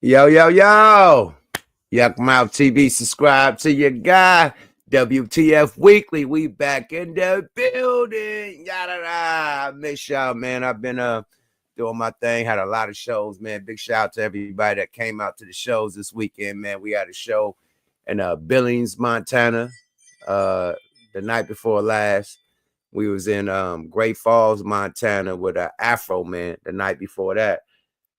Yo, yo, yo. Yuck Mouth TV, subscribe to your guy. WTF Weekly, we back in the building. Yada da. I miss y'all, man. I've been doing my thing, had a lot of shows, man. Big shout out to everybody that came out to the shows this weekend, man. We had a show in Billings, Montana, the night before last. We was in Great Falls, Montana with Afro Man the night before that.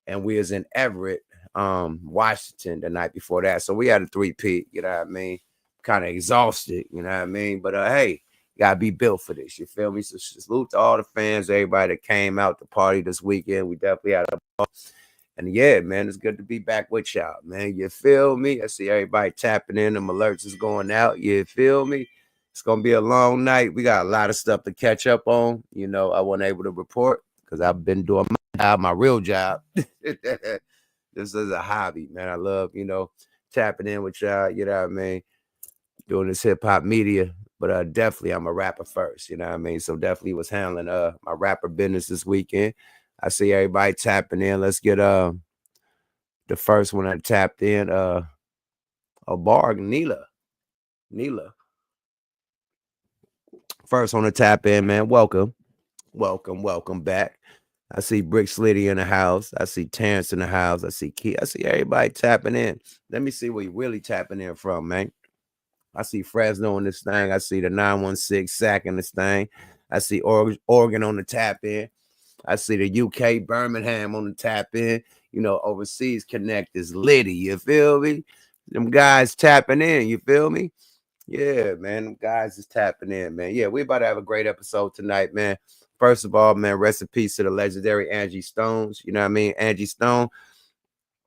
And we was in Everett, Washington the night before that. So we had a 3-peat, you know what I mean? Kind of exhausted, you know what I mean? But hey, you gotta be built for this, you feel me? So salute to all the fans, everybody that came out to party this weekend. We definitely had a ball. And yeah, man, it's good to be back with y'all, man. You feel me? I see everybody tapping in, them alerts is going out. You feel me? It's gonna be a long night. We got a lot of stuff to catch up on. You know, I wasn't able to report because I've been doing my real job. This is a hobby, man. I love, tapping in with y'all, you know what I mean? Doing this hip-hop media. But definitely I'm a rapper first, you know what I mean? So definitely was handling my rapper business this weekend. I see everybody tapping in. Let's get the first one that tapped in, Barg, Neela. First on the tap in, man. Welcome back. I see Brick Slitty in the house. I see Terrence in the house. I see Key. I see everybody tapping in. Let me see where you really tapping in from, man. I see Fresno in this thing. I see the 916 Sac in this thing. I see Oregon on the tap in. I see the UK Birmingham on the tap in. Overseas Connect is litty. You feel me? Them guys tapping in. You feel me? Yeah, man. Them guys is tapping in, man. Yeah, we about to have a great episode tonight, man. First of all, man, rest in peace to the legendary Angie Stones. You know what I mean? Angie Stone.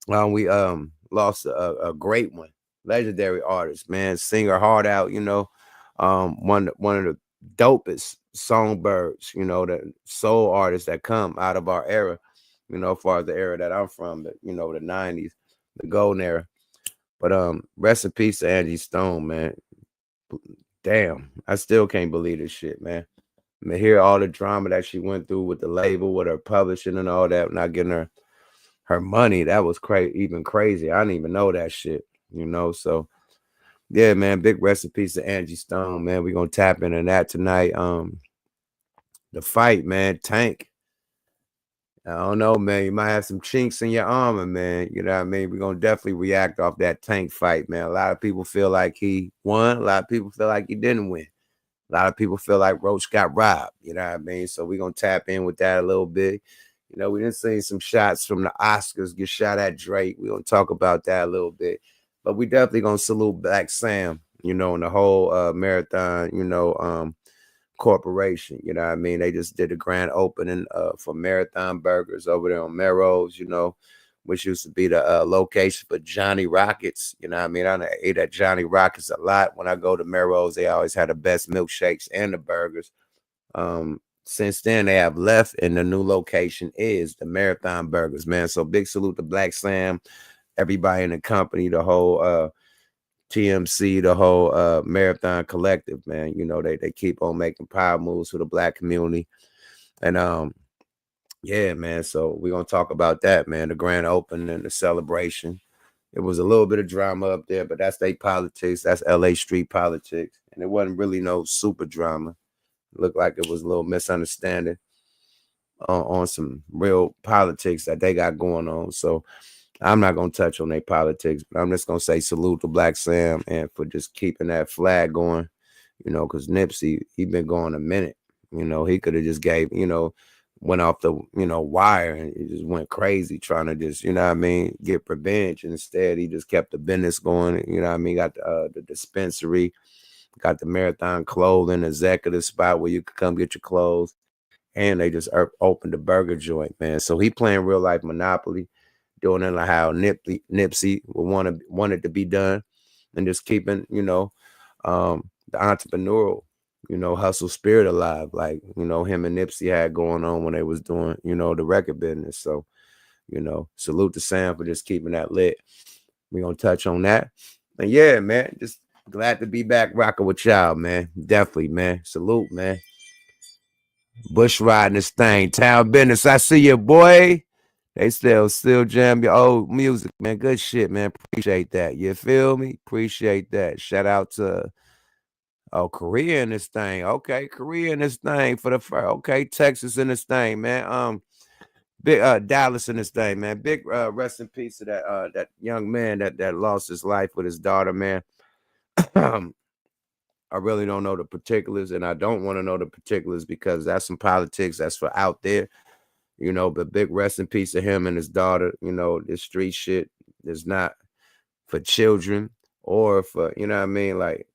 We lost a great one. Legendary artist, man. Singer heart out, one of the dopest songbirds, the soul artists that come out of our era, as far as the era that I'm from, the 90s, the golden era. But rest in peace to Angie Stone, man. Damn, I still can't believe this shit, man. I mean, hear all the drama that she went through with the label, with her publishing and all that, not getting her money. That was even crazy. I didn't even know that shit, So, yeah, man, big rest in peace to Angie Stone, man. We're going to tap into that tonight. The fight, man, Tank. I don't know, man. You might have some chinks in your armor, man. You know what I mean? We're going to definitely react off that Tank fight, man. A lot of people feel like he won. A lot of people feel like he didn't win. A lot of people feel like Roach got robbed, you know what I mean? So we're going to tap in with that a little bit. We didn't see some shots from the Oscars get shot at Drake. We're going to talk about that a little bit. But we definitely going to salute Black Sam, and the whole Marathon, corporation. You know what I mean? They just did a grand opening for Marathon Burgers over there on Melrose, which used to be the location for Johnny Rockets. You know what I mean? I ate at Johnny Rockets a lot. When I go to Melrose, they always had the best milkshakes and the burgers. Since then, they have left, and the new location is the Marathon Burgers, man. So big salute to Black Sam, everybody in the company, the whole TMC, the whole Marathon Collective, man. They keep on making power moves for the Black community. And yeah, man. So we're going to talk about that, man. The grand opening and the celebration. It was a little bit of drama up there, but that's their politics. That's LA street politics. And it wasn't really no super drama. It looked like it was a little misunderstanding on some real politics that they got going on. So I'm not going to touch on their politics, but I'm just going to say salute to Black Sam and for just keeping that flag going, because Nipsey, he been going a minute. He could have just gave, went off the, wire and he just went crazy trying to just, get revenge. And instead, he just kept the business going. Got the dispensary, got the Marathon Clothing, executive spot where you could come get your clothes. And they just opened the burger joint, man. So he playing real life Monopoly, doing it like how Nipsey wanted to be done, and just keeping, the entrepreneurial, hustle spirit alive, like, him and Nipsey had going on when they was doing, the record business. So, salute to Sam for just keeping that lit. We're going to touch on that. And yeah, man, just glad to be back rocking with y'all, man. Definitely, man. Salute, man. Bush riding this thing. Town business. I see you, boy. They still jam your old music, man. Good shit, man. Appreciate that. You feel me? Appreciate that. Shout out to Korea in this thing. Okay, Korea in this thing for the first. Okay, Texas in this thing, man. Big Dallas in this thing, man. Big rest in peace to that young man that lost his life with his daughter, man. I really don't know the particulars, and I don't want to know the particulars because that's some politics that's for out there, but big rest in peace to him and his daughter. This street shit is not for children or for, you know what I mean? Like,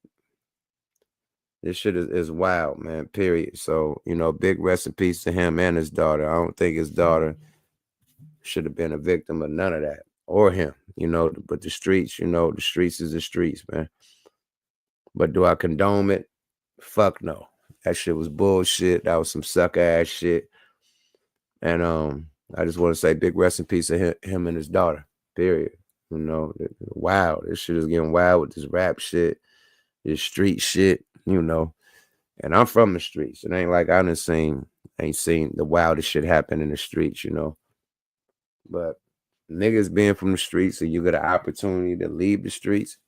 this shit is wild, man, period. So, big rest in peace to him and his daughter. I don't think his daughter should have been a victim of none of that or him, but the streets, the streets is the streets, man. But do I condone it? Fuck no. That shit was bullshit. That was some sucker ass shit. And I just want to say big rest in peace to him and his daughter, period. Wow. This shit is getting wild with this rap shit, this street shit, And I'm from the streets. It ain't like I ain't seen the wildest shit happen in the streets, But niggas being from the streets and you get an opportunity to leave the streets,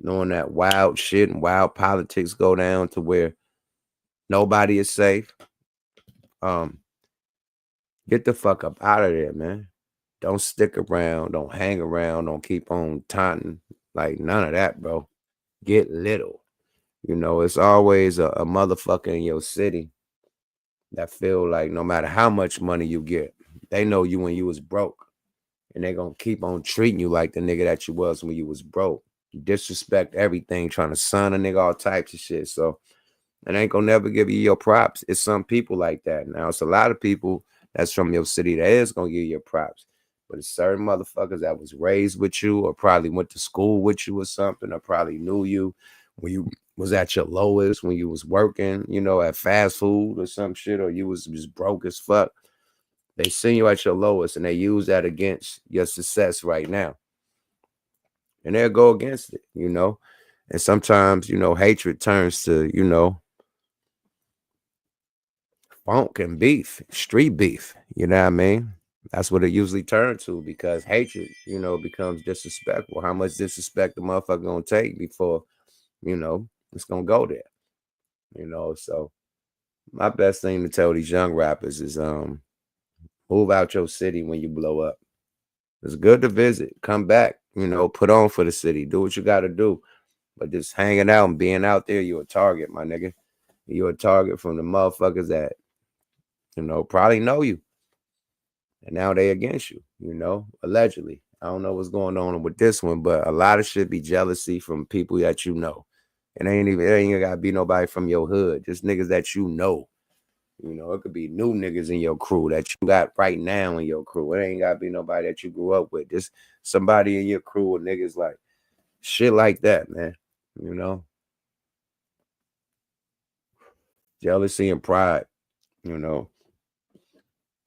knowing that wild shit and wild politics go down to where nobody is safe. Get the fuck up out of there, man. Don't stick around. Don't hang around. Don't keep on taunting. Like, none of that, bro. Get little. It's always a motherfucker in your city that feel like no matter how much money you get, they know you when you was broke. And they gonna keep on treating you like the nigga that you was when you was broke. You disrespect everything, trying to son a nigga all types of shit. So it ain't gonna never give you your props. It's some people like that. Now, it's a lot of people that's from your city that is gonna give you your props. But it's certain motherfuckers that was raised with you or probably went to school with you or something, or probably knew you when you was at your lowest, when you was working, at fast food or some shit, or you was just broke as fuck. They seen you at your lowest and they use that against your success right now. And they'll go against it, And sometimes, hatred turns to, funk and beef, street beef. You know what I mean? That's what it usually turns to because hatred, becomes disrespectful. How much disrespect the motherfucker gonna take before, it's gonna go there. So my best thing to tell these young rappers is move out your city when you blow up. It's good to visit, come back, put on for the city, do what you gotta do. But just hanging out and being out there, you're a target, my nigga. You're a target from the motherfuckers that, probably know you. And now they against you, allegedly. I don't know what's going on with this one, but a lot of shit be jealousy from people that you know. It ain't even gotta be nobody from your hood, just niggas that you know. It could be new niggas in your crew that you got right now in your crew. It ain't gotta be nobody that you grew up with. Just somebody in your crew with niggas like shit like that, man. Jealousy and pride,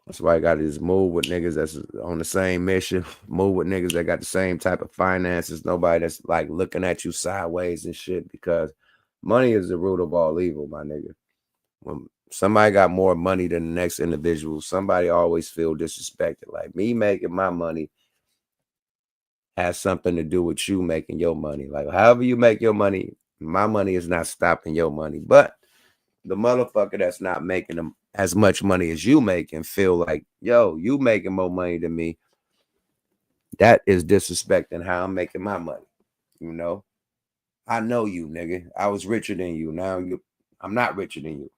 That's why I got to just move with niggas that's on the same mission. Move with niggas that got the same type of finances. Nobody that's like looking at you sideways and shit, because money is the root of all evil, my nigga. When somebody got more money than the next individual, somebody always feel disrespected. Like, me making my money has something to do with you making your money. Like, however you make your money, my money is not stopping your money. But the motherfucker that's not making them as much money as you make and feel like, yo, you making more money than me, that is disrespecting how I'm making my money. I know you, nigga. I was richer than you. Now I'm not richer than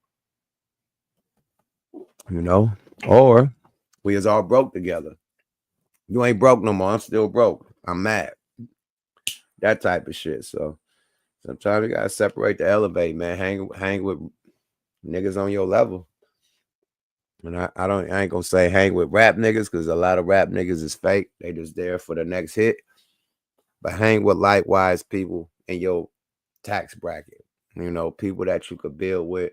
you. Or we is all broke together. You ain't broke no more. I'm still broke. I'm mad. That type of shit. So sometimes you gotta separate the elevate, man. Hang with niggas on your level. And I ain't gonna say hang with rap niggas, because a lot of rap niggas is fake. They just there for the next hit. But hang with likewise people in your tax bracket. People that you could build with,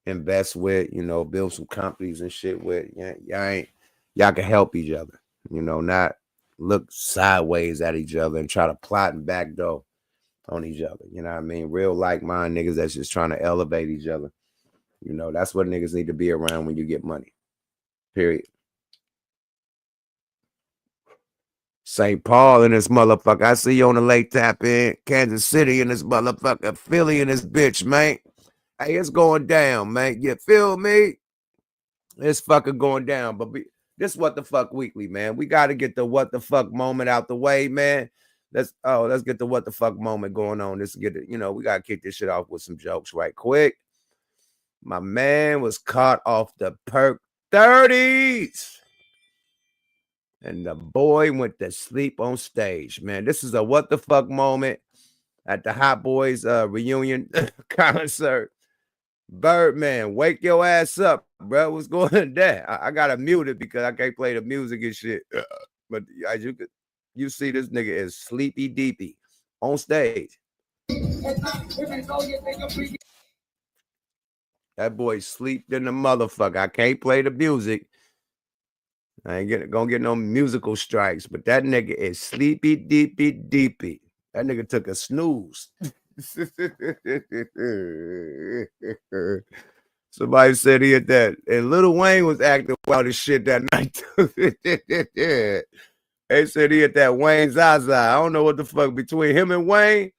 invest with, build some companies and shit with. Y'all can help each other, not look sideways at each other and try to plot and backdoor on each other. You know what I mean? Real like-mind niggas that's just trying to elevate each other. That's what niggas need to be around when you get money. Period. St. Paul in this motherfucker. I see you on the late tap in. Kansas City in this motherfucker. Philly in this bitch, man. Hey, it's going down, man. You feel me? It's fucking going down. But this What the Fuck Weekly, man. We got to get the what the fuck moment out the way, man. Let's get the what the fuck moment going on. Let's get it. We got to kick this shit off with some jokes right quick. My man was caught off the perk 30s. And the boy went to sleep on stage, man. This is a what the fuck moment at the Hot Boys reunion concert. Birdman, wake your ass up, bro. What's going down? I gotta mute it because I can't play the music and shit. But as you see, this nigga is sleepy deepy on stage. That boy sleeped in the motherfucker. I can't play the music. I ain't gonna get no musical strikes, but that nigga is sleepy deepy. That nigga took a snooze. Somebody said he had that. And Lil Wayne was acting wild as shit that night. They said he had that Wayne Zaza. I don't know what the fuck between him and Wayne.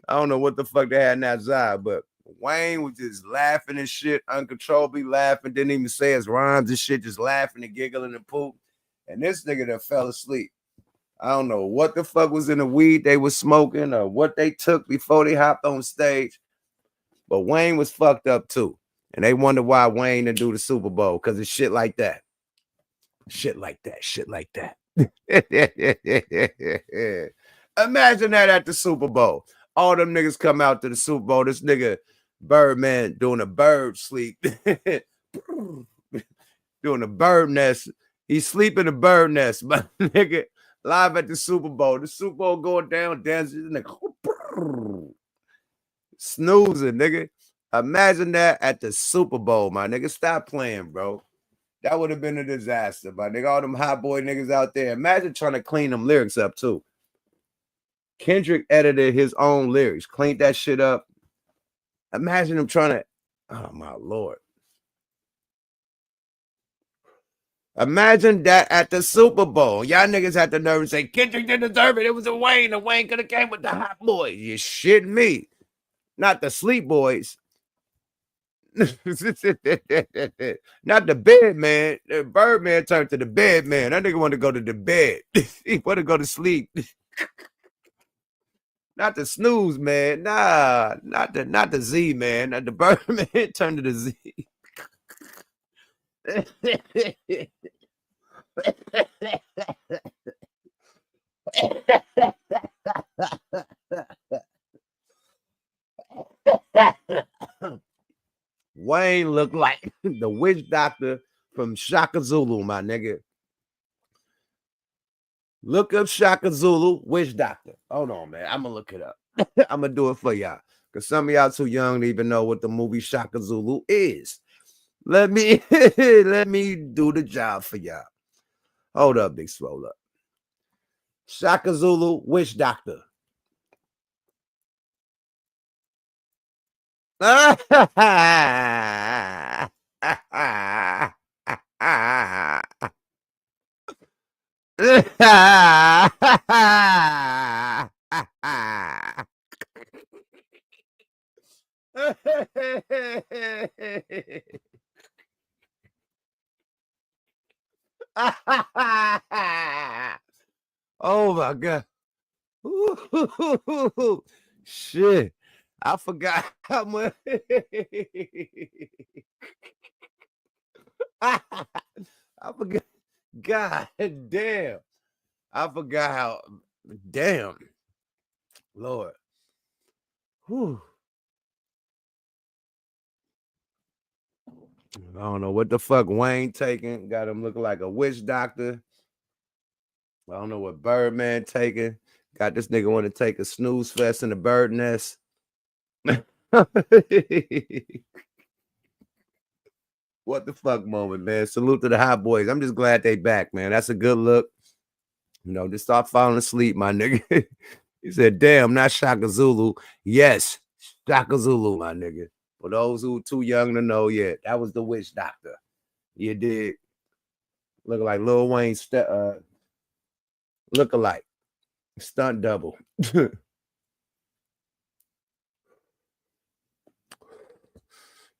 I don't know what the fuck they had in that Zaza, but Wayne was just laughing and shit, uncontrollably laughing, didn't even say his rhymes and shit, just laughing and giggling and poop. And this nigga that fell asleep. I don't know what the fuck was in the weed they was smoking or what they took before they hopped on stage. But Wayne was fucked up too. And they wonder why Wayne didn't do the Super Bowl, because it's shit like that. Shit like that. Imagine that at the Super Bowl. All them niggas come out to the Super Bowl. This nigga Birdman doing a bird sleep. Doing a bird nest. He's sleeping in a bird nest, but nigga, live at the Super Bowl. The Super Bowl going down, dancing, nigga. Snoozing, nigga. Imagine that at the Super Bowl, my nigga. Stop playing, bro. That would have been a disaster, my nigga. All them hot boy niggas out there. Imagine trying to clean them lyrics up, too. Kendrick edited his own lyrics, cleaned that shit up. Imagine him trying to, oh my Lord. Imagine that at the Super Bowl. Y'all niggas had the nerve to say, Kendrick didn't deserve it. It was a Wayne. The Wayne could have came with the hot boys. You shitting me. Not the sleep boys. Not the bed man. The Birdman turned to the bed man. That nigga want to go to the bed. He want to go to sleep. Not the snooze man. Nah, not the Z man. Not the Birdman turned to the Z. Wayne looked like the witch doctor from Shaka Zulu, my nigga. Look up Shaka Zulu, witch doctor. Hold on, man. I'm going to look it up. I'm going to do it for y'all. Because some of y'all too young to even know what the movie Shaka Zulu is. Let me do the job for y'all. Hold up, big swole up. Shaka Zulu, witch doctor. Oh my God. Shit. I forgot how much. I forgot. God damn. I forgot how. Damn. Lord. Whew. I don't know what the fuck Wayne taking. Got him looking like a witch doctor. I don't know what Birdman taking. Got this nigga want to take a snooze fest in the bird nest. What the fuck moment, man. Salute to the hot boys. I'm just glad they back, man. That's a good look. Just start falling asleep, my nigga. He said, damn, not Shaka Zulu. Yes, Shaka Zulu, my nigga. For those who are too young to know yet, that was the witch doctor. You did. Look like Lil Wayne's Look alike. Stunt double.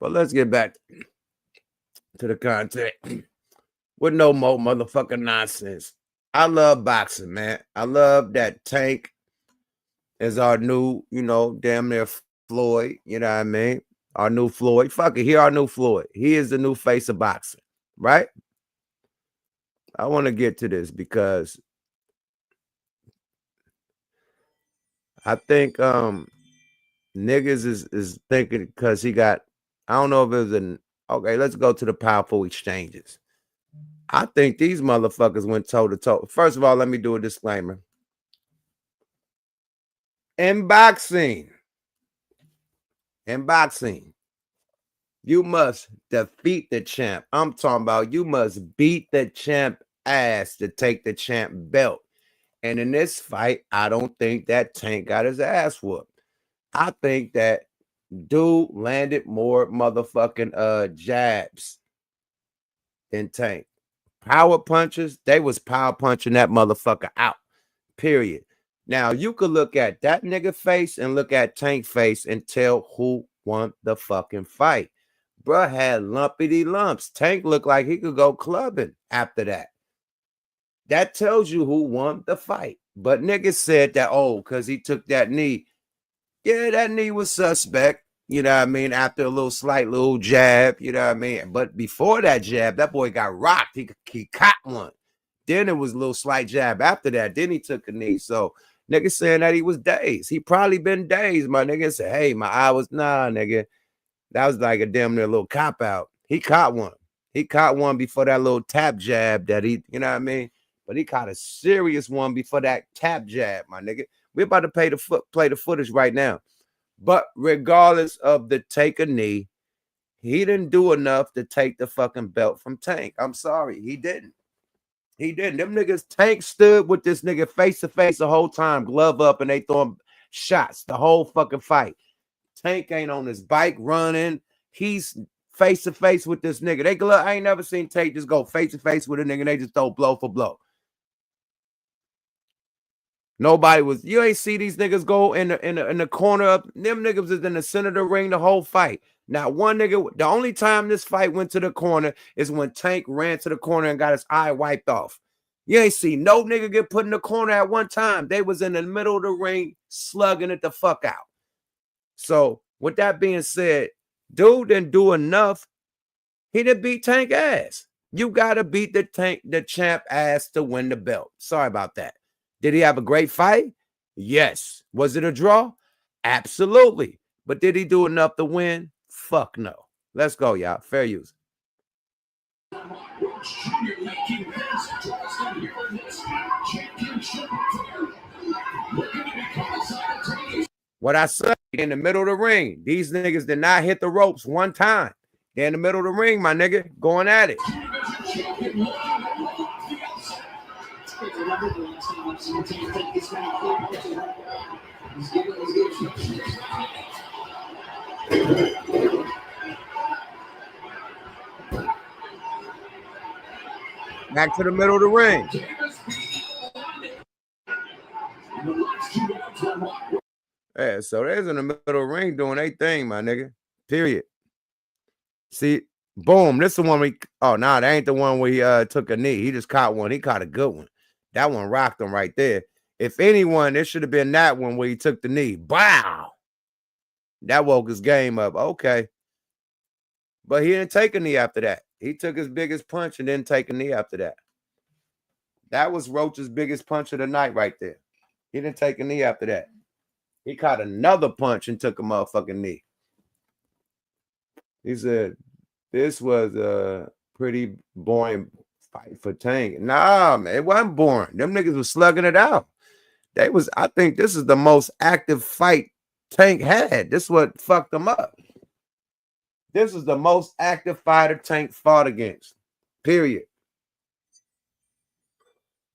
But let's get back to the content with no more motherfucking nonsense. I love boxing, man. I love that Tank is our new, damn near Floyd. You know what I mean? Our new Floyd. Fuck it. He our new Floyd. He is the new face of boxing, right? I want to get to this because I think niggas is thinking because he got, I don't know if it was okay, let's go to the powerful exchanges. I think these motherfuckers went toe to toe. First of all, let me do a disclaimer. In boxing, you must defeat the champ. I'm talking about you must beat the champ ass to take the champ belt. And in this fight, I don't think that Tank got his ass whooped. I think that dude landed more motherfucking jabs than Tank. Power punches, they was power punching that motherfucker out. Period. Now you could look at that nigga face and look at Tank face and tell who won the fucking fight. Bruh had lumpity lumps. Tank looked like he could go clubbing after that. That tells you who won the fight. But niggas said that, because he took that knee. Yeah, that knee was suspect. You know what I mean? After a little slight little jab, you know what I mean? But before that jab, that boy got rocked. He caught one. Then it was a little slight jab after that. Then he took a knee. So niggas saying that he was dazed. He probably been dazed. My nigga said, hey, my eye was, nah, nigga. That was like a damn near little cop out. He caught one. He caught one before that little tap jab that he, you know what I mean? But he caught a serious one before that tap jab, my nigga. We're about to play the footage right now. But regardless of the take a knee, he didn't do enough to take the fucking belt from Tank. I'm sorry. He didn't. Them niggas, Tank stood with this nigga face to face the whole time, glove up, and they throwing shots the whole fucking fight. Tank ain't on his bike running. He's face to face with this nigga. I ain't never seen Tank just go face to face with a nigga and they just throw blow for blow. Nobody was, you ain't see these niggas go in the corner up. Them niggas is in the center of the ring the whole fight. Now, one nigga, the only time this fight went to the corner is when Tank ran to the corner and got his eye wiped off. You ain't see no nigga get put in the corner at one time. They was in the middle of the ring slugging it the fuck out. So, with that being said, dude didn't do enough. He didn't beat Tank ass. You got to beat the champ ass to win the belt. Sorry about that. Did he have a great fight? Yes. Was it a draw? Absolutely. But did he do enough to win? Fuck no. Let's go, y'all. Fair use. What I said, in the middle of the ring. These niggas did not hit the ropes one time. They're in the middle of the ring, my nigga, going at it. Back to the middle of the ring. Yeah, so there's in the middle of the ring doing their thing, my nigga. Period. See, boom. This is the one that ain't the one where he took a knee. He just caught one. He caught a good one. That one rocked him right there. If anyone, it should have been that one where he took the knee. Wow. That woke his game up. Okay. But he didn't take a knee after that. He took his biggest punch and didn't take a knee after that. That was Roach's biggest punch of the night right there. He didn't take a knee after that. He caught another punch and took a motherfucking knee. He said, this was a pretty boring fight for Tank. Nah, man, it wasn't boring. Them niggas was slugging it out. I think this is the most active fight Tank had. This is what fucked him up. This is the most active fighter Tank fought against. Period.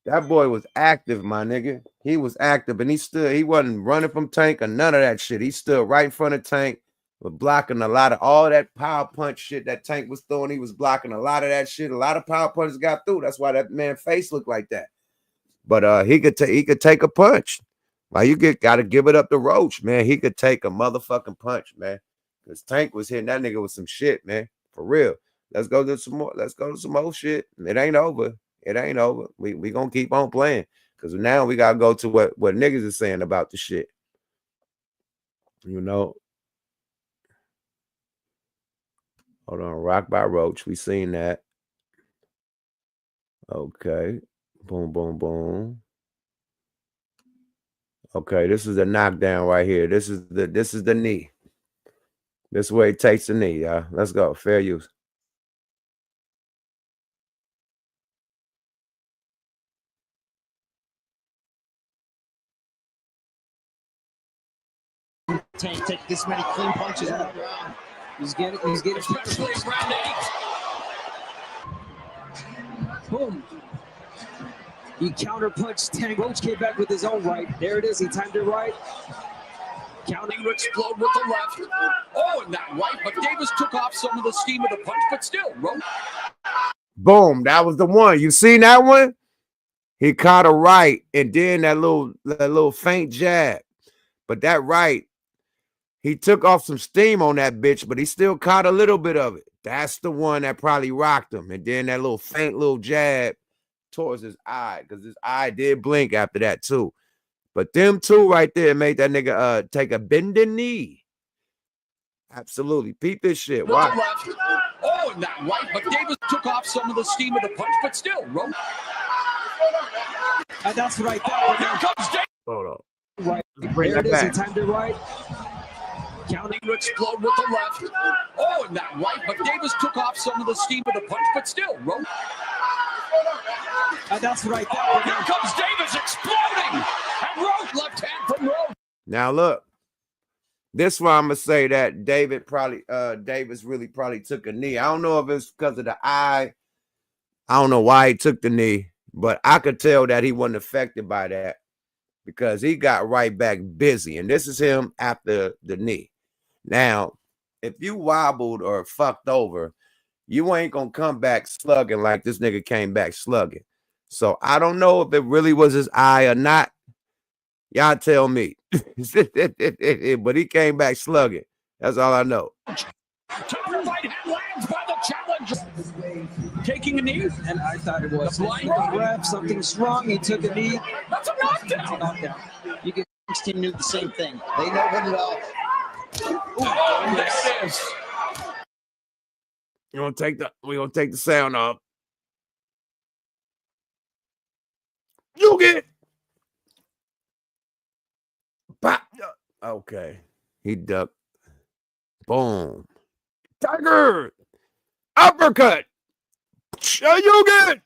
That boy was active, my nigga. He was active, and he wasn't running from Tank or none of that shit. He stood right in front of Tank, was blocking a lot of all that power punch shit that Tank was throwing. He was blocking a lot of that shit. A lot of power punches got through. That's why that man's face looked like that. But he could take a punch. Like, you gotta give it up to Roach, man. He could take a motherfucking punch, man. Because Tank was hitting that nigga with some shit, man. For real. Let's go to some more. Let's go to some more shit. It ain't over. It ain't over. We gonna keep on playing. Because now we gotta go to what niggas is saying about the shit. You know. Hold on. Rock by Roach. We seen that. Okay. Boom, boom, boom. Okay, this is a knockdown right here. This is the knee. This is where he takes the knee, y'all. Let's go. Fair use. Tank take this many clean punches on the ground. He's getting especially round 8. Boom. He counterpunched Tank. Roach came back with his own right. There it is. He timed it right. Counting to explode with the left. Oh, and that right, but Davis took off some of the steam of the punch, but still. Boom. That was the one. You seen that one? He caught a right, and then that little faint jab. But that right, he took off some steam on that bitch, but he still caught a little bit of it. That's the one that probably rocked him. And then that little faint little jab towards his eye, because his eye did blink after that too. But them two right there made that nigga take a bending knee. Absolutely. Peep this shit. Why? Oh, and that right, but Davis took off some of the steam of the punch, but still. And that's right there. Oh, here comes Davis. Hold on. Right. There it is. He timed it right. Counting to explode with the left. Oh, and that right, but Davis took off some of the steam of the punch, but still. And that's right there. Here comes Davis exploding. And Roach, left hand from Roach. Now look, this one I'm gonna say that Davis really probably took a knee. I don't know if it's because of the eye. I don't know why he took the knee, but I could tell that he wasn't affected by that because he got right back busy. And this is him after the knee. Now, if you wobbled or fucked over, you ain't gonna come back slugging like this nigga came back slugging. So I don't know if it really was his eye or not. Y'all tell me. But he came back slugging. That's all I know. Right hand lands by the challenger. Taking a knee, and I thought it was ref, something strong. He took a knee. That's a knockdown. You get team knew the same thing. They know him well. Oh, there it is. We're gonna take the sound off. You get pop. Okay. He ducked. Boom. Tiger. Uppercut. You get.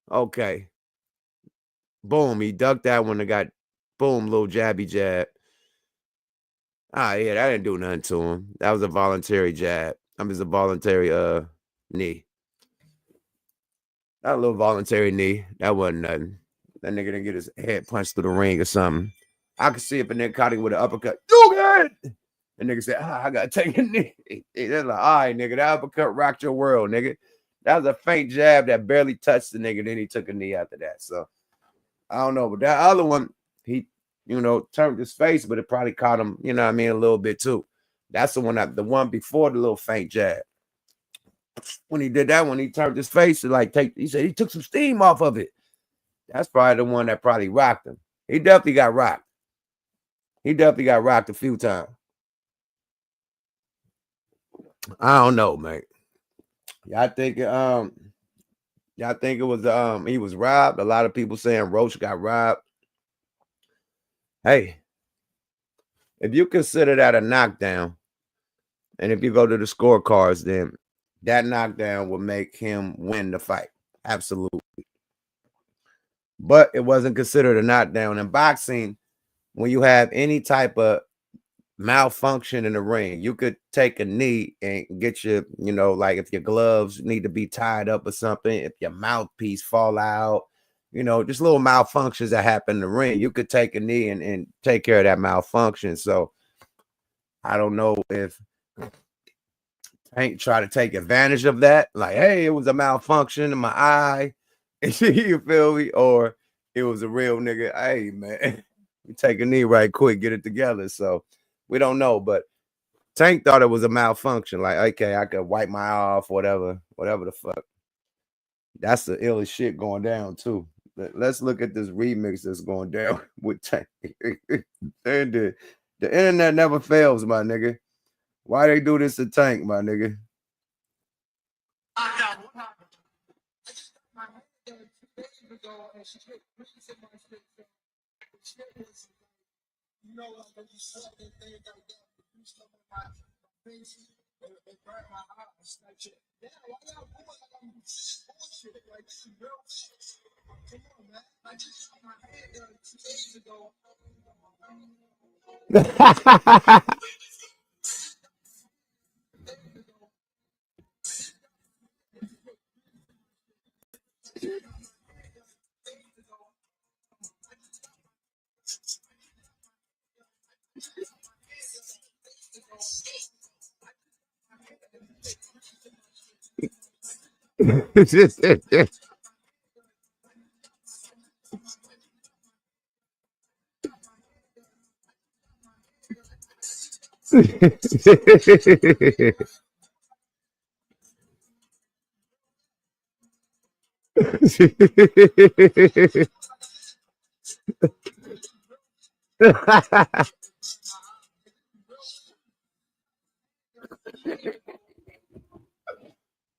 Okay. Boom. He ducked that one and got boom, little jabby jab. Ah, yeah, that didn't do nothing to him. That was a voluntary jab. I mean, it's a voluntary knee. Not a little voluntary knee. That wasn't nothing. That nigga didn't get his head punched through the ring or something. I could see if a nigga caught him with an uppercut. You good? The nigga said, I gotta take a knee. They're like, all right, nigga, that uppercut rocked your world, nigga. That was a faint jab that barely touched the nigga. Then he took a knee after that. So I don't know. But that other one, he, turned his face, but it probably caught him, a little bit too. That's the one before the little faint jab. When he did that one, he turned his face to he said he took some steam off of it. That's probably the one that probably rocked him. He definitely got rocked. He definitely got rocked a few times. I don't know, man. Y'all think it was he was robbed? A lot of people saying Roach got robbed. Hey, if you consider that a knockdown, and if you go to the scorecards, then that knockdown will make him win the fight. Absolutely. But it wasn't considered a knockdown. In boxing, when you have any type of malfunction in the ring, you could take a knee and get your, like if your gloves need to be tied up or something, if your mouthpiece fall out, just little malfunctions that happen in the ring, you could take a knee and take care of that malfunction. So I don't know if Tank try to take advantage of that, like, hey, it was a malfunction in my eye. You feel me? Or it was a real nigga. Hey, man, we take a knee right quick, get it together. So we don't know, but Tank thought it was a malfunction. Like, okay, I could wipe my eye off, whatever the fuck. That's the illest shit going down too. Let's look at this remix that's going down with Tank. And the internet never fails, my nigga. Why they do this to Tank, my nigga?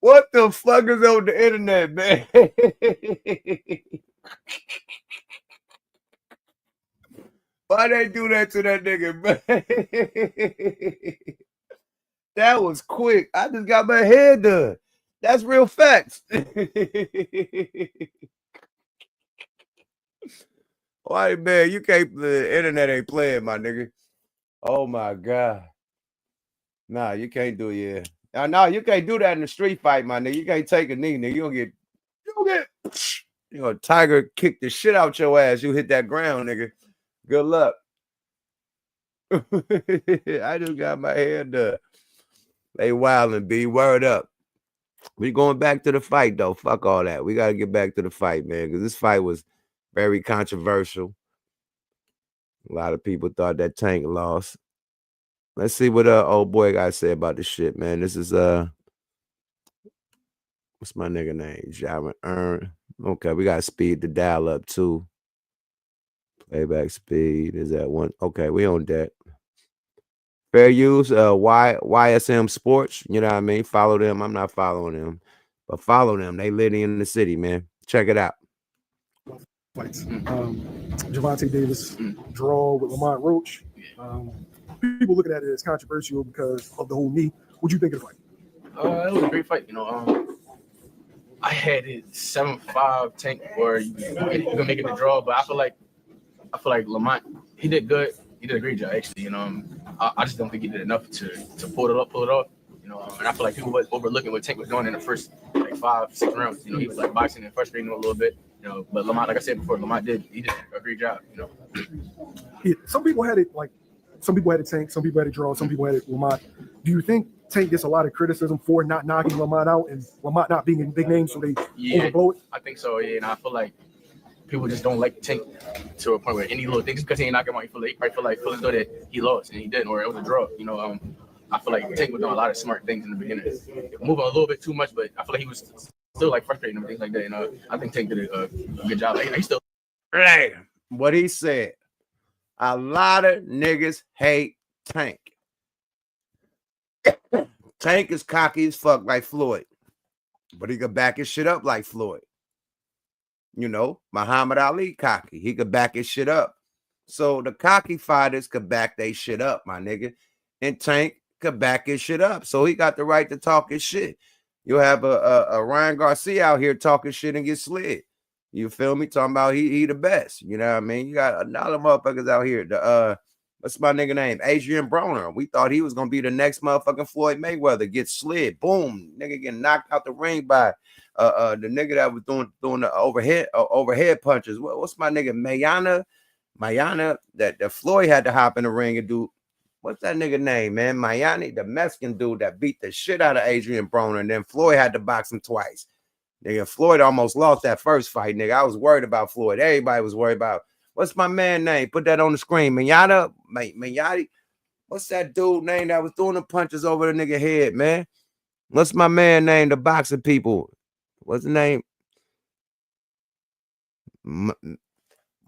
What the fuck is on the internet, man? Why they do that to that nigga, man? That was quick. I just got my head done. That's real facts. Why, man? You can't. The internet ain't playing, my nigga. Oh my god. Nah, you can't do it. Yeah. Nah, you can't do that in the street fight, my nigga. You can't take a knee, nigga. You know, Tiger kick the shit out your ass. You hit that ground, nigga. Good luck. I just got my head done. They wildin', B. Word up. We going back to the fight, though. Fuck all that. We got to get back to the fight, man, because this fight was very controversial. A lot of people thought that Tank lost. Let's see what old boy got to say about this shit, man. This is what's my nigga name? Jaron Earn. Okay, we got to speed the dial up too. Playback speed is at one. Okay, we on that. Fair use. YSM Sports. You know what I mean? Follow them. I'm not following them, but follow them. They living in the city, man. Check it out. Fights. Gervonta Davis draw with Lamont Roach. People looking at it as controversial because of the whole knee. What do you think of the fight? It was a great fight. You know, I had it 7-5 Tank, or you gonna make it a draw. But I feel like Lamont, he did good. He did a great job, actually. You know, I just don't think he did enough to pull it off. You know, and I feel like people was overlooking what Tank was doing in the first like 5-6 rounds. You know, he was like boxing and frustrating him a little bit. You know, but Lamont, like I said before, he did a great job. You know, some people had it Tank, some people had it draw, some people had it Lamont. Do you think Tank gets a lot of criticism for not knocking Lamont out and Lamont not being a big name, so they overblow it? I think so. Yeah, and I feel like people just don't like Tank to a point where any little thing, just because he ain't knocking him out, they probably feel as though that he lost and he didn't, or it was a draw. You know, I feel like Tank was doing a lot of smart things in the beginning, moving a little bit too much, but I feel like he was still like frustrating and things like that. You know, I think Tank did a good job. Like, he still. Right. What he said. A lot of niggas hate Tank. Tank is cocky as fuck like Floyd, but he could back his shit up like Floyd. You know, Muhammad Ali cocky. He could back his shit up. So the cocky fighters could back their shit up, my nigga. And Tank could back his shit up. So he got the right to talk his shit. You'll have a Ryan Garcia out here talking shit and get slid. You feel me? Talking about he the best. You know what I mean? You got another motherfuckers out here. What's my nigga name? Adrian Broner. We thought he was gonna be the next motherfucking Floyd Mayweather. Get slid. Boom. Nigga getting knocked out the ring by the nigga that was doing the overhead punches. What's my nigga? Mayana that Floyd had to hop in the ring and do. What's that nigga name, man? Mayani, the Mexican dude that beat the shit out of Adrian Broner, and then Floyd had to box him twice. Nigga, Floyd almost lost that first fight, nigga. I was worried about Floyd. Everybody was worried about, what's my man name? Put that on the screen. Minyati. What's that dude name that was throwing the punches over the nigga head, man? What's my man name? The boxing people. What's the name?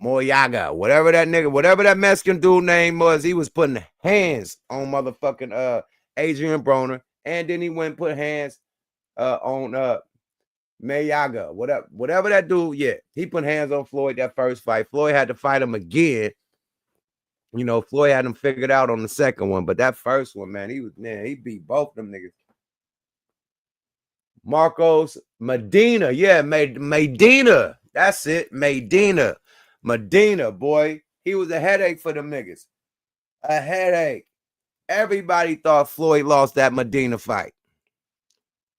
Moyaga. Whatever that Mexican dude name was, he was putting hands on motherfucking Adrian Broner. And then he went and put hands on Mayaga, whatever that dude, yeah, he put hands on Floyd that first fight. Floyd had to fight him again. You know, Floyd had him figured out on the second one, but that first one, man, he beat both of them niggas. Marcos Medina, yeah, Medina, that's it, Medina, boy, he was a headache for them niggas, a headache. Everybody thought Floyd lost that Medina fight.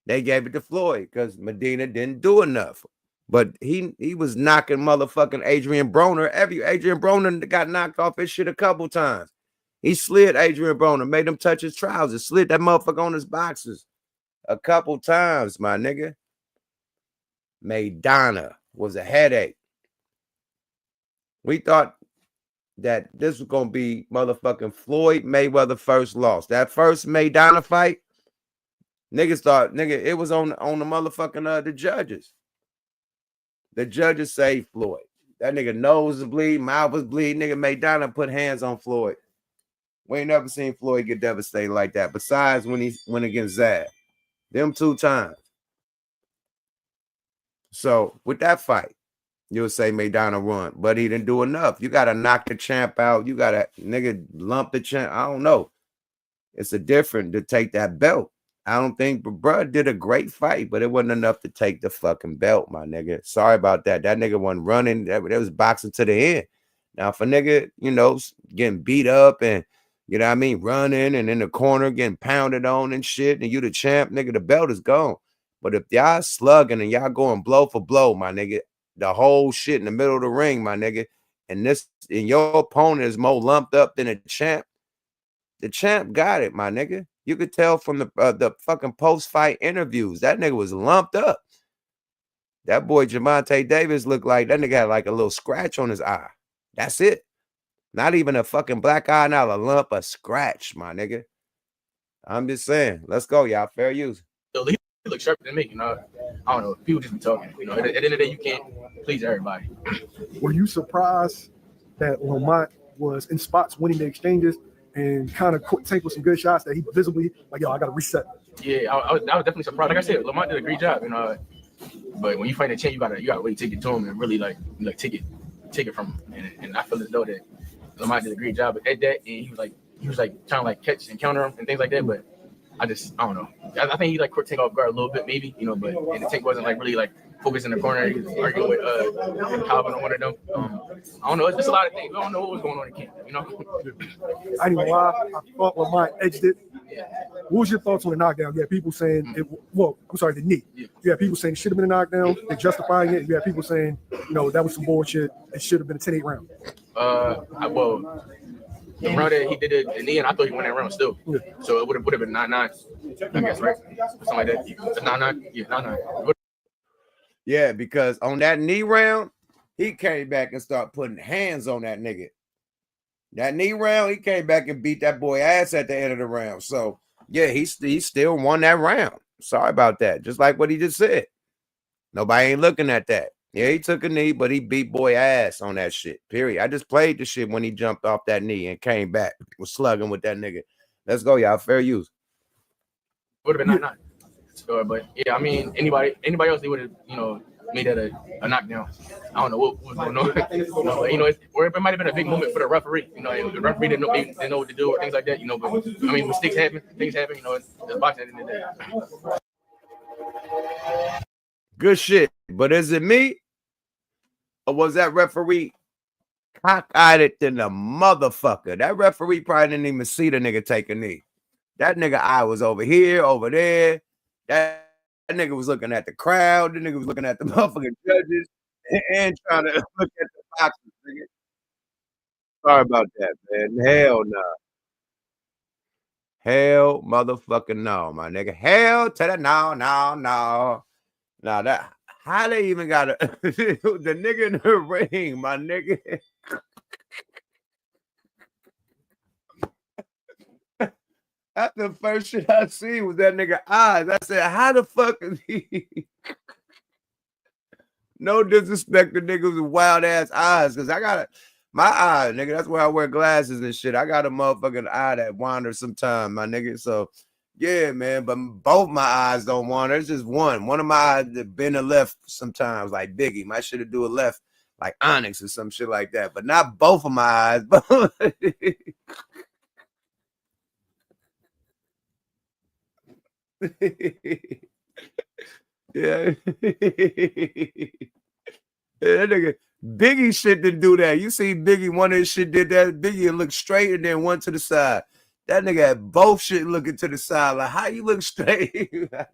They gave it to Floyd because Medina didn't do enough. But he was knocking motherfucking Adrian Broner. Adrian Broner got knocked off his shit a couple times. He slid Adrian Broner, made him touch his trousers, slid that motherfucker on his boxers a couple times, my nigga. Maidana was a headache. We thought that this was going to be motherfucking Floyd Mayweather first loss. That first Maidana fight, niggas thought, it was on the motherfucking the judges. The judges say Floyd. That nigga nose was bleeding, mouth was bleeding. Nigga Maidana put hands on Floyd. We ain't never seen Floyd get devastated like that. Besides when he went against Zab. Them 2 times. So with that fight, you'll say Maidana won, but he didn't do enough. You gotta knock the champ out. You gotta lump the champ. I don't know. It's a different to take that belt. I don't think bruh did a great fight, but it wasn't enough to take the fucking belt, my nigga. Sorry about that. That nigga wasn't running. That was boxing to the end. Now, for nigga, getting beat up and, running and in the corner getting pounded on and shit, and you the champ, nigga, the belt is gone. But if y'all slugging and y'all going blow for blow, my nigga, the whole shit in the middle of the ring, my nigga, and your opponent is more lumped up than the champ got it, my nigga. You could tell from the fucking post-fight interviews. That nigga was lumped up. That boy Javante Davis looked like that nigga had like a little scratch on his eye. That's it. Not even a fucking black eye, not a lump, a scratch, my nigga. I'm just saying. Let's go, y'all. Fair use. He look sharper than me, I don't know. People just be talking. At the end of the day, you can't please everybody. Were you surprised that Lamont was in spots winning the exchanges and kind of Tank with some good shots that he visibly like, yo, I got to reset? Yeah, I was definitely surprised. Like I said, Lamont did a great job, but when you fight a champ, you gotta really take it to him and really like take it from him. And I feel as though that Lamont did a great job at that, and he was trying to like catch and counter him and things like that. But I don't know. I think he like caught Tank off guard a little bit, maybe, but and the Tank wasn't like really like focused in the corner. He was arguing with Calvin or one of them. I don't know. It's just a lot of things. We don't know what was going on in camp. I ain't gonna lie. I thought Lamont edged it. What was your thoughts on the knockdown? You had people saying the knee. Yeah. You had people saying it should have been a knockdown. They're justifying it. You had people saying, that was some bullshit. It should have been a 10-8 round. The round that he did the knee, and I thought he won that round still. Yeah. So it would have been 9-9, I guess, right? Something like that. It's 9-9. Yeah, 9-9. Yeah, because on that knee round, he came back and started putting hands on that nigga. That knee round, he came back and beat that boy ass at the end of the round. So, yeah, he still won that round. Sorry about that. Just like what he just said. Nobody ain't looking at that. Yeah, he took a knee, but he beat boy ass on that shit, period. I just played the shit when he jumped off that knee and came back. Was slugging with that nigga. Let's go, y'all. Fair use. Would have been 9-9. So, but, yeah, I mean, anybody else, they would have, made that a knockdown. I don't know what was going on. Or it might have been a big moment for the referee. The referee didn't know what to do or things like that. But I mean, mistakes happen, things happen. It's boxing at the end of the day. Good shit. But is it me, or was that referee cock-eyed than the motherfucker? That referee probably didn't even see the nigga take a knee. That nigga eye was over here, over there. That nigga was looking at the crowd. The nigga was looking at the motherfucking judges and trying to look at the boxers, nigga. Sorry about that, man. Hell no. Hell motherfucking no, my nigga. Hell to the no. Now that How they even got a the nigga in the ring, my nigga. That's the first shit I seen was that nigga eyes. I said, how the fuck is he? No disrespect to niggas with wild ass eyes, because I got my eye, nigga. That's why I wear glasses and shit. I got a motherfucking eye that wanders sometime, my nigga. So yeah, man. But both my eyes don't wander. It's just one. One of my eyes that bend to left sometimes, like Biggie. My shit do a left, like Onyx or some shit like that. But not both of my eyes. Yeah. That nigga Biggie shit didn't do that. You see Biggie, one of his shit did that. Biggie looked straight and then one to the side. That nigga had both shit looking to the side. Like, how you look straight? That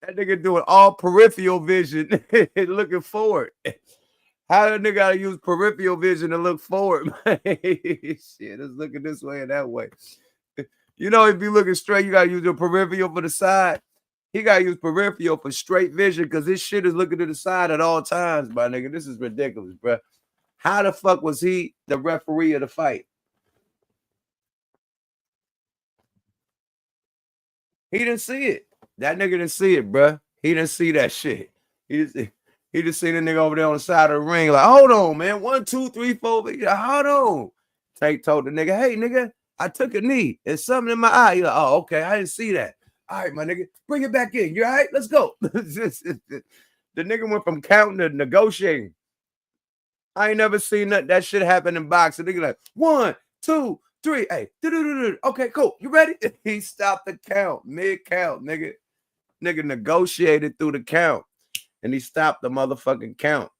nigga doing all peripheral vision looking forward. How the nigga gotta use peripheral vision to look forward? Shit, let's look at this way and that way. You know, if you looking straight, you gotta use your peripheral for the side. He gotta use peripheral for straight vision because this shit is looking to the side at all times, my nigga. This is ridiculous, bro. How the fuck was he the referee of the fight? He didn't see it. That nigga didn't see it, bro. He didn't see that shit. He just seen the nigga over there on the side of the ring, like, hold on, man. 1, 2, 3, 4. Hold on. Tank told the nigga, hey, nigga, I took a knee. There's something in my eye. He's like, oh, okay. I didn't see that. All right, my nigga, bring it back in. You all right? Let's go. The nigga went from counting to negotiating. I ain't never seen that shit happen in boxing. Nigga like 1, 2, 3. Hey, okay, cool. You ready? He stopped the count, mid-count, nigga. Nigga negotiated through the count, and he stopped the motherfucking count.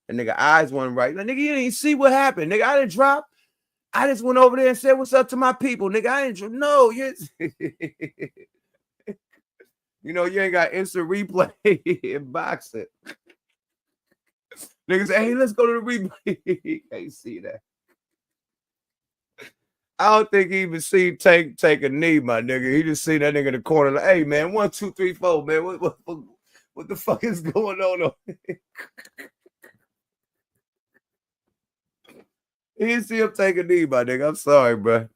And nigga eyes weren't right. Like, nigga, you didn't see what happened. Nigga, I didn't drop. I just went over there and said, what's up to my people? Nigga, I didn't drop. No, you know, you ain't got instant replay in boxing. Niggas say, hey, let's go to the replay. He can't see that. I don't think he even seen Tank take a knee, my nigga. He just seen that nigga in the corner like, hey, man, 1, 2, 3, 4, man. What the fuck is going on? He didn't see him take a knee, my nigga. I'm sorry, bro.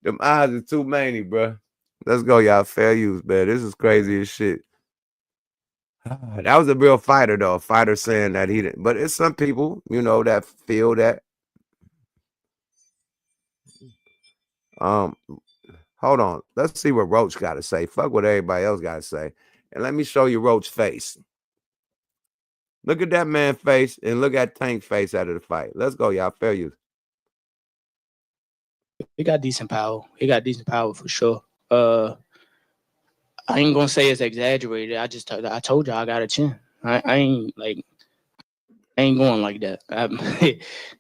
Them eyes are too many, bro. Let's go, y'all. Fair use, man. This is crazy as shit. That was a real fighter, though. A fighter saying that he didn't. But it's some people, you know, that feel that. Hold on. Let's see what Roach got to say. Fuck what everybody else got to say. And let me show you Roach's face. Look at that man's face and look at Tank's face out of the fight. Let's go, y'all. Fair use. He got decent power. He got decent power for sure. I ain't gonna say it's exaggerated. I told you I got a chin. I ain't going like that.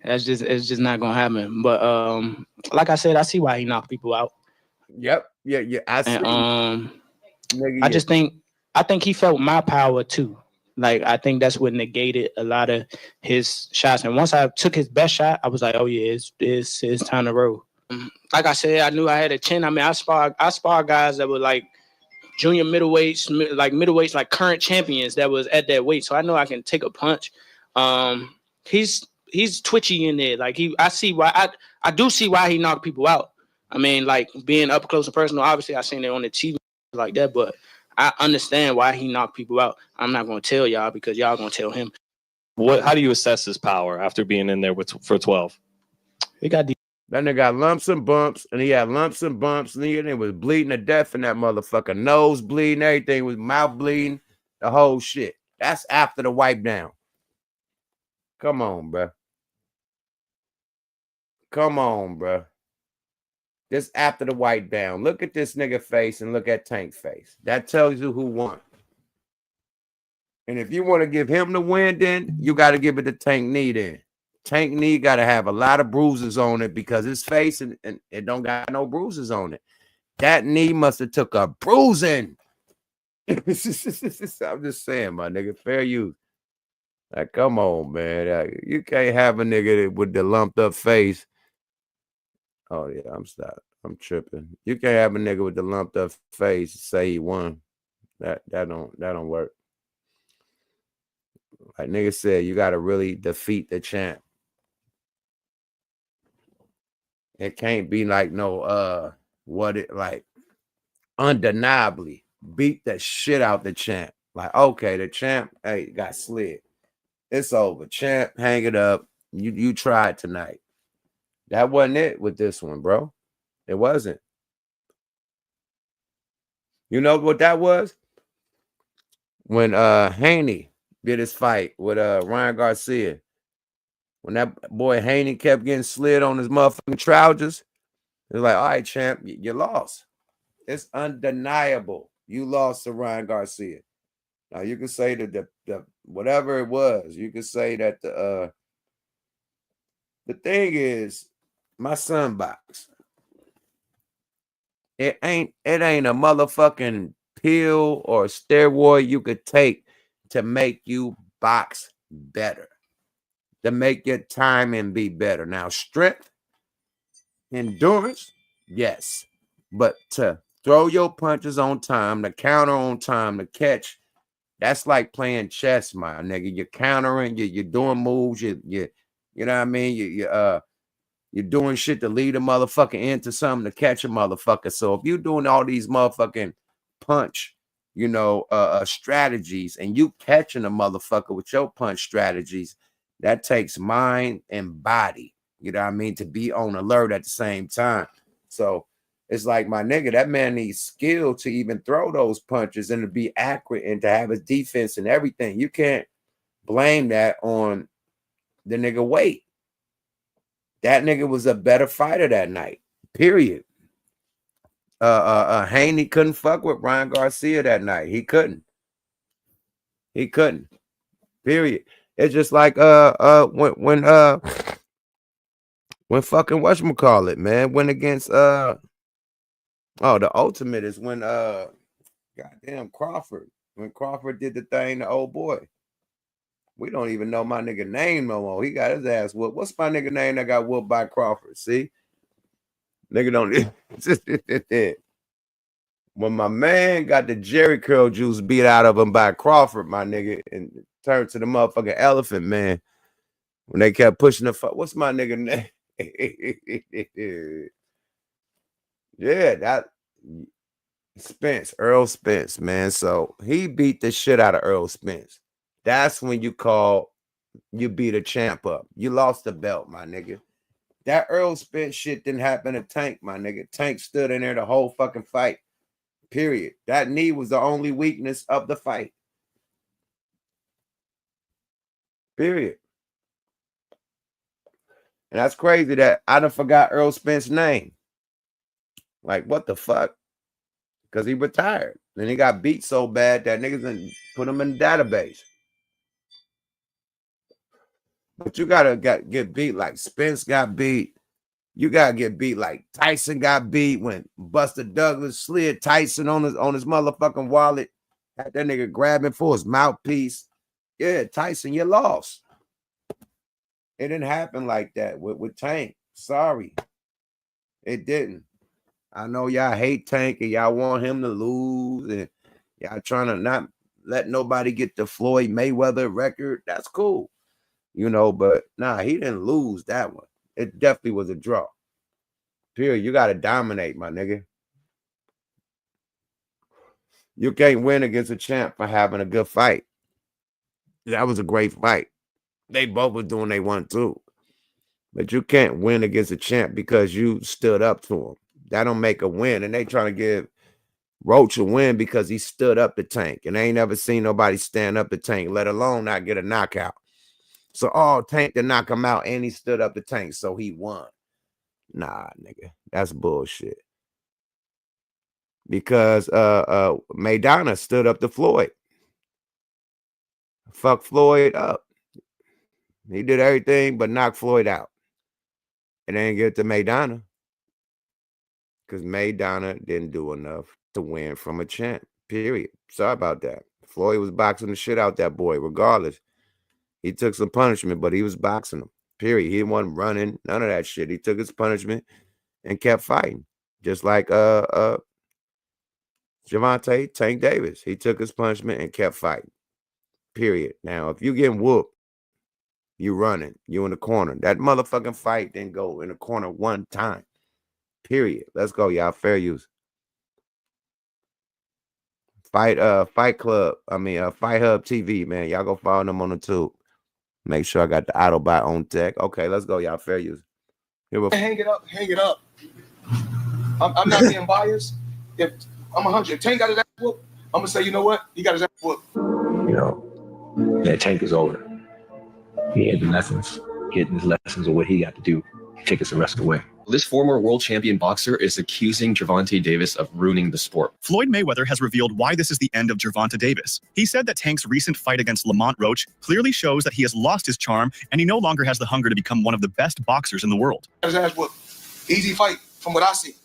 It's just not gonna happen. But like I said, I see why he knocked people out. Yep. Yeah. I see. And, nigga, I think he felt my power too. Like, I think that's what negated a lot of his shots. And once I took his best shot, I was like, oh yeah, it's time to roll. Like I said, I knew I had a chin. I mean, I spar guys that were like junior middleweights, like current champions that was at that weight. So I know I can take a punch. He's twitchy in there. Like I do see why he knocked people out. I mean, like being up close and personal, obviously I seen it on the TV like that, but I understand why he knocked people out. I'm not going to tell y'all because y'all going to tell him. How do you assess his power after being in there for 12? He got that nigga got lumps and bumps, and he had lumps and bumps, and he was bleeding to death in that motherfucker. Nose bleeding, everything was mouth bleeding, the whole shit. That's after the wipe down. Come on, bro. Come on, bro. This after the wipe down. Look at this nigga face and look at Tank's face. That tells you who won. And if you want to give him the win, then you got to give it to Tank knee then. Tank knee got to have a lot of bruises on it because his face and it don't got no bruises on it. That knee must have took a bruising. I'm just saying, my nigga, fair use. Like, come on, man. You can't have a nigga with the lumped up face. Oh, yeah, I'm tripping. You can't have a nigga with the lumped up face say he won. That don't work. Like nigga said, you gotta really defeat the champ. It can't be like no like undeniably beat the shit out the champ. Like, okay, the champ, hey, got slid. It's over. Champ, hang it up. You tried tonight. That wasn't it with this one, bro. It wasn't. You know what that was? When Haney did his fight with Ryan Garcia. When that boy Haney kept getting slid on his motherfucking trousers, it's like, all right, champ, you lost. It's undeniable. You lost to Ryan Garcia. Now you can say that the whatever it was, you can say that the thing is, my son box. It ain't a motherfucking pill or steroid you could take to make you box better, to make your timing be better. Now, strength, endurance, yes, but to throw your punches on time, to counter on time, to catch, that's like playing chess, my nigga. You're countering, you're doing moves, you know what I mean? You're doing shit to lead a motherfucker into something to catch a motherfucker. So if you're doing all these motherfucking punch, strategies, and you catching a motherfucker with your punch strategies, that takes mind and body, you know what I mean, to be on alert at the same time. So it's like, my nigga, that man needs skill to even throw those punches and to be accurate and to have his defense and everything. You can't blame that on the nigga weight. That nigga was a better fighter that night, period. Haney couldn't fuck with Ryan Garcia that night. He couldn't, period. It's just like when fucking whatchamacallit, man, went against the ultimate is when goddamn Crawford. When Crawford did the thing to old boy. We don't even know my nigga name no more. He got his ass whooped. What's my nigga name that got whooped by Crawford? See? Nigga don't. When my man got the Jerry curl juice beat out of him by Crawford, my nigga, and turned to the motherfucking elephant man. When they kept pushing the fuck. What's my nigga name? Yeah, that Spence, Earl Spence, man. So he beat the shit out of Earl Spence. That's when you beat a champ up. You lost the belt, my nigga. That Earl Spence shit didn't happen to Tank, my nigga. Tank stood in there the whole fucking fight. Period. That knee was the only weakness of the fight. Period. And that's crazy that I done forgot Earl Spence's name. Like, what the fuck? Because he retired. Then he got beat so bad that niggas done put him in the database. But you gotta get beat like Spence got beat. You gotta get beat like Tyson got beat when Buster Douglas slid Tyson on his motherfucking wallet. Had that nigga grabbing for his mouthpiece. Yeah, Tyson, you lost. It didn't happen like that with Tank. Sorry. It didn't. I know y'all hate Tank and y'all want him to lose and y'all trying to not let nobody get the Floyd Mayweather record. That's cool. But nah, he didn't lose that one. It definitely was a draw. Period. You got to dominate, my nigga. You can't win against a champ for having a good fight. That was a great fight. They both were doing they want to. But you can't win against a champ because you stood up to him. That don't make a win. And they trying to give Roach a win because he stood up to Tank. And I ain't never seen nobody stand up to Tank, let alone not get a knockout. So, Tank to knock him out, and he stood up to Tank, so he won. Nah, nigga, that's bullshit. Because Maidana stood up to Floyd. Fuck Floyd up. He did everything but knock Floyd out. It ain't get to Maidana. Because Maidana didn't do enough to win from a champ. Period. Sorry about that. Floyd was boxing the shit out that boy, regardless. He took some punishment, but he was boxing him. Period. He wasn't running, none of that shit. He took his punishment and kept fighting. Just like Gervonta Tank Davis. He took his punishment and kept fighting. Period. Now, if you getting whooped, you running, you in the corner. That motherfucking fight didn't go in the corner one time. Period. Let's go, y'all. Fair use. Fight Club. Fight Hub TV, man. Y'all go follow them on the tube. Make sure I got the Autobot on deck. Okay, let's go, y'all. Fair use. Hang it up. I'm not being biased. If I'm 100, Tank got his ass whooped, I'm gonna say, you know what? He got his ass whooped. You know, that Tank is over. He had the lessons, getting his lessons of what he got to do, take us the rest of the way. This former world champion boxer is accusing Gervonta Davis of ruining the sport. Floyd Mayweather has revealed why this is the end of Gervonta Davis. He said that Tank's recent fight against Lamont Roach clearly shows that he has lost his charm and he no longer has the hunger to become one of the best boxers in the world. His ass whooped. Easy fight from what I see.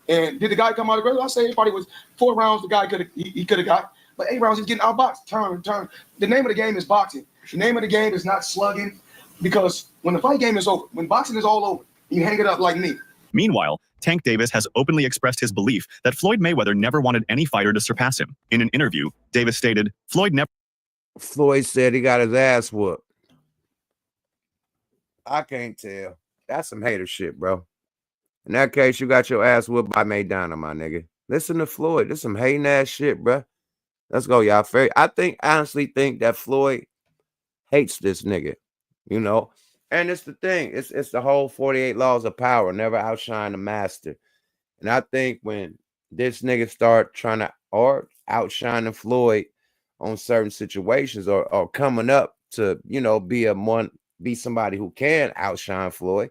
And did the guy come out aggressive? I say it probably was 4 rounds the guy could have got, but 8 rounds he's getting outboxed. Turn. The name of the game is boxing. The name of the game is not slugging, because when the fight game is over, when boxing is all over, you hang it up like me. Meanwhile, Tank Davis has openly expressed his belief that Floyd Mayweather never wanted any fighter to surpass him. In an interview, Davis stated, Floyd said he got his ass whooped. I can't tell. That's some hater shit, bro. In that case, you got your ass whooped by Maidana, my nigga. Listen to Floyd. This some hating ass shit, bro. Let's go, y'all. Fair. I honestly think that Floyd hates this nigga, you know. And it's the thing. It's the whole 48 laws of power. Never outshine the master. And I think when this nigga start trying to or outshining Floyd on certain situations or coming up to, you know, be somebody who can outshine Floyd,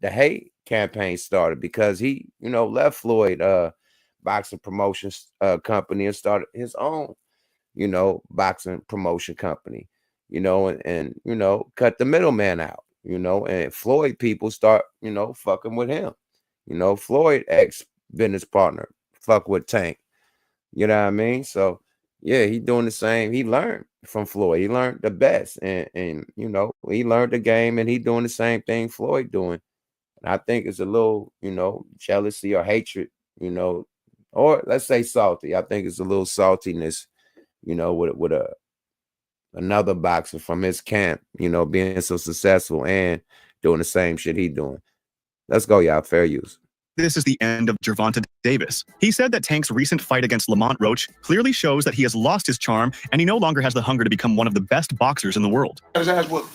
the hate campaign started because he, you know, left Floyd boxing promotions company and started his own, you know, boxing promotion company, you know, and you know, cut the middleman out. You know, and Floyd people start, you know, fucking with him. You know, Floyd ex-business partner, fuck with Tank. You know what I mean? So, yeah, he doing the same. He learned from Floyd. He learned the best. And you know, he learned the game and he doing the same thing Floyd doing. And I think it's a little, you know, jealousy or hatred, you know, or let's say salty. I think it's a little saltiness, you know, with another boxer from his camp, you know, being so successful and doing the same shit he doing. Let's go, y'all. Fair use. This is the end of Gervonta Davis. He said that Tank's recent fight against Lamont Roach clearly shows that he has lost his charm and he no longer has the hunger to become one of the best boxers in the world. His ass whooped.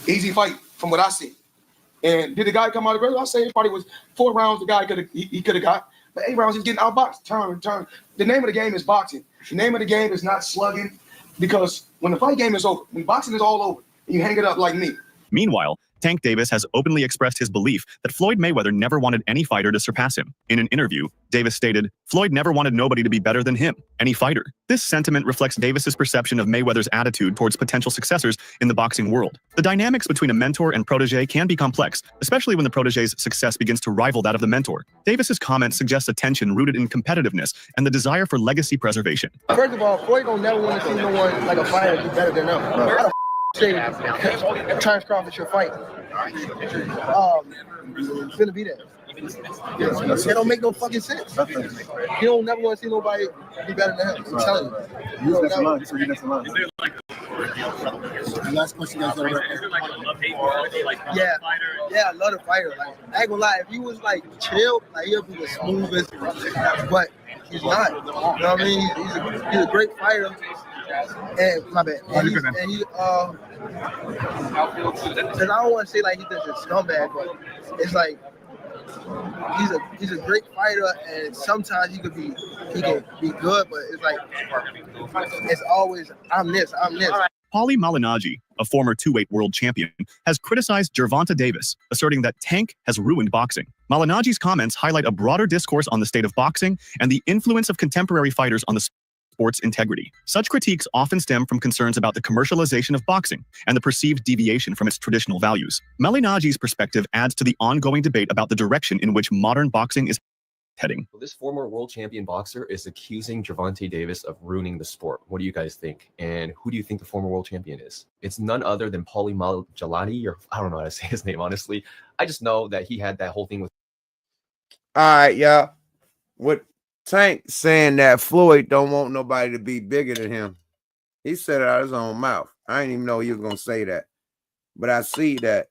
Easy fight from what I see. And did the guy come out aggressive? I say it probably was 4 rounds the guy could have got, but 8 rounds he's getting outboxed. Turn. The name of the game is boxing. The name of the game is not slugging, because when the fight game is over, when boxing is all over, you hang it up like me. Meanwhile, Tank Davis has openly expressed his belief that Floyd Mayweather never wanted any fighter to surpass him. In an interview, Davis stated, Floyd never wanted nobody to be better than him, any fighter. This sentiment reflects Davis's perception of Mayweather's attitude towards potential successors in the boxing world. The dynamics between a mentor and protege can be complex, especially when the protege's success begins to rival that of the mentor. Davis's comments suggest a tension rooted in competitiveness and the desire for legacy preservation. First of all, Floyd don't never want to see no one like a fighter do better than them. Terrence Crawford should fight. It's gonna be there. It don't make no fucking sense. You don't never want to see nobody be better than him. I'm telling you. Last question, guys. Yeah, I love the fighter. Like, I ain't gonna lie, if he was like chill, like he'll be the smoothest, but he's not. You know what I mean? He's a great fighter. And my bad. And he because I don't want to say like he's just a scumbag, but it's like he's a great fighter, and sometimes he can be good, but it's like it's always I'm this. Paulie Malignaggi, a former 2-weight world champion, has criticized Gervonta Davis, asserting that Tank has ruined boxing. Malignaggi's comments highlight a broader discourse on the state of boxing and the influence of contemporary fighters on the sport's integrity. Such critiques often stem from concerns about the commercialization of boxing and the perceived deviation from its traditional values. Malignaggi's perspective adds to the ongoing debate about the direction in which modern boxing is heading. This former world champion boxer is accusing Gervonta Davis of ruining the sport. What do you guys think? And who do you think the former world champion is? It's none other than Paulie Malignaggi, or I don't know how to say his name, honestly. I just know that he had that whole thing with... All right, y'all. What Tank saying that Floyd don't want nobody to be bigger than him. He said it out of his own mouth. I didn't even know he was gonna say that, but I see that.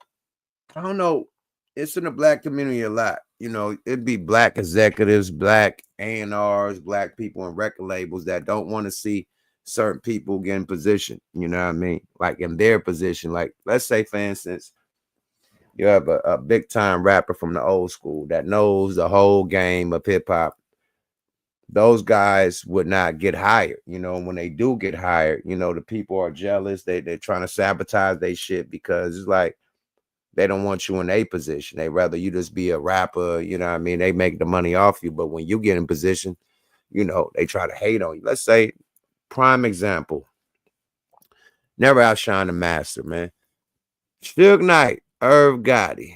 I don't know. It's in the black community a lot. You know, it'd be black executives, black A&Rs, black people in record labels that don't want to see certain people get in position. You know what I mean? Like in their position. Like, let's say, for instance, you have a big time rapper from the old school that knows the whole game of hip hop. Those guys would not get hired. You know, when they do get hired, you know, the people are jealous. They're trying to sabotage their shit because it's like they don't want you in a position. They rather you just be a rapper. You know what I mean? They make the money off you. But when you get in position, you know, they try to hate on you. Let's say, prime example, never outshine the master, man. Suge Knight, Irv Gotti,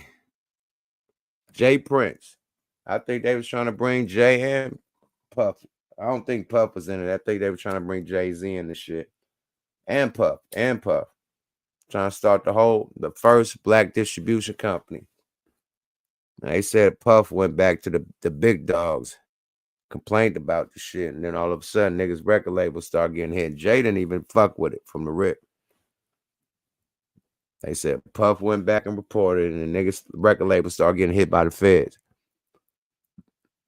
Jay Prince. I think they was trying to bring Jay and Puff. I don't think Puff was in it. I think they were trying to bring Jay-Z in the shit. And Puff. Trying to start the first black distribution company. And they said Puff went back to the big dogs, complained about the shit, and then all of a sudden niggas record labels start getting hit. Jay didn't even fuck with it from the rip. They said Puff went back and reported, and the niggas record labels start getting hit by the feds.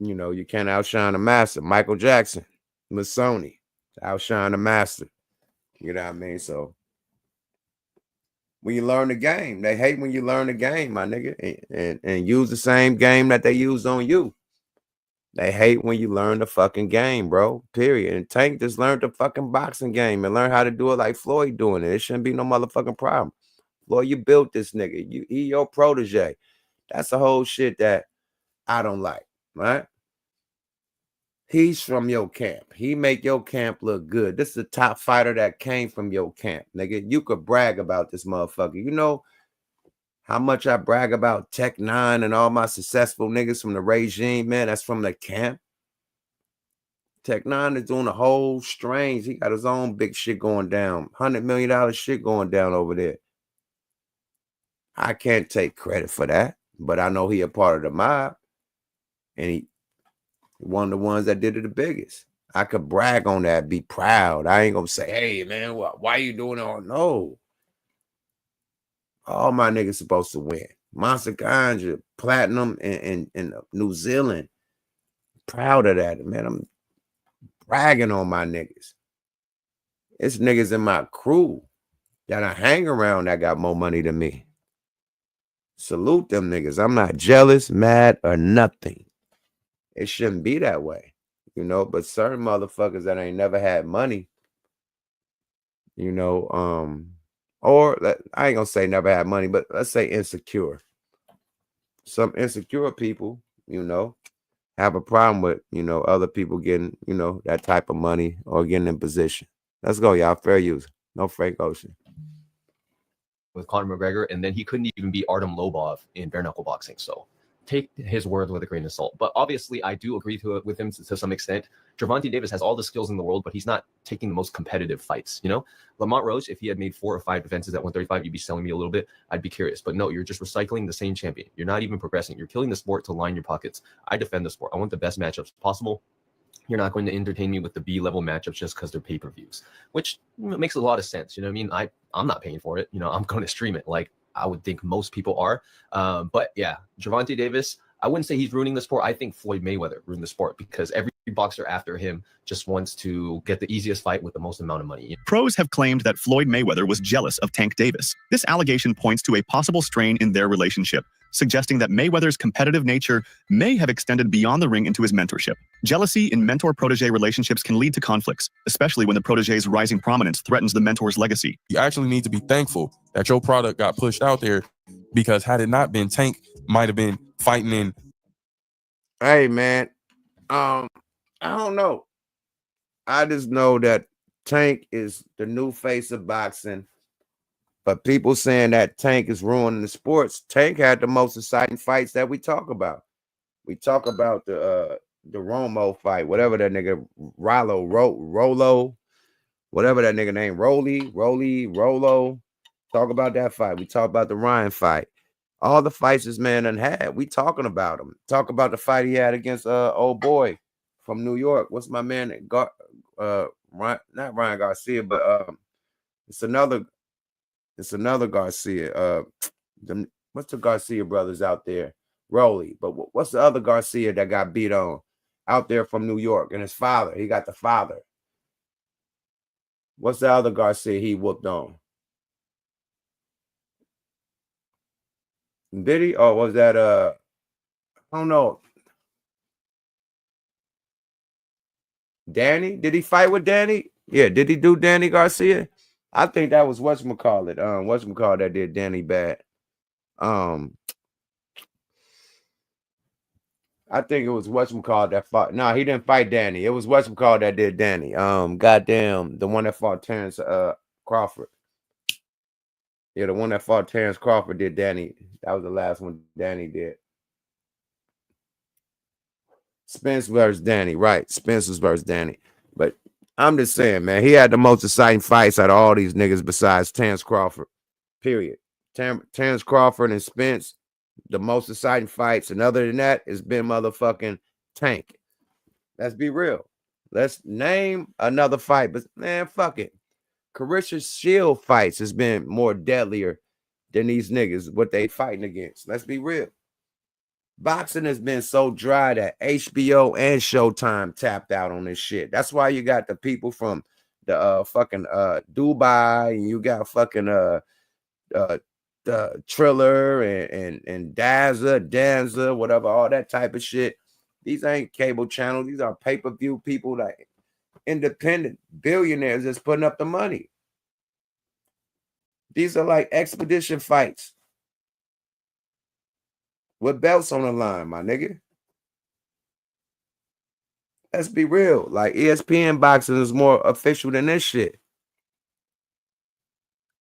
You know, you can't outshine the master. Michael Jackson, Sony, outshine the master. You know what I mean? So when you learn the game, they hate when you learn the game, my nigga, and use the same game that they used on you. They hate when you learn the fucking game, bro. Period. And Tank just learned the fucking boxing game and learned how to do it like Floyd doing it. It shouldn't be no motherfucking problem. Floyd, you built this nigga. He your protege. That's the whole shit that I don't like, right? He's from your camp. He make your camp look good. This is the top fighter that came from your camp, nigga. You could brag about this motherfucker. You know how much I brag about Tech 9 and all my successful niggas from the regime, man. That's from the camp. Tech 9 is doing the whole strange. He got his own big shit going down. $100 million shit going down over there. I can't take credit for that, but I know he a part of the mob. And he one of the ones that did it the biggest. I could brag on that, be proud. I ain't gonna say, hey, man, why you doing all? No. All my niggas supposed to win. Monster Ganja, Platinum in New Zealand. Proud of that, man. I'm bragging on my niggas. It's niggas in my crew that I hang around that got more money than me. Salute them niggas. I'm not jealous, mad, or nothing. It shouldn't be that way, you know, but certain motherfuckers that ain't never had money, you know, I ain't gonna say never had money, but let's say insecure. Some insecure people, you know, have a problem with, you know, other people getting, you know, that type of money or getting in position. Let's go, y'all. Fair use. No Frank Ocean. With Conor McGregor, and then he couldn't even beat Artem Lobov in bare knuckle boxing. So take his word with a grain of salt. But obviously, I do agree with him to some extent. Gervonta Davis has all the skills in the world, but he's not taking the most competitive fights. You know, Lamont Roach, if he had made 4 or 5 defenses at 135, you'd be selling me a little bit. I'd be curious. But no, you're just recycling the same champion. You're not even progressing. You're killing the sport to line your pockets. I defend the sport. I want the best matchups possible. You're not going to entertain me with the B-level matchups just because they're pay-per-views, which makes a lot of sense. You know what I mean? I'm not paying for it. You know, I'm going to stream it like I would think most people are. But yeah, Gervonta Davis, I wouldn't say he's ruining the sport. I think Floyd Mayweather ruined the sport because every boxer after him just wants to get the easiest fight with the most amount of money. Pros have claimed that Floyd Mayweather was jealous of Tank Davis. This allegation points to a possible strain in their relationship, suggesting that Mayweather's competitive nature may have extended beyond the ring into his mentorship. Jealousy in mentor-protege relationships can lead to conflicts, especially when the protege's rising prominence threatens the mentor's legacy. You actually need to be thankful that your product got pushed out there, because had it not been, Tank might have been fighting in. Hey, man, I don't know. I just know that Tank is the new face of boxing. But people saying that Tank is ruining the sports. Tank had the most exciting fights that we talk about. We talk about the Romo fight, whatever that nigga Rolo, whatever that nigga name, Rolo. Talk about that fight. We talk about the Ryan fight. All the fights this man done had. We talking about him. Talk about the fight he had against old boy from New York. What's my man? Not Ryan Garcia, but it's another Garcia. What's the Garcia brothers out there? Rolly. But what's the other Garcia that got beat on out there from New York? And his father. He got the father. What's the other Garcia he whooped on? Did he? Or was that I don't know. Danny? Did he fight with Danny? Yeah, did he do Danny Garcia? I think that was whatchamacallit. Whatchamacallit that did Danny bad. I think it was whatchamacallit that fought. No, he didn't fight Danny. It was whatchamacallit that did Danny. Goddamn, the one that fought Terrence Crawford. Yeah, the one that fought Terrence Crawford did Danny. That was the last one Danny did. Spence versus Danny, right? Spencer's versus Danny. But I'm just saying, man, he had the most exciting fights out of all these niggas besides Terrence Crawford. Period. Terrence Crawford and Spence, the most exciting fights. And other than that, it's been motherfucking Tank. Let's be real. Let's name another fight. But man, fuck it. Carissa Shield fights has been more deadlier than these niggas, what they fighting against. Let's be real. Boxing has been so dry that HBO and Showtime tapped out on this shit. That's why you got the people from the fucking Dubai, and you got fucking the Triller and Danza, whatever, all that type of shit. These ain't cable channels. These are pay-per-view people, like independent billionaires that's putting up the money. These are like expedition fights with belts on the line, my nigga. Let's be real. Like ESPN boxing is more official than this shit.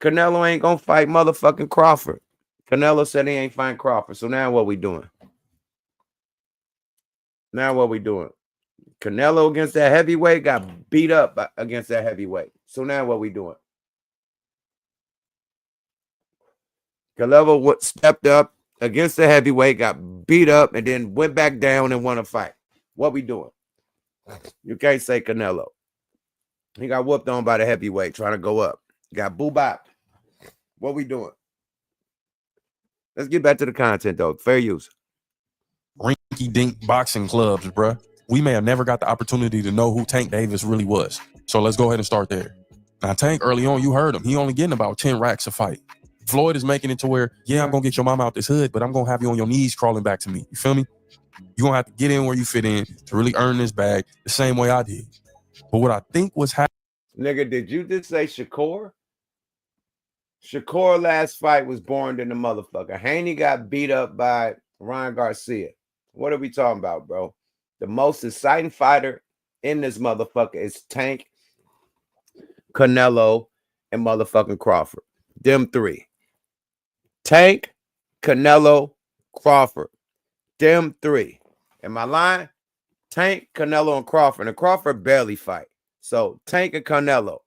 Canelo ain't gonna fight motherfucking Crawford. Canelo said he ain't fighting Crawford. So now what we doing? Canelo against that heavyweight got beat up against that heavyweight. So now what we doing? Canelo stepped up against the heavyweight, got beat up, and then went back down and won a fight. What we doing? You can't say Canelo. He got whooped on by the heavyweight trying to go up. Got boo-bop. What we doing? Let's get back to the content, though. Fair use. Rinky-dink boxing clubs, bruh. We may have never got the opportunity to know who Tank Davis really was. So let's go ahead and start there. Now, Tank, early on, you heard him. He only getting about 10 racks a fight. Floyd is making it to where, yeah, I'm going to get your mom out this hood, but I'm going to have you on your knees crawling back to me. You feel me? You're going to have to get in where you fit in to really earn this bag the same way I did. But what I think was happening... Nigga, did you just say Shakur? Shakur last fight was boring than the motherfucker. Haney got beat up by Ryan Garcia. What are we talking about, bro? The most exciting fighter in this motherfucker is Tank, Canelo, and motherfucking Crawford. Them three. Tank, Canelo, Crawford. Them three. Am I lying? Tank, Canelo, and Crawford. And Crawford barely fight. So Tank and Canelo.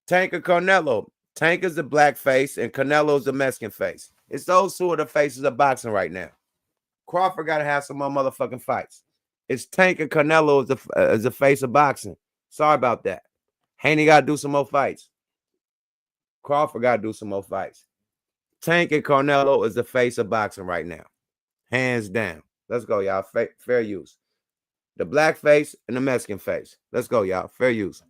Tank and Canelo. Tank is the black face and Canelo is the Mexican face. It's those two are the faces of boxing right now. Crawford got to have some more motherfucking fights. It's Tank and Canelo is the face of boxing. Sorry about that. Haney got to do some more fights. Crawford got to do some more fights. Tank and Canelo is the face of boxing right now. Hands down. Let's go, y'all. Fair use. The black face and the Mexican face. Let's go, y'all. Fair use.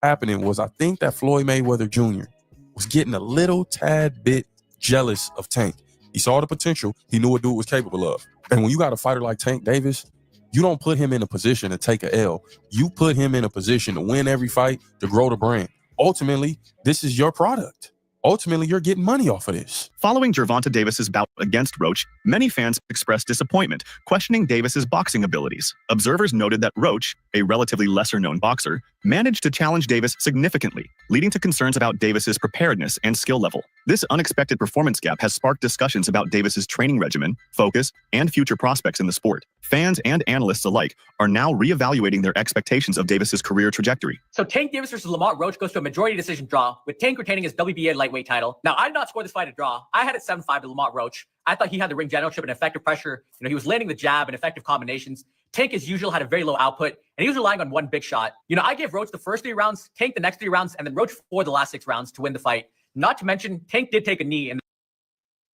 Happening was I think that Floyd Mayweather Jr. was getting a little tad bit jealous of Tank. He saw the potential. He knew what dude was capable of. And when you got a fighter like Tank Davis, you don't put him in a position to take a L. You put him in a position to win every fight, to grow the brand. Ultimately, this is your product. Ultimately, you're getting money off of this. Following Gervonta Davis's bout against Roach, many fans expressed disappointment, questioning Davis's boxing abilities. Observers noted that Roach, a relatively lesser-known boxer, managed to challenge Davis significantly, leading to concerns about Davis's preparedness and skill level. This unexpected performance gap has sparked discussions about Davis's training regimen, focus, and future prospects in the sport. Fans and analysts alike are now reevaluating their expectations of Davis's career trajectory. So Tank Davis versus Lamont Roach goes to a majority decision draw, with Tank retaining his WBA lightweight title. Now, I did not score this fight a draw. I had it 7-5 to Lamont Roach. I thought he had the ring generalship and effective pressure. He was landing the jab and effective combinations. Tank, as usual, had a very low output, and he was relying on one big shot. You know, I gave Roach the first 3 rounds, Tank the next 3 rounds, and then Roach for the last 6 rounds to win the fight. Not to mention, Tank did take a knee.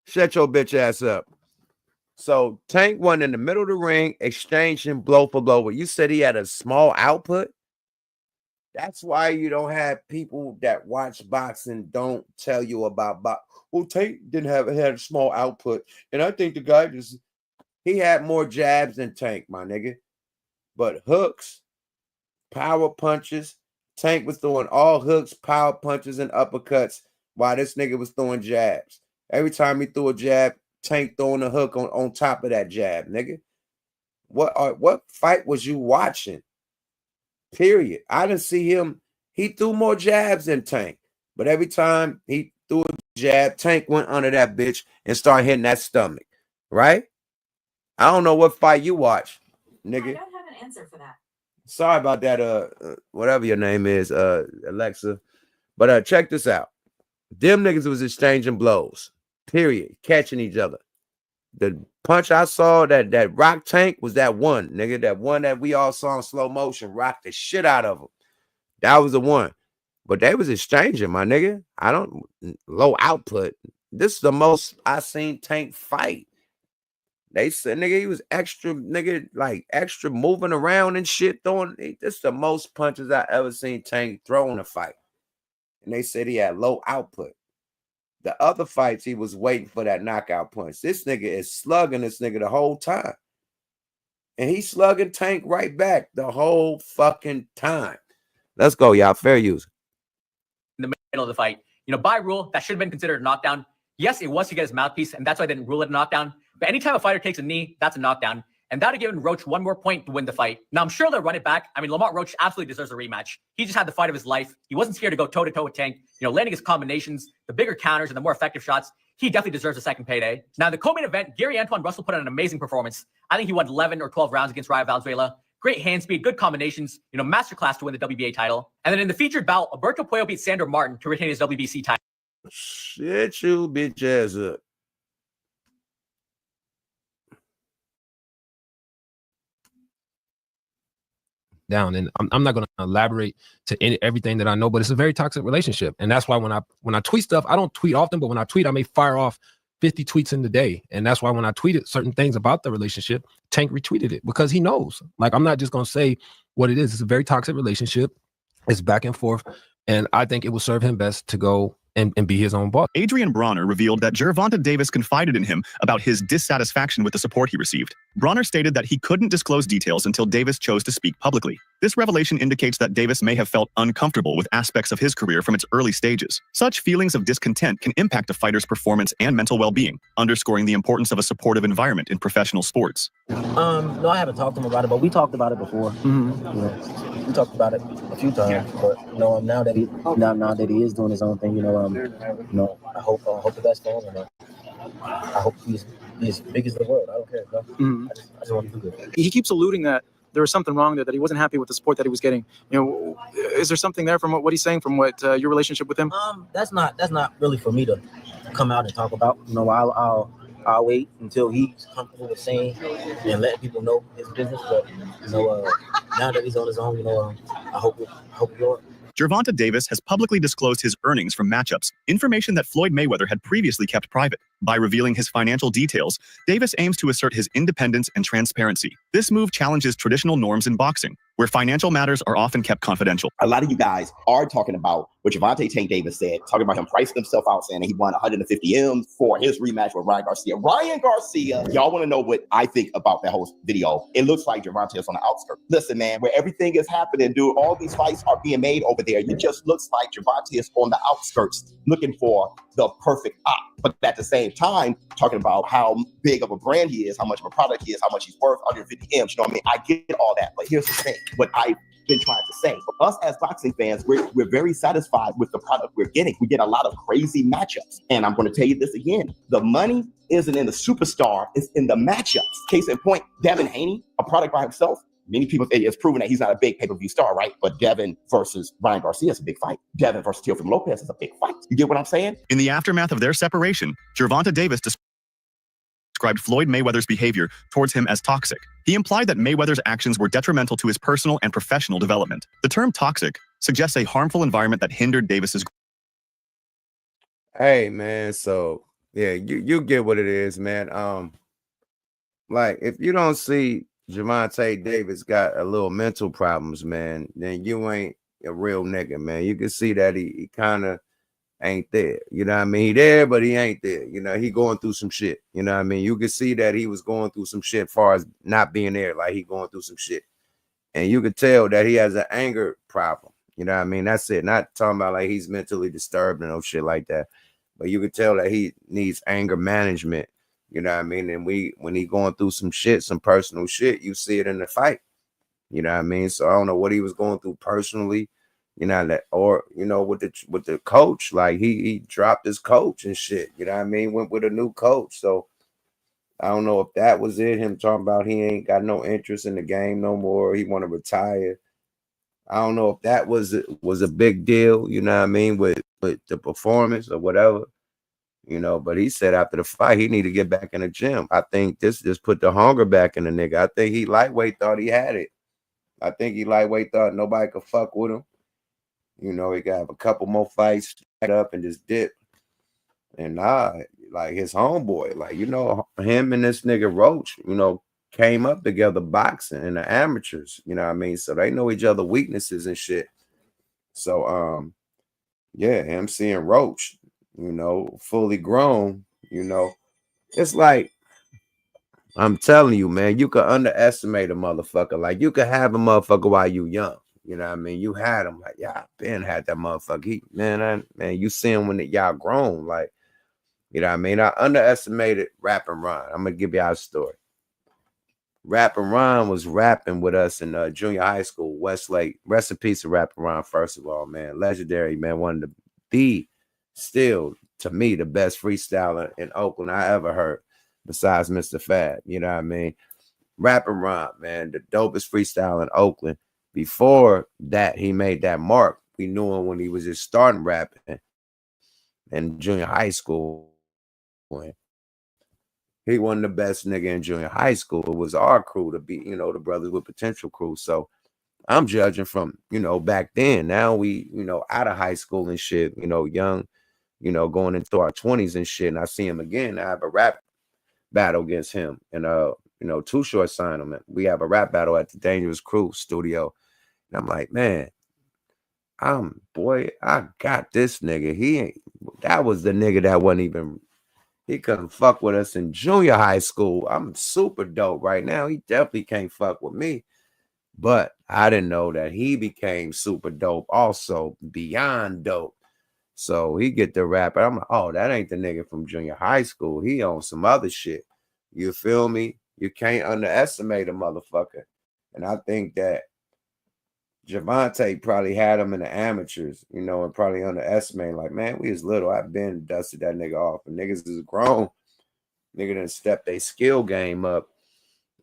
Shut your bitch ass up. So Tank won in the middle of the ring, exchanging blow for blow. But you said he had a small output. That's why you don't have people that watch boxing don't tell you about boxing. Well, Tank had a small output, and I think the guy he had more jabs than Tank, my nigga. But hooks, power punches, Tank was throwing all hooks, power punches, and uppercuts while this nigga was throwing jabs. Every time he threw a jab, Tank throwing a hook on top of that jab, nigga. What fight was you watching? Period. I didn't see him. He threw more jabs than Tank. But every time he threw a jab, Tank went under that bitch and started hitting that stomach. Right? I don't know what fight you watch, nigga. I don't have an answer for that. Sorry about that, whatever your name is, Alexa. But check this out. Them niggas was exchanging blows. Period. Catching each other. The punch I saw that rock Tank was that one, nigga. That one that we all saw in slow motion rocked the shit out of him. That was the one. But they was exchanging, my nigga. Low output. This is the most I seen Tank fight. They said, nigga, he was extra, nigga, like extra moving around and shit, throwing. This is the most punches I ever seen Tank throw in a fight. And they said he had low output. The other fights, he was waiting for that knockout punch. This nigga is slugging this nigga the whole time. And he's slugging Tank right back the whole fucking time. Let's go, y'all. Fair use. In the middle of the fight. You know, by rule, that should have been considered a knockdown. Yes, it was to get his mouthpiece, and that's why I didn't rule it a knockdown. But anytime a fighter takes a knee, that's a knockdown. And that would have given Roach one more point to win the fight. Now, I'm sure they'll run it back. I mean, Lamont Roach absolutely deserves a rematch. He just had the fight of his life. He wasn't scared to go toe-to-toe with Tank. You know, landing his combinations, the bigger counters, and the more effective shots. He definitely deserves a second payday. Now, the co-main event, Gary Antoine Russell put on an amazing performance. I think he won 11 or 12 rounds against Ryan Valenzuela. Great hand speed, good combinations, you know, masterclass to win the WBA title. And then in the featured bout, Alberto Puello beat Sandor Martin to retain his WBC title. Shit you bitch ass up. Down, and I'm not going to elaborate to everything that I know, but it's a very toxic relationship, and that's why when I tweet stuff, I don't tweet often, but when I tweet, I may fire off 50 tweets in the day, and that's why when I tweeted certain things about the relationship, Tank retweeted it because he knows. Like, I'm not just going to say what it is. It's a very toxic relationship. It's back and forth, and I think it will serve him best to go and be his own boss. Adrian Bronner revealed that Gervonta Davis confided in him about his dissatisfaction with the support he received. Bronner stated that he couldn't disclose details until Davis chose to speak publicly. This revelation indicates that Davis may have felt uncomfortable with aspects of his career from its early stages. Such feelings of discontent can impact a fighter's performance and mental well-being, underscoring the importance of a supportive environment in professional sports. No, I haven't talked to him about it, but we talked about it before. You know, we talked about it a few times, but you know, now that he is doing his own thing, I hope the best for him. I hope he's as big as the world. I don't care, bro. I just want to do good. He keeps alluding that there was something wrong there, that he wasn't happy with the support that he was getting. You know, is there something there from what he's saying, from what your relationship with him? That's not really for me to come out and talk about. You know, I'll wait until he's comfortable with saying and letting people know his business. But you know, now that he's on his own, you know, I hope you're. Gervonta Davis has publicly disclosed his earnings from matchups, information that Floyd Mayweather had previously kept private. By revealing his financial details, Davis aims to assert his independence and transparency. This move challenges traditional norms in boxing, where financial matters are often kept confidential. A lot of you guys are talking about what Gervonta Tank Davis said, talking about him pricing himself out, saying that he won 150 M's for his rematch with Ryan Garcia. Ryan Garcia, y'all want to know what I think about that whole video? It looks like Gervonta is on the outskirts. Listen, man, where everything is happening, dude, all these fights are being made over there. It just looks like Gervonta is on the outskirts looking for the perfect op. But at the same time, talking about how big of a brand he is, how much of a product he is, how much he's worth, 150 M's, you know what I mean? I get all that, but here's the thing, what I've been trying to say. For us as boxing fans, we're very satisfied with the product we're getting. We get a lot of crazy matchups. And I'm going to tell you this again, the money isn't in the superstar, it's in the matchups. Case in point, Devin Haney, a product by himself. Many people, it's proven that he's not a big pay-per-view star, right? But Devin versus Ryan Garcia is a big fight. Devin versus Teofimo Lopez is a big fight. You get what I'm saying? In the aftermath of their separation, Gervonta Davis described Floyd Mayweather's behavior towards him as toxic. He implied that Mayweather's actions were detrimental to his personal and professional development. The term toxic suggests a harmful environment that hindered Davis's. Hey man, so yeah, you get what it is, man. Like if you don't see Gervonta Davis got a little mental problems, man, then you ain't a real nigga, man. You can see that he kind of ain't there. You know what I mean? He there, but he ain't there. You know, he going through some shit. You know what I mean? You can see that he was going through some shit as far as not being there, like he going through some shit. And you could tell that he has an anger problem. You know what I mean? That's it. Not talking about like he's mentally disturbed and no shit like that. But you could tell that he needs anger management. You know what I mean? And when he going through some shit, some personal shit, you see it in the fight. You know what I mean? So I don't know what he was going through personally, you know, that or you know, with the coach, like he dropped his coach and shit. You know what I mean? Went with a new coach. So I don't know if that was it. Him talking about he ain't got no interest in the game no more. He want to retire. I don't know if that was a big deal, you know what I mean, with the performance or whatever, you know. But he said after the fight, he need to get back in the gym. I think this just put the hunger back in the nigga. I think he lightweight thought he had it. I think he lightweight thought nobody could fuck with him. You know, he got a couple more fights up and just dip. And nah, like his homeboy, like, you know, him and this nigga Roach, you know, came up together boxing in the amateurs, you know what I mean? So they know each other weaknesses and shit. So yeah, him seeing Roach, you know, fully grown, you know, it's like I'm telling you, man, you could underestimate a motherfucker. Like you could have a motherfucker while you young. You know what I mean? You had him like, yeah, Ben had that motherfucker. Man, you see him when y'all grown. Like, you know what I mean? I underestimated Rap and Ron. I'm gonna give y'all a story. Rap and Ron was rapping with us in junior high school, Westlake. Rest in peace to Rap and Ron, first of all, man. Legendary, man. One of the still, to me, the best freestyler in Oakland I ever heard, besides Mr. Fab. You know what I mean? Rap and Ron, man, the dopest freestyle in Oakland. Before that, he made that mark. We knew him when he was just starting rapping in junior high school. He wasn't the best nigga in junior high school. It was our crew to be, you know, the Brothers with Potential crew. So I'm judging from, you know, back then. Now we, you know, out of high school and shit, you know, young, you know, going into our 20s and shit. And I see him again. I have a rap battle against him. And you know, Too Short signed him. We have a rap battle at the Dangerous Crew studio. And I'm like, man, I got this nigga. That was the nigga that wasn't even, he couldn't fuck with us in junior high school. I'm super dope right now. He definitely can't fuck with me. But I didn't know that he became super dope also, beyond dope. So he get the rap. And I'm like, oh, that ain't the nigga from junior high school. He on some other shit. You feel me? You can't underestimate a motherfucker. And I think that Gervonta probably had him in the amateurs, you know, and probably underestimated. Like, man, we was little. I've been dusted that nigga off. And niggas is grown. Nigga done stepped their skill game up.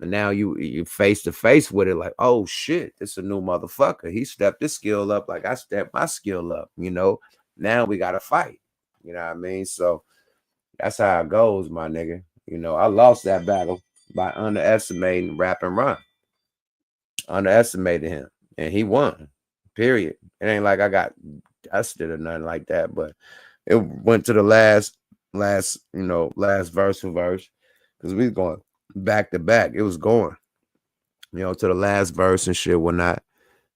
And now you face to face with it, like, oh shit, this a new motherfucker. He stepped his skill up like I stepped my skill up, you know. Now we gotta fight. You know what I mean? So that's how it goes, my nigga. You know, I lost that battle by underestimating Rap and Ron. Underestimated him. And he won. Period. It ain't like I got dusted or nothing like that, but it went to the last verse for verse. Because we was going back to back. It was going, you know, to the last verse and shit, whatnot.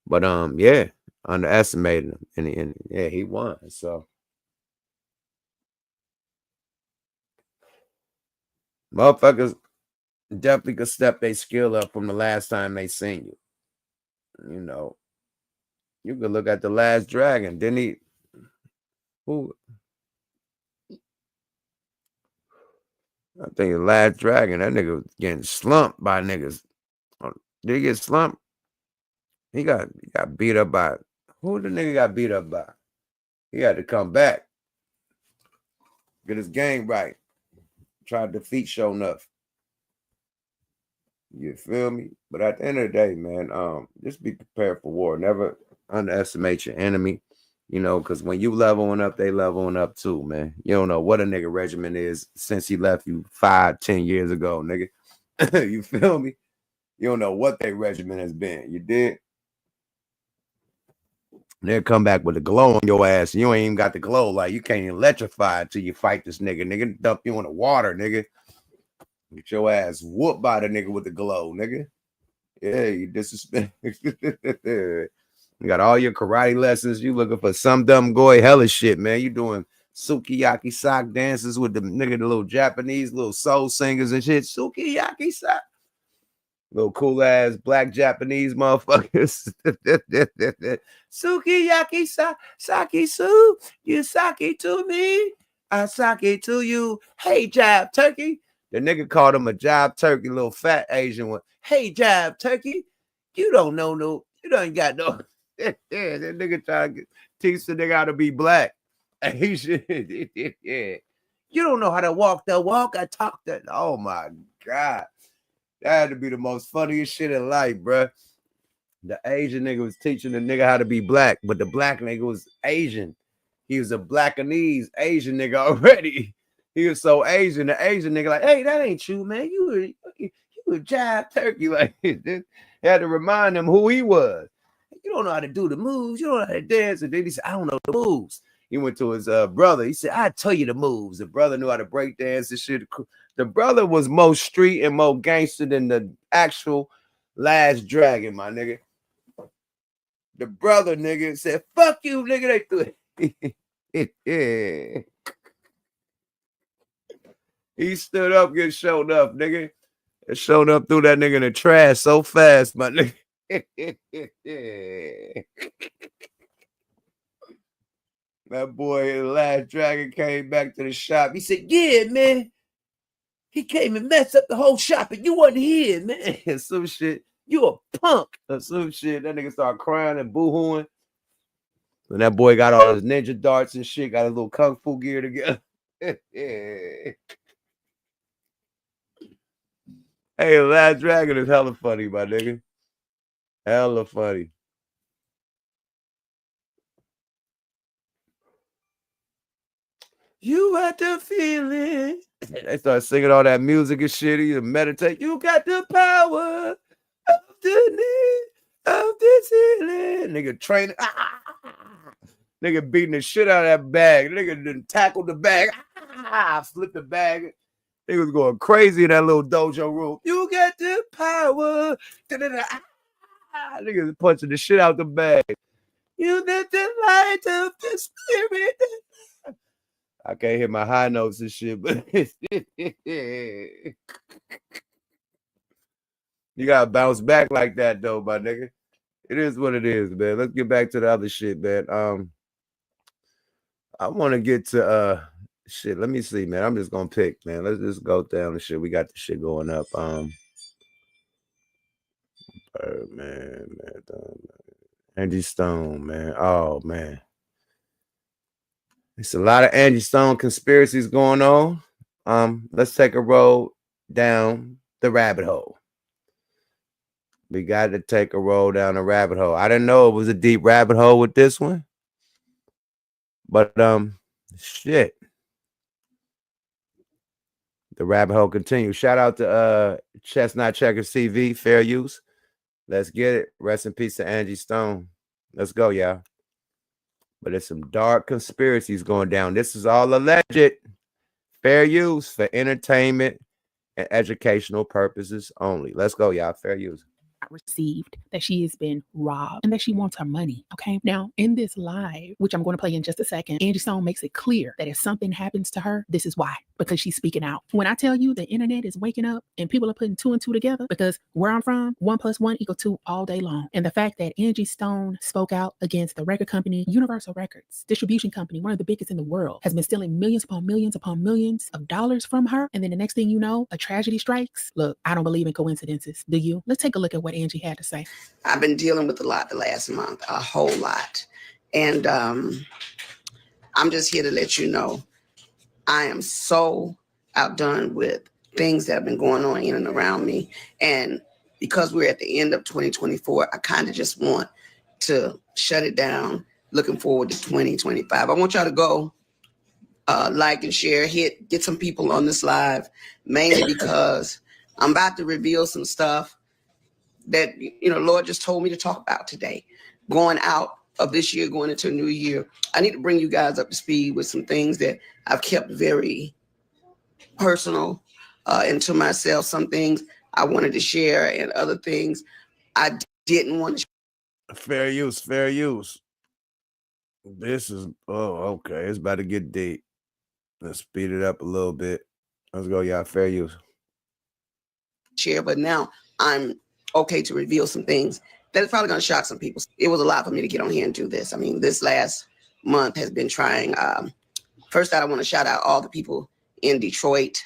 But yeah, underestimated him. And yeah, he won. So motherfuckers definitely could step their skill up from the last time they seen you. You know, you could look at The Last Dragon. Didn't he? Who? I think The Last Dragon, that nigga was getting slumped by niggas. Did he get slumped? He got beat up by, who the nigga got beat up by? He had to come back, get his game right, try to defeat Show Enough. You feel me? But at the end of the day, man, just be prepared for war. Never underestimate your enemy. You know, because when you leveling up, they leveling up too, man. You don't know what a nigga regimen is since he left you 5-10 years ago, nigga. You feel me? You don't know what their regimen has been. You did? They'll come back with a glow on your ass. And you ain't even got the glow. Like, you can't electrify until you fight this nigga. Nigga, dump you in the water, nigga. Get your ass whooped by the nigga with the glow, nigga. Yeah, you disrespect. You got all your karate lessons. You looking for some dumb goy hellish shit, man. You doing sukiyaki sock dances with the nigga, the little Japanese little soul singers and shit. Sukiyaki sock. Little cool ass black Japanese motherfuckers. Sukiyaki sake su. You sake to me. I sake to you. Hey, Jab Turkey. The nigga called him a Jab Turkey, little fat Asian one. Hey, Jab Turkey. You don't know no. You don't got no. That nigga trying to teach the nigga how to be black. Asian. Yeah. You don't know how to walk the walk. I talk that. Oh my God. That had to be the most funniest shit in life, bruh. The Asian nigga was teaching the nigga how to be black, but the black nigga was Asian. He was a blackanese Asian nigga already. He was so Asian. The Asian nigga like, hey, that ain't you, man. You a Jive Turkey. Like, had to remind him who he was. You don't know how to do the moves. You don't know how to dance. And then he said, I don't know the moves. He went to his brother. He said, I tell you the moves. The brother knew how to break dance and shit. The brother was more street and more gangster than the actual Last Dragon, my nigga. The brother, nigga, said, fuck you, nigga. They threw it. Yeah. He stood up, get showed up, nigga. It showed up through that nigga in the trash so fast, my nigga. That boy, the Last Dragon, came back to the shop. He said, yeah, man. He came and messed up the whole shop and you wasn't here, man. Some shit. You a punk or some shit. That nigga started crying and boo-hooing. And that boy got all his ninja darts and shit, got his little kung fu gear together. Hey, the Last Dragon is hella funny, my nigga. Hella funny. You got the feeling. They start singing all that music and shit. You meditate. You got the power of the ceiling. Nigga training. Nigga beating the shit out of that bag. Nigga done tackled the bag. Flipped the bag. Nigga was going crazy in that little dojo room. You got the power. Nigga punching the shit out the bag. You got the light of the spirit. I can't hit my high notes and shit, but you gotta bounce back like that though, my nigga. It is what it is, man. Let's get back to the other shit, man. I want to get to shit. Let me see, man. I'm just gonna pick, man. Let's just go down the shit. We got the shit going up. Man. Angie Stone, man. Oh man. It's a lot of Angie Stone conspiracies going on. Let's take a roll down the rabbit hole. We got to take a roll down the rabbit hole. I didn't know it was a deep rabbit hole with this one. But shit. The rabbit hole continues. Shout out to Chestnut Checkers TV, fair use. Let's get it. Rest in peace to Angie Stone. Let's go, y'all. But there's some dark conspiracies going down. This is all alleged. Fair use for entertainment and educational purposes only. Let's go, y'all. Fair use. Received that she has been robbed and that she wants her money. Okay. Now, in this live, which I'm going to play in just a second, Angie Stone makes it clear that if something happens to her, this is why, because she's speaking out. When I tell you the internet is waking up and people are putting 2 and 2 together, because where I'm from, 1 + 1 = 2 all day long. And the fact that Angie Stone spoke out against the record company, Universal Records, distribution company, one of the biggest in the world, has been stealing millions upon millions upon millions of dollars from her. And then the next thing you know, a tragedy strikes. Look, I don't believe in coincidences. Do you? Let's take a look at what Angie had to say. I've been dealing with a lot the last month, a whole lot. And I'm just here to let you know, I am so outdone with things that have been going on in and around me. And because we're at the end of 2024, I kind of just want to shut it down, looking forward to 2025. I want y'all to go like and share, get some people on this live, mainly because I'm about to reveal some stuff that, Lord just told me to talk about today. Going out of this year, going into a new year, I need to bring you guys up to speed with some things that I've kept very personal and to myself. Some things I wanted to share and other things I didn't want to share. Fair use, fair use. This is, okay. It's about to get deep. Let's speed it up a little bit. Let's go, y'all. Fair use. Share, but now I'm okay to reveal some things that is probably going to shock some people. It was a lot for me to get on here and do this. I mean, this last month has been trying. First, I want to shout out all the people in Detroit.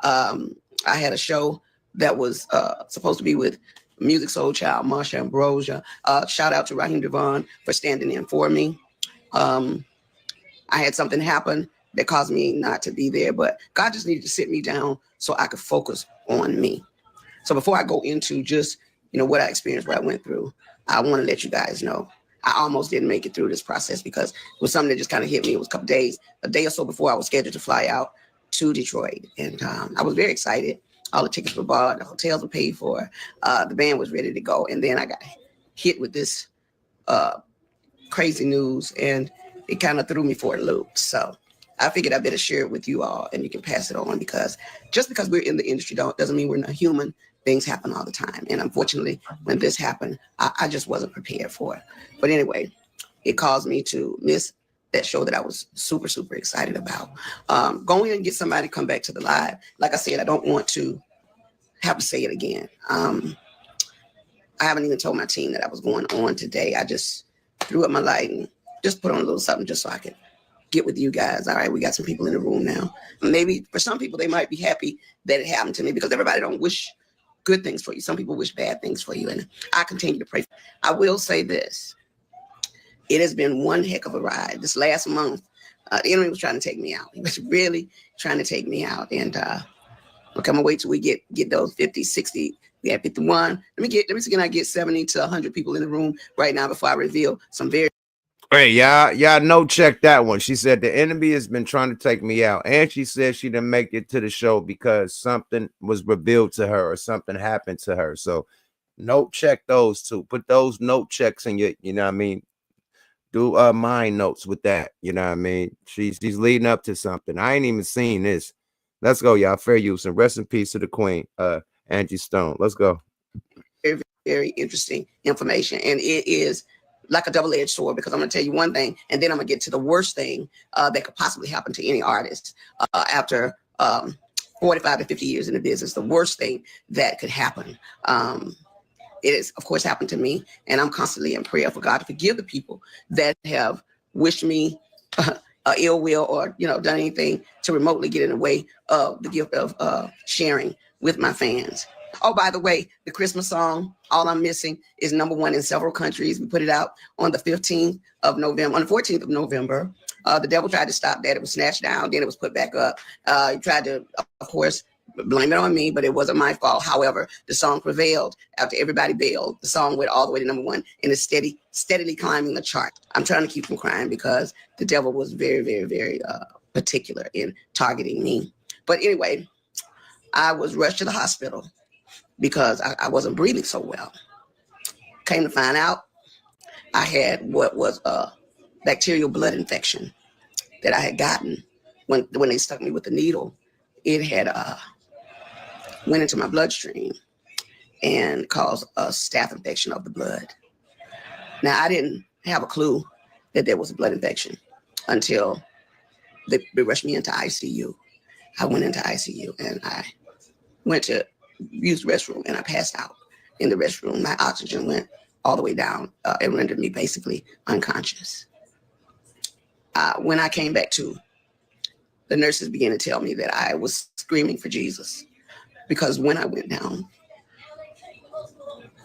I had a show that was supposed to be with Music Soul Child, Marsha Ambrosia. Shout out to Raheem Devon for standing in for me. I had something happen that caused me not to be there, but God just needed to sit me down so I could focus on me. So before I go into just, what I experienced, what I went through, I want to let you guys know I almost didn't make it through this process because it was something that just kind of hit me. It was a day or so before I was scheduled to fly out to Detroit. And I was very excited. All the tickets were bought, the hotels were paid for, the band was ready to go. And then I got hit with this crazy news and it kind of threw me for a loop. So I figured I better share it with you all and you can pass it on, because just because we're in the industry doesn't mean we're not human. Things happen all the time. And unfortunately, when this happened, I just wasn't prepared for it. But anyway, it caused me to miss that show that I was super, super excited about. Going and get somebody to come back to the live. Like I said, I don't want to have to say it again. I haven't even told my team that I was going on today. I just threw up my light and just put on a little something just so I could get with you guys. All right, we got some people in the room now. Maybe for some people, they might be happy that it happened to me, because everybody don't wish good things for you. Some people wish bad things for you, and I continue to pray. I will say this. It has been one heck of a ride. This last month, the enemy was trying to take me out. He was really trying to take me out. And I'm gonna wait till we get those 50, 60. We have 51. Let me see, can I get 70 to 100 people in the room right now before I reveal some very. Hey, y'all know, check that one. She said the enemy has been trying to take me out. And she said she didn't make it to the show because something was revealed to her or something happened to her. So note check those two. Put those note checks in your, you know what I mean? Do mind notes with that. You know what I mean? She's leading up to something. I ain't even seen this. Let's go, y'all. Fair use. And rest in peace to the queen, Angie Stone. Let's go. Very, very interesting information. And it is like a double-edged sword, because I'm going to tell you one thing, and then I'm going to get to the worst thing that could possibly happen to any artist after 45 to 50 years in the business. The worst thing that could happen. It has, of course, happened to me, and I'm constantly in prayer for God to forgive the people that have wished me ill will or, done anything to remotely get in the way of the gift of sharing with my fans. Oh, by the way, the Christmas song, All I'm Missing, is #1 in several countries. We put it out on the 15th of November, on the 14th of November. The devil tried to stop that. It was snatched down. Then it was put back up. He tried to, of course, blame it on me, but it wasn't my fault. However, the song prevailed after everybody bailed. The song went all the way to #1 and is steadily climbing the chart. I'm trying to keep from crying because the devil was very, very, very particular in targeting me. But anyway, I was rushed to the hospital because I wasn't breathing so well. Came to find out I had what was a bacterial blood infection that I had gotten when they stuck me with the needle. It had went into my bloodstream and caused a staph infection of the blood. Now, I didn't have a clue that there was a blood infection until they rushed me into ICU. I went into ICU and I went to use the restroom and I passed out in the restroom. My oxygen went all the way down. It rendered me basically unconscious. When I came back to, the nurses began to tell me that I was screaming for Jesus, because when I went down,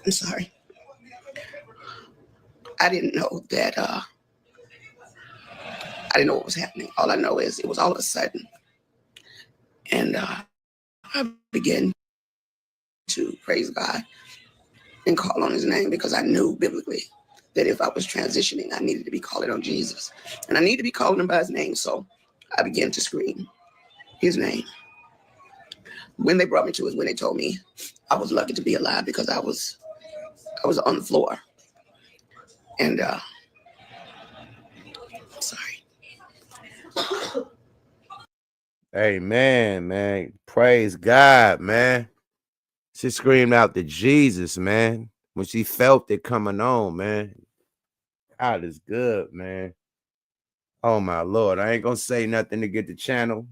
I'm sorry, I didn't know that, I didn't know what was happening. All I know is it was all of a sudden. And I began to praise God and call on his name, because I knew biblically that if I was transitioning, I needed to be calling on Jesus. And I needed to be calling him by his name. So I began to scream his name. When they brought me to us, when they told me I was lucky to be alive because I was on the floor. And sorry. Amen, man. Praise God, man. She screamed out to Jesus, man, when she felt it coming on, man. God is good, man. Oh my Lord. I ain't gonna say nothing to get the channel,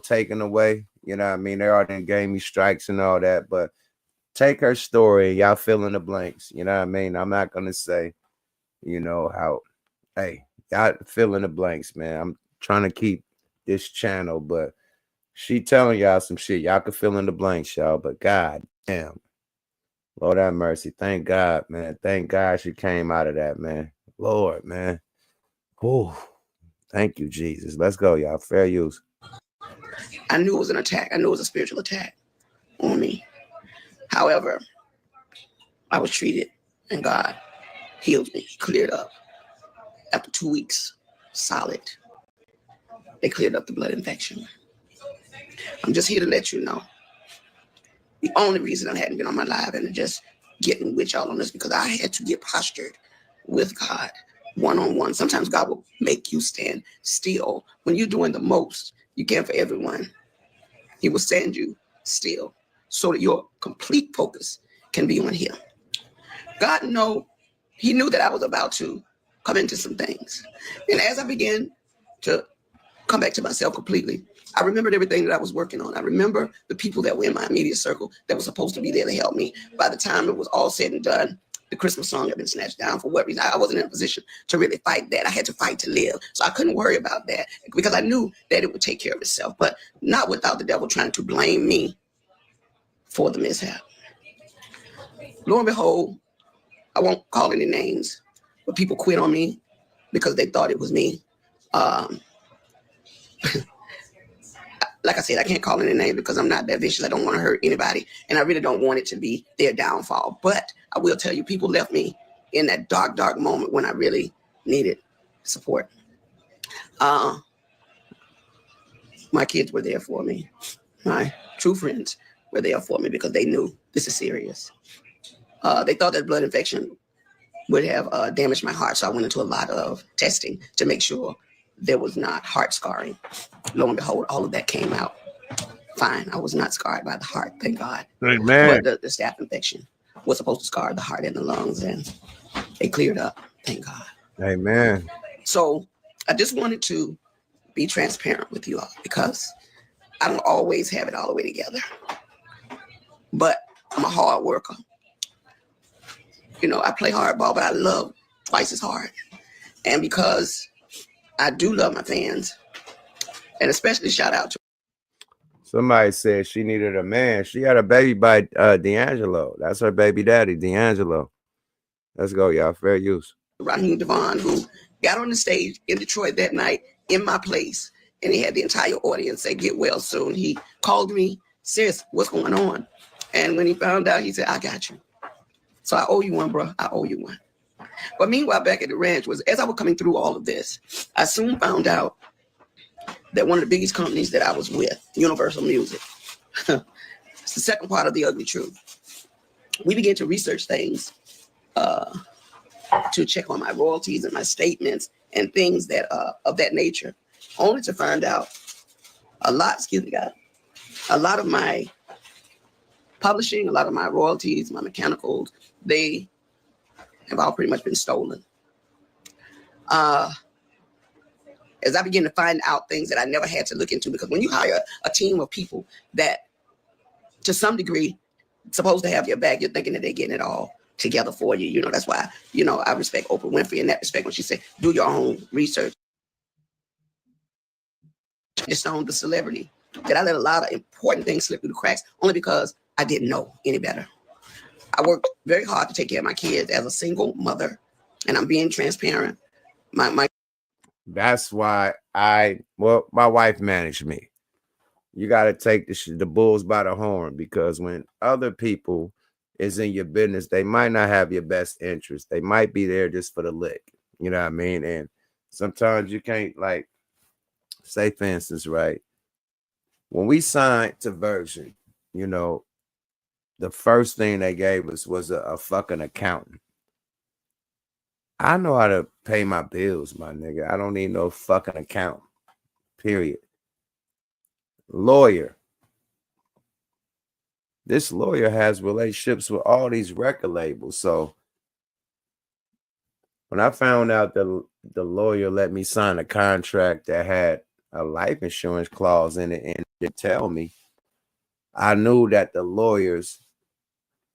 taken away. You know what I mean? They already gave me strikes and all that, but take her story, y'all fill in the blanks. You know what I mean? I'm not gonna say, how, hey, y'all fill in the blanks, man. I'm trying to keep this channel, but she telling y'all some shit. Y'all can fill in the blanks, y'all, but God damn. Lord have mercy. Thank God, man. Thank God she came out of that, man. Lord, man. Oh, thank you, Jesus. Let's go, y'all. Fair use. I knew it was an attack. I knew it was a spiritual attack on me. However, I was treated and God healed me. He cleared up. After 2 weeks, solid, they cleared up the blood infection. I'm just here to let you know. The only reason I hadn't been on my live and just getting with y'all on this because I had to get postured with God one-on-one. Sometimes God will make you stand still. When you're doing the most you can for everyone, he will stand you still so that your complete focus can be on him. God he knew that I was about to come into some things. And as I began to come back to myself completely, I remembered everything that I was working on. I remember the people that were in my immediate circle that were supposed to be there to help me. By the time it was all said and done, the Christmas song had been snatched down. For what reason? I wasn't in a position to really fight that. I had to fight to live. So I couldn't worry about that because I knew that it would take care of itself, but not without the devil trying to blame me for the mishap. Lo and behold, I won't call any names, but people quit on me because they thought it was me. Like I said, I can't call any name because I'm not that vicious. I don't want to hurt anybody, and I really don't want it to be their downfall. But I will tell you, people left me in that dark, dark moment when I really needed support. My kids were there for me. My true friends were there for me because they knew this is serious. They thought that blood infection would have damaged my heart, so I went into a lot of testing to make sure there was not heart scarring. Lo and behold, all of that came out fine. I was not scarred by the heart, thank God. Amen. But the staph infection was supposed to scar the heart and the lungs, and they cleared up, thank God. Amen. So I just wanted to be transparent with you all because I don't always have it all the way together. But I'm a hard worker. I play hardball, but I love twice as hard. And because I do love my fans, and especially shout out to Somebody said she needed a man. She had a baby by D'Angelo. That's her baby daddy, D'Angelo. Let's go, y'all. Fair use. Raheem Devon, who got on the stage in Detroit that night in my place, and he had the entire audience say, "Get well soon." He called me, "Sis, what's going on?" And when he found out, he said, "I got you." So I owe you one, bro. I owe you one. But meanwhile, back at the ranch, as I was coming through all of this, I soon found out that one of the biggest companies that I was with, Universal Music, it's the second part of the ugly truth. We began to research things to check on my royalties and my statements and things that of that nature, only to find out a lot of my publishing, a lot of my royalties, my mechanicals, they have all pretty much been stolen. As I began to find out things that I never had to look into, because when you hire a team of people that to some degree supposed to have your back, you're thinking that they're getting it all together for you. That's why, I respect Oprah Winfrey in that respect when she said, do your own research. Just on the celebrity that I let a lot of important things slip through the cracks only because I didn't know any better. I worked very hard to take care of my kids as a single mother, and I'm being transparent. That's why my wife managed me. You got to take the bulls by the horn, because when other people is in your business, they might not have your best interest. They might be there just for the lick. You know what I mean? And sometimes you can't, like, say for instance, right? When we signed to Virgin, you know, the first thing they gave us was a fucking accountant. I know how to pay my bills, my nigga. I don't need no fucking accountant. Period. Lawyer. This lawyer has relationships with all these record labels. So when I found out that the lawyer let me sign a contract that had a life insurance clause in it and didn't tell me, I knew that the lawyers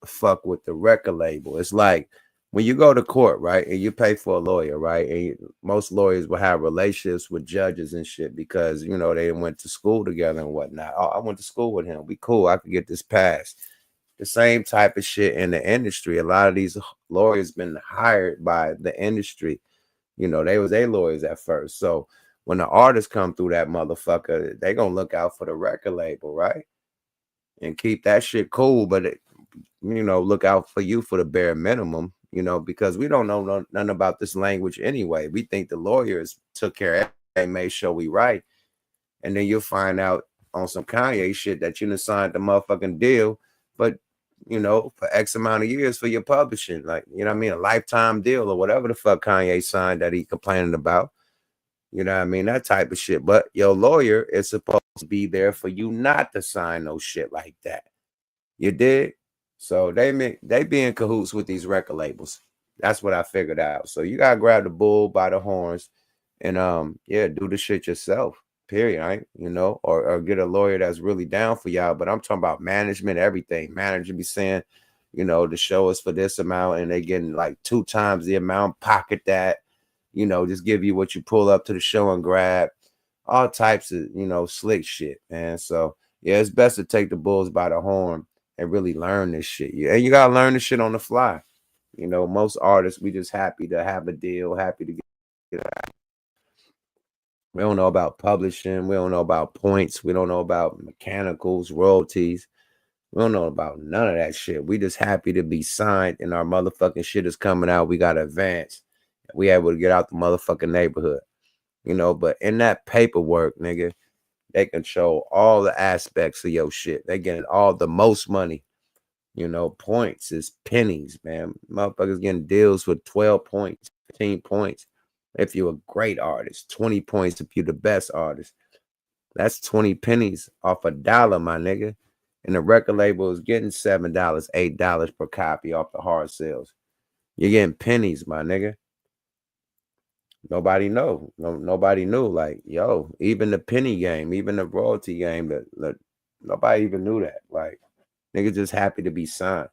fuck with the record label. It's like when you go to court, right, and you pay for a lawyer, right, and most lawyers will have relationships with judges and shit because, you know, they went to school together and whatnot. Oh, I went to school with him. We cool. I could get this passed. The same type of shit in the industry. A lot of these lawyers been hired by the industry. You know, they was their lawyers at first. So when the artists come through that motherfucker, they gonna look out for the record label, right? And keep that shit cool, but you know, look out for you for the bare minimum, you know, because we don't know nothing about this language anyway. We think the lawyers took care of it, they made sure we right. And then you'll find out on some Kanye shit that you done signed the motherfucking deal, but you know, for X amount of years for your publishing, like, you know what I mean, a lifetime deal or whatever the fuck Kanye signed that he complaining about. You know what I mean? That type of shit. But your lawyer is supposed to be there for you not to sign no shit like that. You did? So they be in cahoots with these record labels. That's what I figured out. So you gotta grab the bull by the horns and yeah, do the shit yourself. Period. Right? You know, or get a lawyer that's really down for y'all. But I'm talking about management, everything. Manager be saying, you know, the show is for this amount, and they getting like 2 times the amount, pocket that, you know, just give you what you pull up to the show and grab. All types of, you know, slick shit, man. So yeah, it's best to take the bulls by the horn and really learn this shit. Yeah, and you gotta learn this shit on the fly. You know, most artists, we just happy to have a deal, happy to get out. We don't know about publishing. We don't know about points. We don't know about mechanicals, royalties. We don't know about none of that shit. We just happy to be signed and our motherfucking shit is coming out. We got to advance. We able to get out the motherfucking neighborhood. You know, but in that paperwork, nigga, they control all the aspects of your shit. They getting all the most money. You know, points is pennies, man. Motherfuckers getting deals with 12 points, 15 points. If you're a great artist, 20 points if you're the best artist. That's 20 pennies off $1, my nigga. And the record label is getting $7, $8 per copy off the hard sales. You're getting pennies, my nigga. Nobody know. Nobody knew. Like, yo, even the penny game, even the royalty game, that nobody even knew that. Like, niggas just happy to be signed.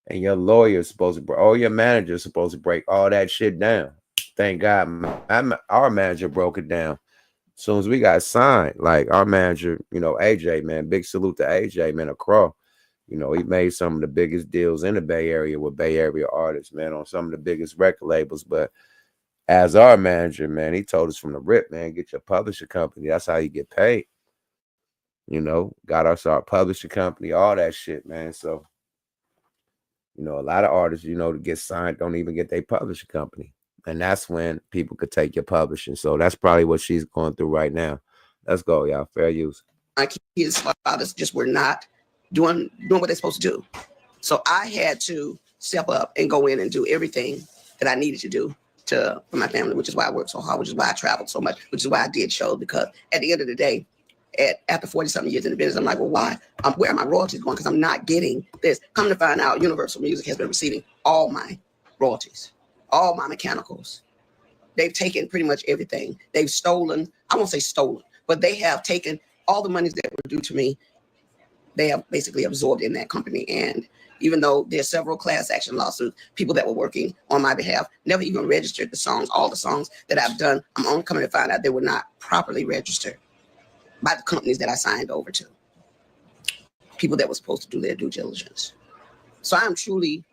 And your lawyer's supposed to, or your manager's supposed to break all that shit down. Thank God, our manager broke it down. As soon as we got signed, like our manager, you know, AJ, man, big salute to AJ, man, across. You know, he made some of the biggest deals in the Bay Area with Bay Area artists, man, on some of the biggest record labels. But as our manager, man, he told us from the rip, man, get your publisher company. That's how you get paid. You know, got us our publisher company, all that shit, man. So, you know, a lot of artists, you know, to get signed don't even get their publisher company. And that's when people could take your publishing. So that's probably what she's going through right now. Let's go, y'all. Fair use. My kids' fathers just were not doing what they're supposed to do. So I had to step up and go in and do everything that I needed to do for my family, which is why I worked so hard, which is why I traveled so much, which is why I did shows, because at the end of the day, after 40-something years in the business, I'm like, well, why? Where are my royalties going? Because I'm not getting this. Come to find out, Universal Music has been receiving all my royalties, all my mechanicals. They've taken pretty much everything. They've stolen, I won't say stolen, but they have taken all the monies that were due to me. They have basically absorbed in that company. And even though there's several class action lawsuits, people that were working on my behalf never even registered the songs. All the songs that I've done, I'm only coming to find out they were not properly registered by the companies that I signed over to. People that were supposed to do their due diligence. So I'm truly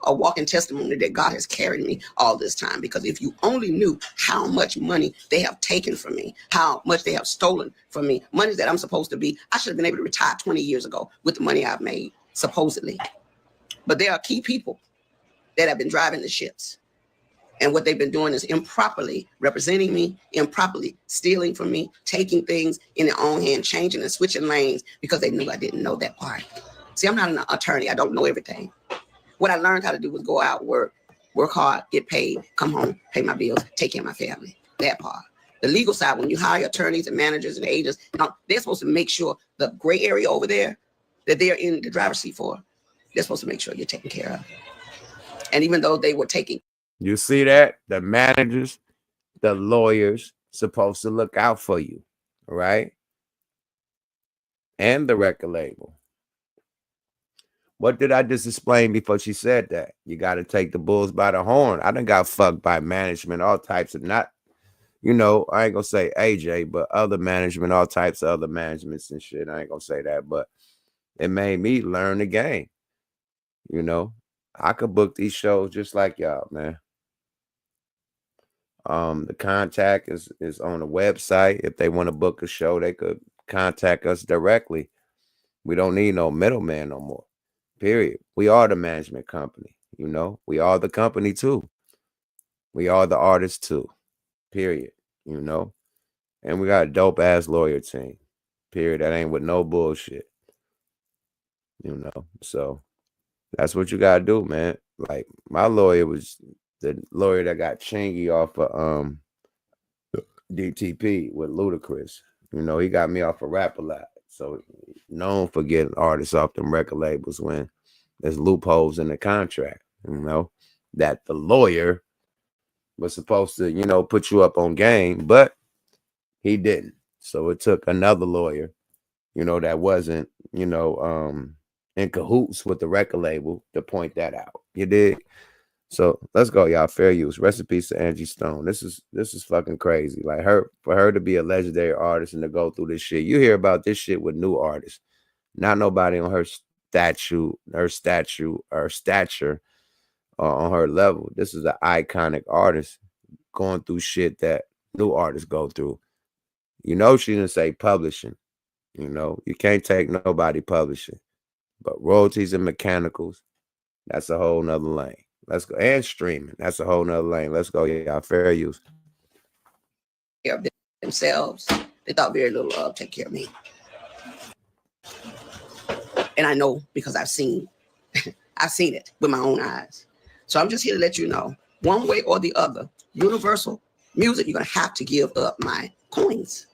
a walking testimony that God has carried me all this time, because if you only knew how much money they have taken from me, how much they have stolen from me, money that I'm supposed to be, I should have been able to retire 20 years ago with the money I've made supposedly. But there are key people that have been driving the ships. And what they've been doing is improperly representing me, improperly stealing from me, taking things in their own hand, changing and switching lanes because they knew I didn't know that part. See, I'm not an attorney. I don't know everything. What I learned how to do was go out, work hard, get paid, come home, pay my bills, take care of my family. That part. The legal side, when you hire attorneys and managers and agents, they're supposed to make sure the gray area over there that they're in the driver's seat for, they're supposed to make sure you're taken care of. And even though they were taking. You see that? The managers, the lawyers supposed to look out for you, right? And the record label. What did I just explain before she said that? You got to take the bulls by the horn. I done got fucked by management, all types of not, I ain't going to say AJ, but other management, all types of other managements and shit. I ain't going to say that, but it made me learn the game. I could book these shows just like y'all, man. The contact is on the website. If they want to book a show, they could contact us directly. We don't need no middleman no more. Period. We are the management company. We are the company too. We are the artists too. Period. And we got a dope ass lawyer team. Period. That ain't with no bullshit. So that's what you gotta do, man. Like my lawyer was the lawyer that got Chingy off of DTP with Ludacris. He got me off of Rap a Lot. So known for getting artists off them record labels when there's loopholes in the contract, that the lawyer was supposed to, put you up on game, but he didn't. So it took another lawyer, that wasn't, in cahoots with the record label to point that out. You dig? So let's go, y'all. Fair use. Rest in peace to Angie Stone. This is fucking crazy. Like for her to be a legendary artist and to go through this shit. You hear about this shit with new artists. Not nobody on her stature, on her level. This is an iconic artist going through shit that new artists go through. She didn't say publishing. You can't take nobody publishing. But royalties and mechanicals, that's a whole nother lane. Let's go. And streaming, that's a whole nother lane. Let's go, y'all. Fair use. Care of themselves. They thought very little of take care of me. And I know because I've seen it with my own eyes. So I'm just here to let you know, one way or the other, Universal Music, you're going to have to give up my coins.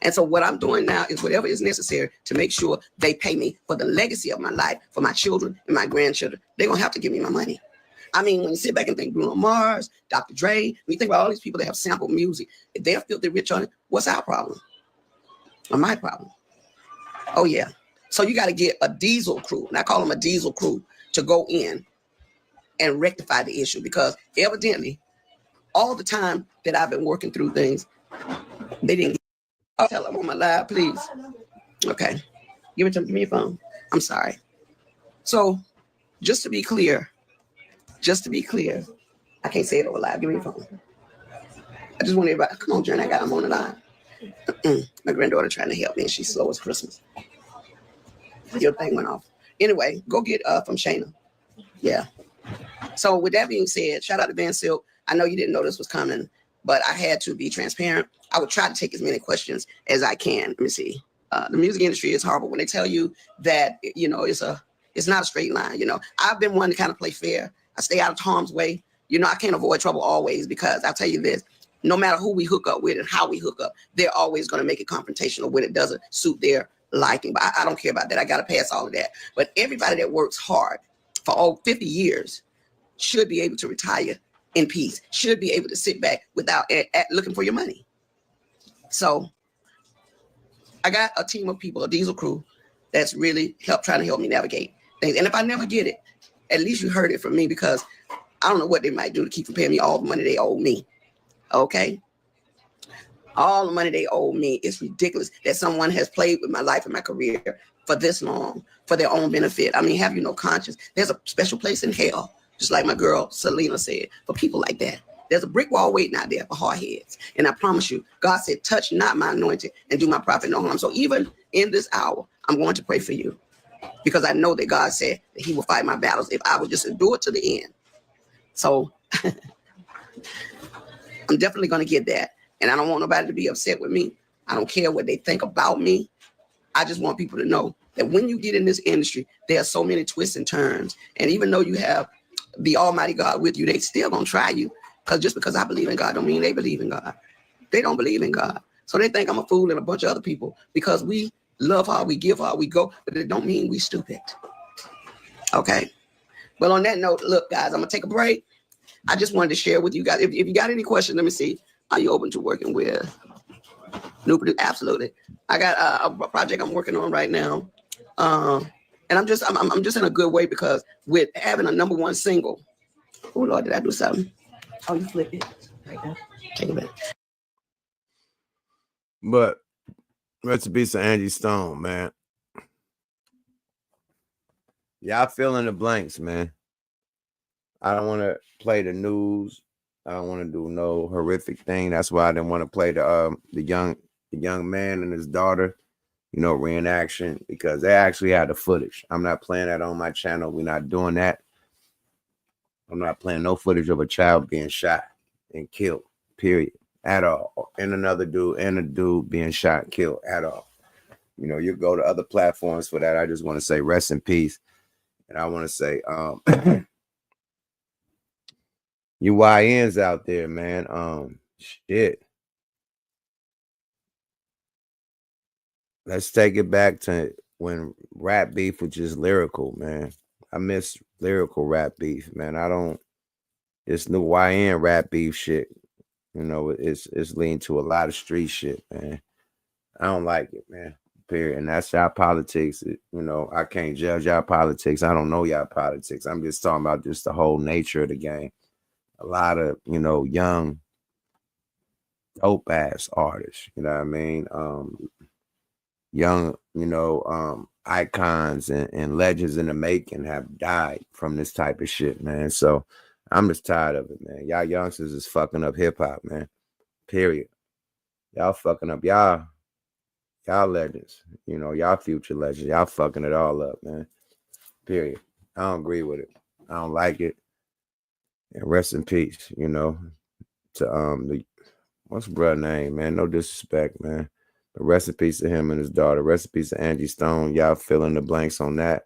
And so what I'm doing now is whatever is necessary to make sure they pay me for the legacy of my life, for my children and my grandchildren. They're going to have to give me my money. I mean, when you sit back and think Bruno Mars, Dr. Dre, when you think about all these people that have sampled music, if they're filthy rich on it, what's our problem? Or my problem? Oh, yeah. So you got to get a diesel crew, and I call them a diesel crew, to go in and rectify the issue, because evidently all the time that I've been working through things, they didn't. Oh, tell them on my live, please. Okay. Give me your phone. I'm sorry. So just to be clear, I can't say it over live. Give me your phone. I just want everybody, come on, Johnny, I got them on the line. My granddaughter trying to help me, and she's slow as Christmas. Your thing went off. Anyway, go get from Shayna. Yeah. So with that being said, shout out to Van Silk. I know you didn't know this was coming, but I had to be transparent. I would try to take as many questions as I can. Let me see. The music industry is horrible. When they tell you that, it's not a straight line. I've been one to kind of play fair. I stay out of harm's way. I can't avoid trouble always, because I'll tell you this, no matter who we hook up with and how we hook up, they're always going to make it confrontational when it doesn't suit their liking. But I don't care about that. I got to pass all of that. But everybody that works hard for all 50 years should be able to retire in peace, should be able to sit back without looking for your money. So I got a team of people, a diesel crew, that's really trying to help me navigate things. And if I never get it, at least you heard it from me, because I don't know what they might do to keep from paying me all the money they owe me. Okay? All the money they owe me. It's ridiculous that someone has played with my life and my career for this long, for their own benefit. I mean, have you no conscience? There's a special place in hell, just like my girl Selena said, for people like that. There's a brick wall waiting out there for hard heads. And I promise you, God said, touch not my anointed and do my prophet no harm. So even in this hour, I'm going to pray for you. because I know that God said that he will fight my battles if I would just endure to the end. So I'm definitely going to get that. And I don't want nobody to be upset with me. I don't care what they think about me. I just want people to know that when you get in this industry, there are so many twists and turns. And even though you have the Almighty God with you, they still gonna try you. Because just because I believe in God don't mean they believe in God. They don't believe in God. So they think I'm a fool and a bunch of other people because we love hard, we give hard, we go, but it don't mean we stupid. Okay. Well, on that note, look, guys, I'm gonna take a break. I just wanted to share with you guys. If you got any questions, let me see. Are you open to working with new producer? Absolutely. I got a project I'm working on right now. And I'm just in a good way because with having a #1 single. Oh Lord, did I do something? Oh, you flipped it right now. Take it back. But rest in peace to Angie Stone, man. Y'all fill in the blanks, man. I don't want to play the news. I don't want to do no horrific thing. That's why I didn't want to play the young man and his daughter, reenaction, because they actually had the footage. I'm not playing that on my channel. We're not doing that. I'm not playing no footage of a child being shot and killed, period, at all. And another dude and a dude being shot and killed at all. You go to other platforms for that. I just want to say rest in peace. And I want to say, you YNs out there, man. Shit. Let's take it back to when rap beef was just lyrical, man. I miss lyrical rap beef, man. I don't. This new YN rap beef shit, it's leading to a lot of street shit, man. I don't like it, man. Period. And that's y'all politics. I can't judge y'all politics. I don't know y'all politics. I'm just talking about just the whole nature of the game. A lot of, young, dope ass artists, you know what I mean? Young, icons and legends in the making have died from this type of shit, man. So I'm just tired of it, man. Y'all youngsters is fucking up hip hop, man. Period. Y'all fucking up y'all legends, y'all future legends. Y'all fucking it all up, man. Period. I don't agree with it. I don't like it. And rest in peace, to the what's brother name, man? No disrespect, man. But rest in peace to him and his daughter. Rest in peace to Angie Stone. Y'all fill in the blanks on that.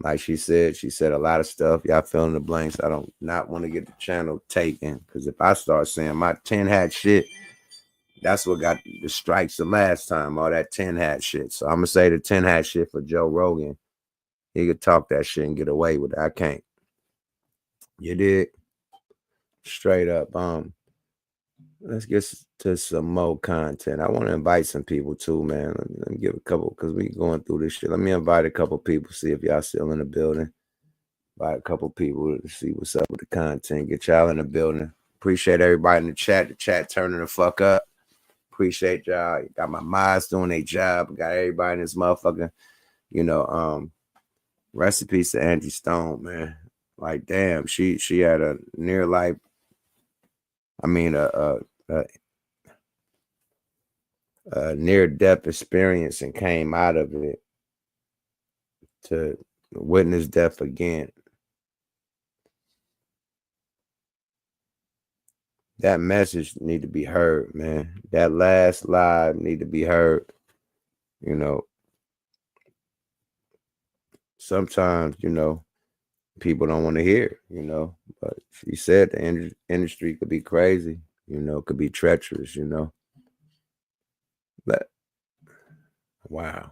Like she said a lot of stuff. Y'all fill in the blanks. I don't not want to get the channel taken. Because if I start saying my 10 hat shit, that's what got the strikes the last time, all that 10 hat shit. So I'm going to say the 10 hat shit for Joe Rogan. He could talk that shit and get away with it. I can't. You did? Straight up. Let's get to some more content. I want to invite some people too, man. Let me give a couple, because we going through this shit. Let me invite a couple people, see if y'all still in the building. Invite a couple people to see what's up with the content. Get y'all in the building. Appreciate everybody in the chat. The chat turning the fuck up. Appreciate y'all. Got my mods doing their job. Got everybody in this motherfucker. Rest in peace to Angie Stone, man. Like, damn, she had a near life. I mean, a near-death experience and came out of it to witness death again. That message need to be heard, man. That last live need to be heard. Sometimes, people don't want to hear, but she said the industry could be crazy, could be treacherous, But wow.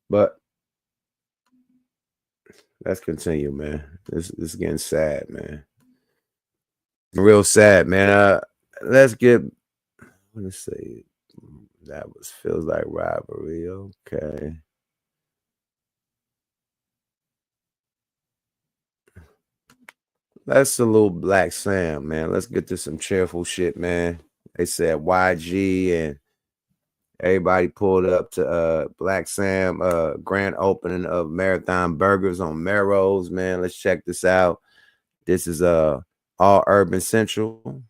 But let's continue, man. This is getting sad, man. Real sad, man. Let's see. That feels like rivalry. Okay. Let's salute Black Sam, man. Let's get to some cheerful shit, man. They said YG and everybody pulled up to Black Sam grand opening of Marathon Burgers on Melrose, man. Let's check this out. This is All Urban Central.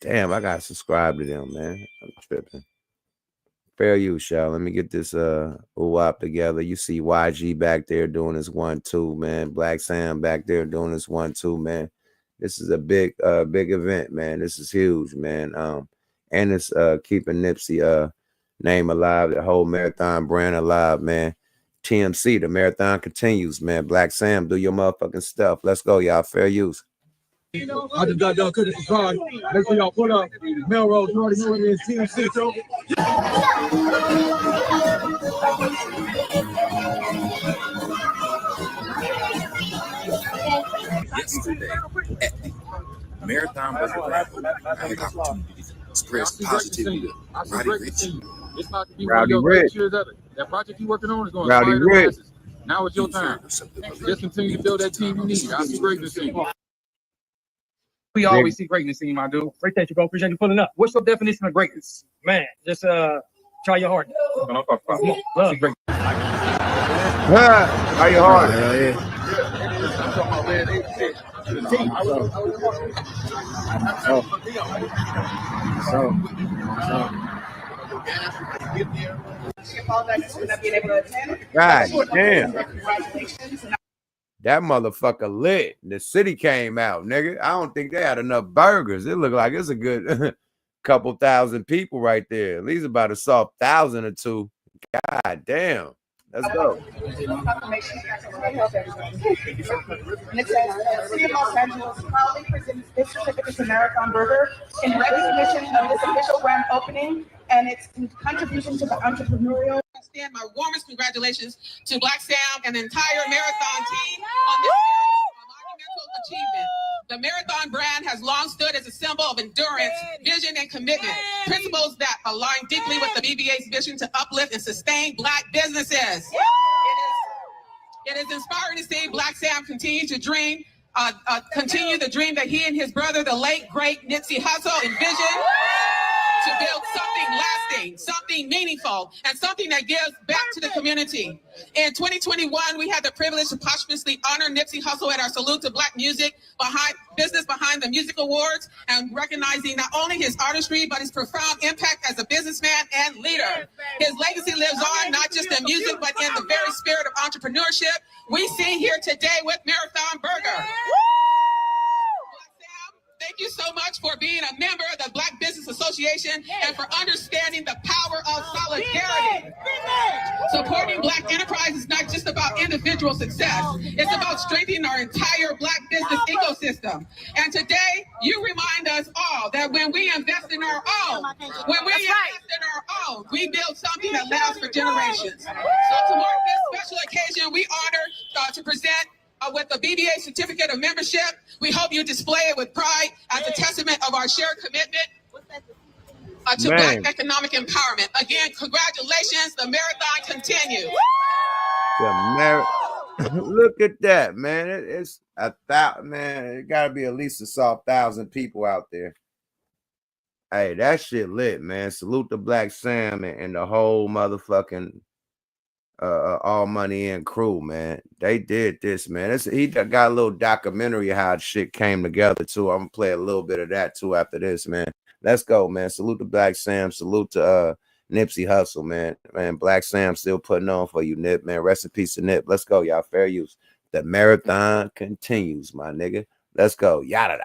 Damn, I gotta subscribe to them, man. I'm tripping. Fair use, y'all. Let me get this UAP together. You see YG back there doing his 1-2, man. Black Sam back there doing his 1-2, man. This is a big event, man. This is huge, man. And it's keeping Nipsey name alive, the whole marathon brand alive, man. TMC, the marathon continues, man. Black Sam, do your motherfucking stuff. Let's go, y'all. Fair use. I just got done cooking some fries. Make sure y'all pull up. Melrose, you already know what it is. TMC, so. Yesterday at the Marathon Burger Raffle, I had the opportunity to express positivity to Roddy Rich. It's about to be Rowdy one of your Rich. greatest years ever. That project you're working on is going to Rowdy inspire the Rich. masses. Now it's your time. Just continue to build that team you need. I see greatness in you. We always see greatness in you, my dude. Appreciate you, bro. Appreciate you pulling up. What's your definition of greatness? Man, just try your hardest. Come on, love. Great. How you hard? Hell yeah. God damn. That motherfucker lit. The city came out, nigga. I don't think they had enough burgers. It looked like it's a good couple thousand people right there. At least about a soft 1,000 or 2. God damn. Let's go. And it says, City of Los Angeles proudly presents this certificate to Marathon Burger in recognition of this official grand opening and its contribution to the entrepreneurial. I extend my warmest congratulations to Black Sam and the entire marathon team on this monumental achievement. The marathon brand has long stood as a symbol of endurance, vision, and commitment, principles that align deeply with the BBA's vision to uplift and sustain Black businesses. It is inspiring to see Black Sam continue to dream, continue the dream that he and his brother, the late, great Nipsey Hussle, envisioned to build something lasting, something meaningful, and something that gives back to the community. In 2021, we had the privilege to posthumously honor Nipsey Hussle at our Salute to Black Music Business Behind the Music Awards, and recognizing not only his artistry, but his profound impact as a businessman and leader. His legacy lives on, not just in music, but in the very spirit of entrepreneurship we see here today with Marathon Burger. Thank you so much for being a member of the Black Business Association and for understanding the power of solidarity. Supporting Black enterprise is not just about individual success. It's about strengthening our entire Black business ecosystem. And today, you remind us all that when we invest in our own, we build something that lasts for generations. So to mark this special occasion, we honor to present with the BBA certificate of membership. We hope you display it with pride as a testament of our shared commitment to Black economic empowerment. Again, congratulations. The marathon continues. Look at that, man. It's 1,000, man. It gotta be at least a soft 1,000 people out there. Hey, that shit lit, man. Salute to Black Sam and the whole motherfucking All Money In crew, man. They did this, man. He got a little documentary of how shit came together too. I'm gonna play a little bit of that too after this, man. Let's go, man. Salute to Black Sam. Salute to Nipsey Hussle, man. Man, Black Sam still putting on for you, Nip, man. Rest in peace to Nip. Let's go, y'all. Fair use. The marathon continues, my nigga. Let's go. Yada da.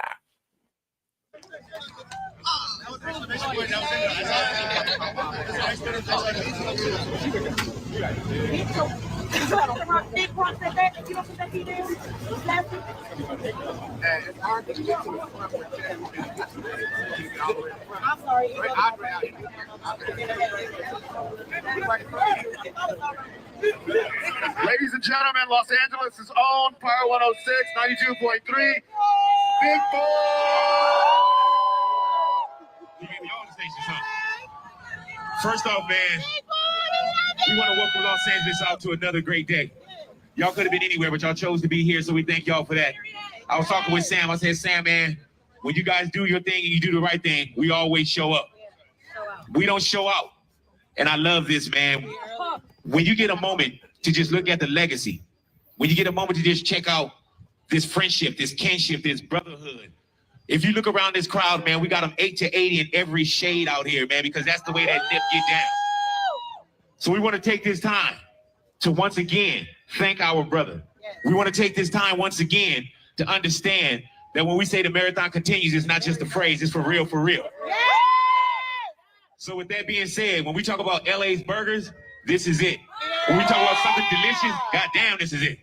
I'm sorry. Ladies and gentlemen, Los Angeles' own Power 106, 92.3. Big boy! First off, man, we want to welcome Los Angeles out to another great day. Y'all could have been anywhere, but y'all chose to be here, so we thank y'all for that. I was talking with Sam. I said, Sam, man, when you guys do your thing and you do the right thing, we always show up. We don't show out. And I love this, man. When you get a moment to just look at the legacy, when you get a moment to just check out this friendship, this kinship, this brotherhood. If you look around this crowd, man, we got them 8 to 80 in every shade out here, man, because that's the way that Nip get down. So we want to take this time to once again thank our brother. We want to take this time once again to understand that when we say the marathon continues, it's not just a phrase, it's for real, for real. So with that being said, when we talk about LA's burgers, this is it. When we talk about something delicious, goddamn, this is it.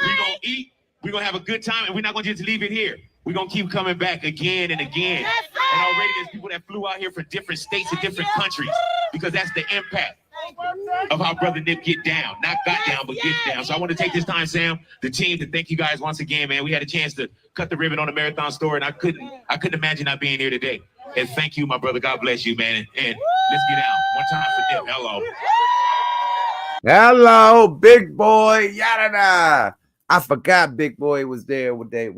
We're going to eat, we're going to have a good time, and we're not going to just leave it here. We're going to keep coming back again and again. And already there's people that flew out here from different states and different countries because that's the impact of how Brother Nip get down. Not got down, but get down. So I want to take this time, Sam, the team, to thank you guys once again, man. We had a chance to cut the ribbon on the marathon store, and I couldn't imagine not being here today. And thank you, my brother. God bless you, man. And let's get out. One time for Nip. Hello. Hello, Big Boy. Yada. I forgot Big Boy was there when they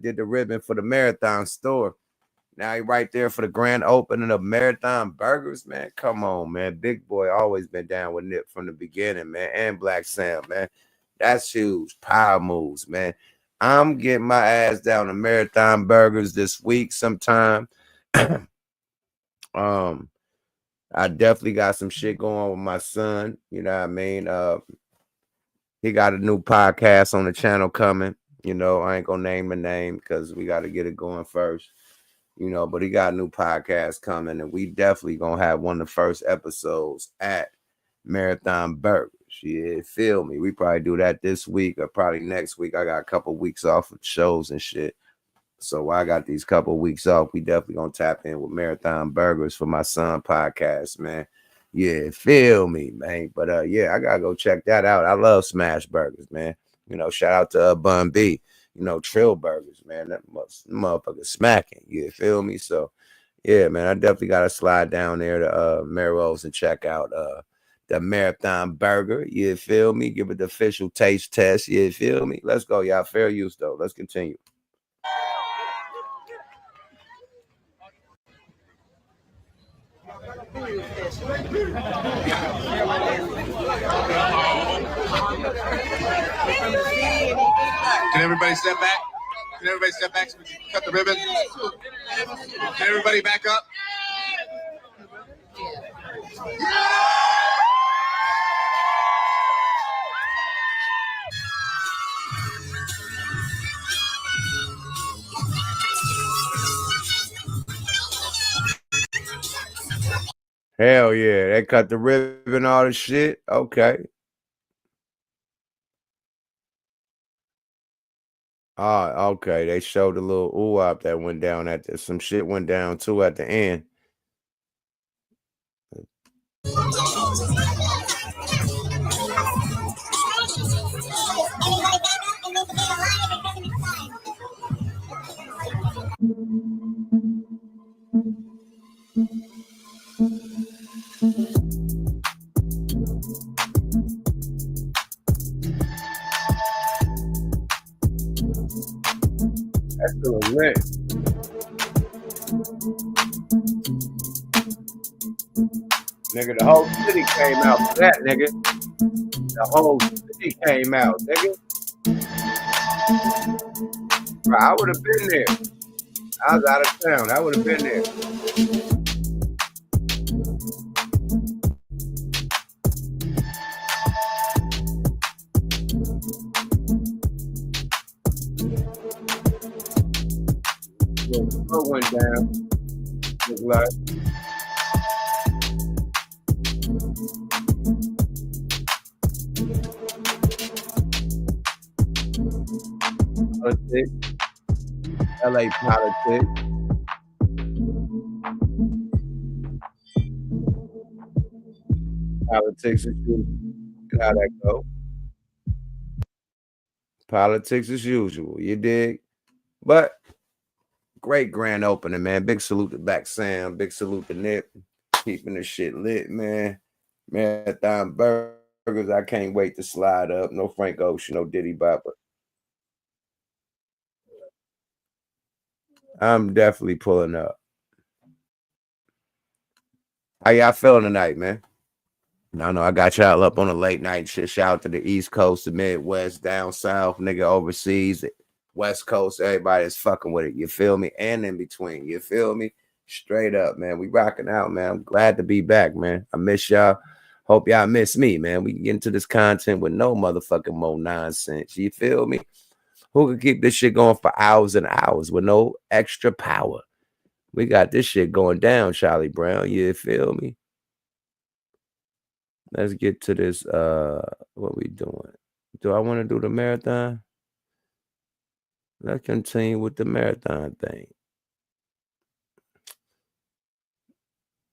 did the ribbon for the marathon store. Now he right there for the grand opening of Marathon Burgers, man. Come on, man. Big Boy always been down with Nip from the beginning, man. And Black Sam, man. That's huge. Power moves, man. I'm getting my ass down to Marathon Burgers this week sometime. I definitely got some shit going on with my son. You know what I mean? He got a new podcast on the channel coming. You know, I ain't gonna name the name because we got to get it going first. You know, but he got a new podcast coming, and we definitely gonna have one of the first episodes at Marathon Burgers. Yeah, feel me? We probably do that this week or probably next week. I got a couple weeks off of shows and shit. So while I got these couple of weeks off, we definitely gonna tap in with Marathon Burgers for my son podcast, man. Yeah, feel me, man. But yeah, I gotta go check that out. I love Smash Burgers, man. You know, shout out to Bun B. You know, Trill Burgers, man. That motherfucker smacking. You feel me? So yeah, man, I definitely gotta slide down there to Melrose and check out the Marathon Burger. You feel me? Give it the official taste test. You feel me? Let's go, y'all. Fair use though. Let's continue. Can everybody step back? Can everybody step back so we can cut the ribbon? Can everybody back up? Hell yeah, they cut the ribbon, all the shit. Okay. Okay. They showed a little ooh-op that went down some shit went down too at the end. That's still lit. Nigga, the whole city came out for that, nigga. The whole city came out, nigga. Bro, I would have been there. I was out of town. I would have been there. The went down. Look like. Politics. LA politics. Politics as usual. How that go? Politics as usual. You dig? But great grand opening, man. Big salute to Black Sam. Big salute to Nip. Keeping the shit lit, man. Marathon Burgers. I can't wait to slide up. No Frank Ocean, no Diddy Bop. I'm definitely pulling up. How y'all feeling tonight, man? No, I got y'all up on a late night shit. Shout out to the East Coast, the Midwest, down south, nigga, overseas, West Coast, everybody is fucking with it. You feel me? And in between, you feel me? Straight up, man. We rocking out, man. I'm glad to be back, man. I miss y'all. Hope y'all miss me, man. We can get into this content with no motherfucking more nonsense. You feel me? Who can keep this shit going for hours and hours with no extra power? We got this shit going down, Charlie Brown. You feel me? Let's get to this. What we doing? Do I want to do the marathon? Let's continue with the marathon thing.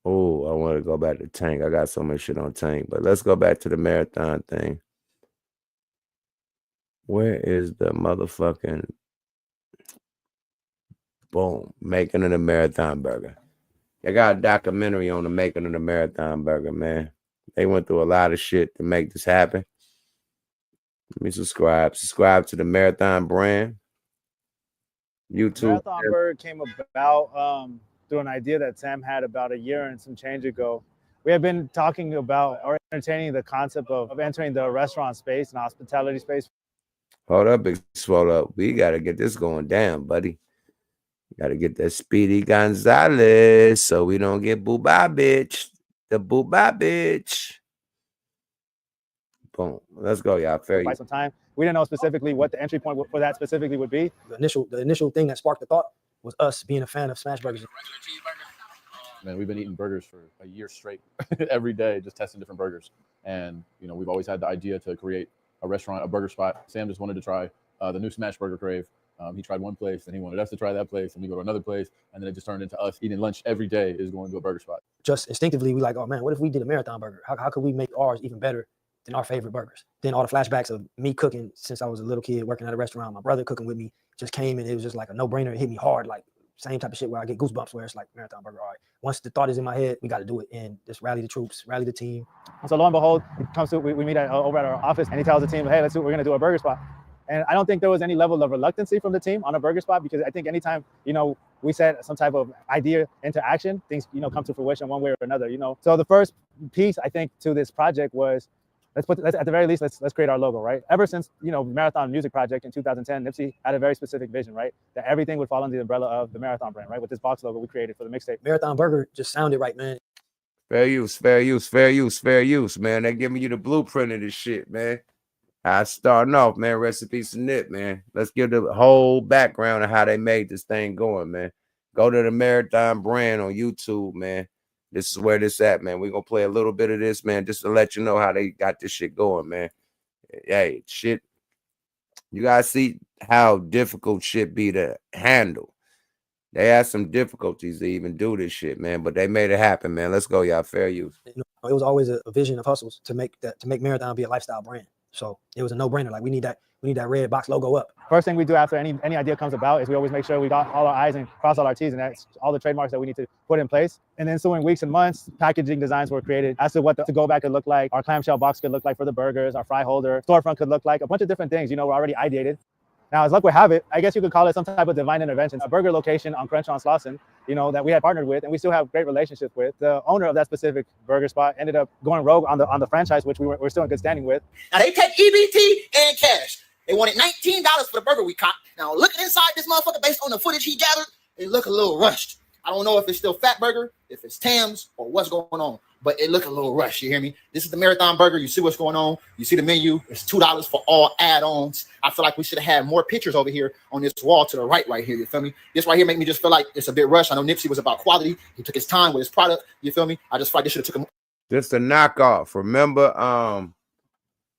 Oh, I want to go back to Tank. I got so much shit on Tank, but let's go back to the marathon thing. Where is the motherfucking boom making of the marathon burger? I got a documentary on the making of the marathon burger, man. They went through a lot of shit to make this happen. Let me subscribe. Subscribe to the Marathon brand. YouTube. Marathon Burger came about through an idea that Sam had about a year and some change ago. We have been talking about or entertaining the concept of entering the restaurant space and hospitality space. Hold up, big swole up. We got to get this going down, buddy. Got to get that Speedy Gonzalez so we don't get boo-bye bitch. The boo-bye bitch. Boom. Let's go, y'all. Fair Quite some time. We didn't know specifically what the entry point for that specifically would be. The initial thing that sparked the thought was us being a fan of smash burgers. Man, we've been eating burgers for a year straight, every day, just testing different burgers. And you know, we've always had the idea to create a restaurant, a burger spot. Sam just wanted to try the new Smash Burger Crave. He tried one place, and he wanted us to try that place, and we go to another place, and then it just turned into us eating lunch every day is going to a burger spot. Just instinctively, we like, oh man, what if we did a marathon burger? How could we make ours even better than our favorite burgers? Then all the flashbacks of me cooking since I was a little kid, working at a restaurant, my brother cooking with me, just came, and it was just like a no-brainer. It hit me hard, like same type of shit where I get goosebumps where it's like marathon burger. All right, once the thought is in my head, we got to do it, and just rally the troops, rally the team. And so lo and behold, it comes to we meet over at our office, and he tells the team, hey, we're going to do a burger spot. And I don't think there was any level of reluctancy from the team on a burger spot, because I think anytime, you know, we set some type of idea into action, things, you know, come to fruition one way or another, you know. So the first piece, I think, to this project was, let's at the very least, let's create our logo, right? Ever since, you know, Marathon Music Project in 2010, Nipsey had a very specific vision, right? That everything would fall under the umbrella of the Marathon brand, right? With this box logo we created for the mixtape. Marathon Burger just sounded right, man. Fair use, fair use, fair use, fair use, man. They're giving you the blueprint of this shit, man. I starting off, man. Recipes to Nip, man. Let's give the whole background of how they made this thing going, man. Go to the Marathon brand on YouTube, man. This is where this at, man. We're gonna play a little bit of this, man, just to let you know how they got this shit going, man. Hey, shit. You guys see how difficult shit be to handle. They had some difficulties to even do this shit, man, but they made it happen, man. Let's go, y'all. Fair use. You know, it was always a vision of Hustles to make Marathon be a lifestyle brand. So it was a no-brainer. Like we need that red box logo up. First thing we do after any idea comes about is we always make sure we got all our I's and cross all our T's, and that's all the trademarks that we need to put in place. And then so in weeks and months, packaging designs were created as to what the go back could look like, our clamshell box could look like for the burgers, our fry holder, storefront could look like, a bunch of different things, you know, were already ideated. Now, as luck would have it, I guess you could call it some type of divine intervention. A burger location on Crenshaw and Slauson, you know, that we had partnered with and we still have great relationships with. The owner of that specific burger spot ended up going rogue on the franchise, which we're still in good standing with. Now, they take EBT and cash. They wanted $19 for the burger we caught. Now, looking inside this motherfucker, based on the footage he gathered, it looked a little rushed. I don't know if it's still Fat Burger, if it's Tam's, or what's going on, but it looked a little rushed. You hear me? This is the Marathon Burger. You see what's going on. You see the menu. It's $2 for all add-ons. I feel like we should have had more pictures over here on this wall to the right here. You feel me? This right here make me just feel like it's a bit rushed. I know Nipsey was about quality. He took his time with his product. You feel me? I just feel like this should have took him. Just a knockoff. Remember,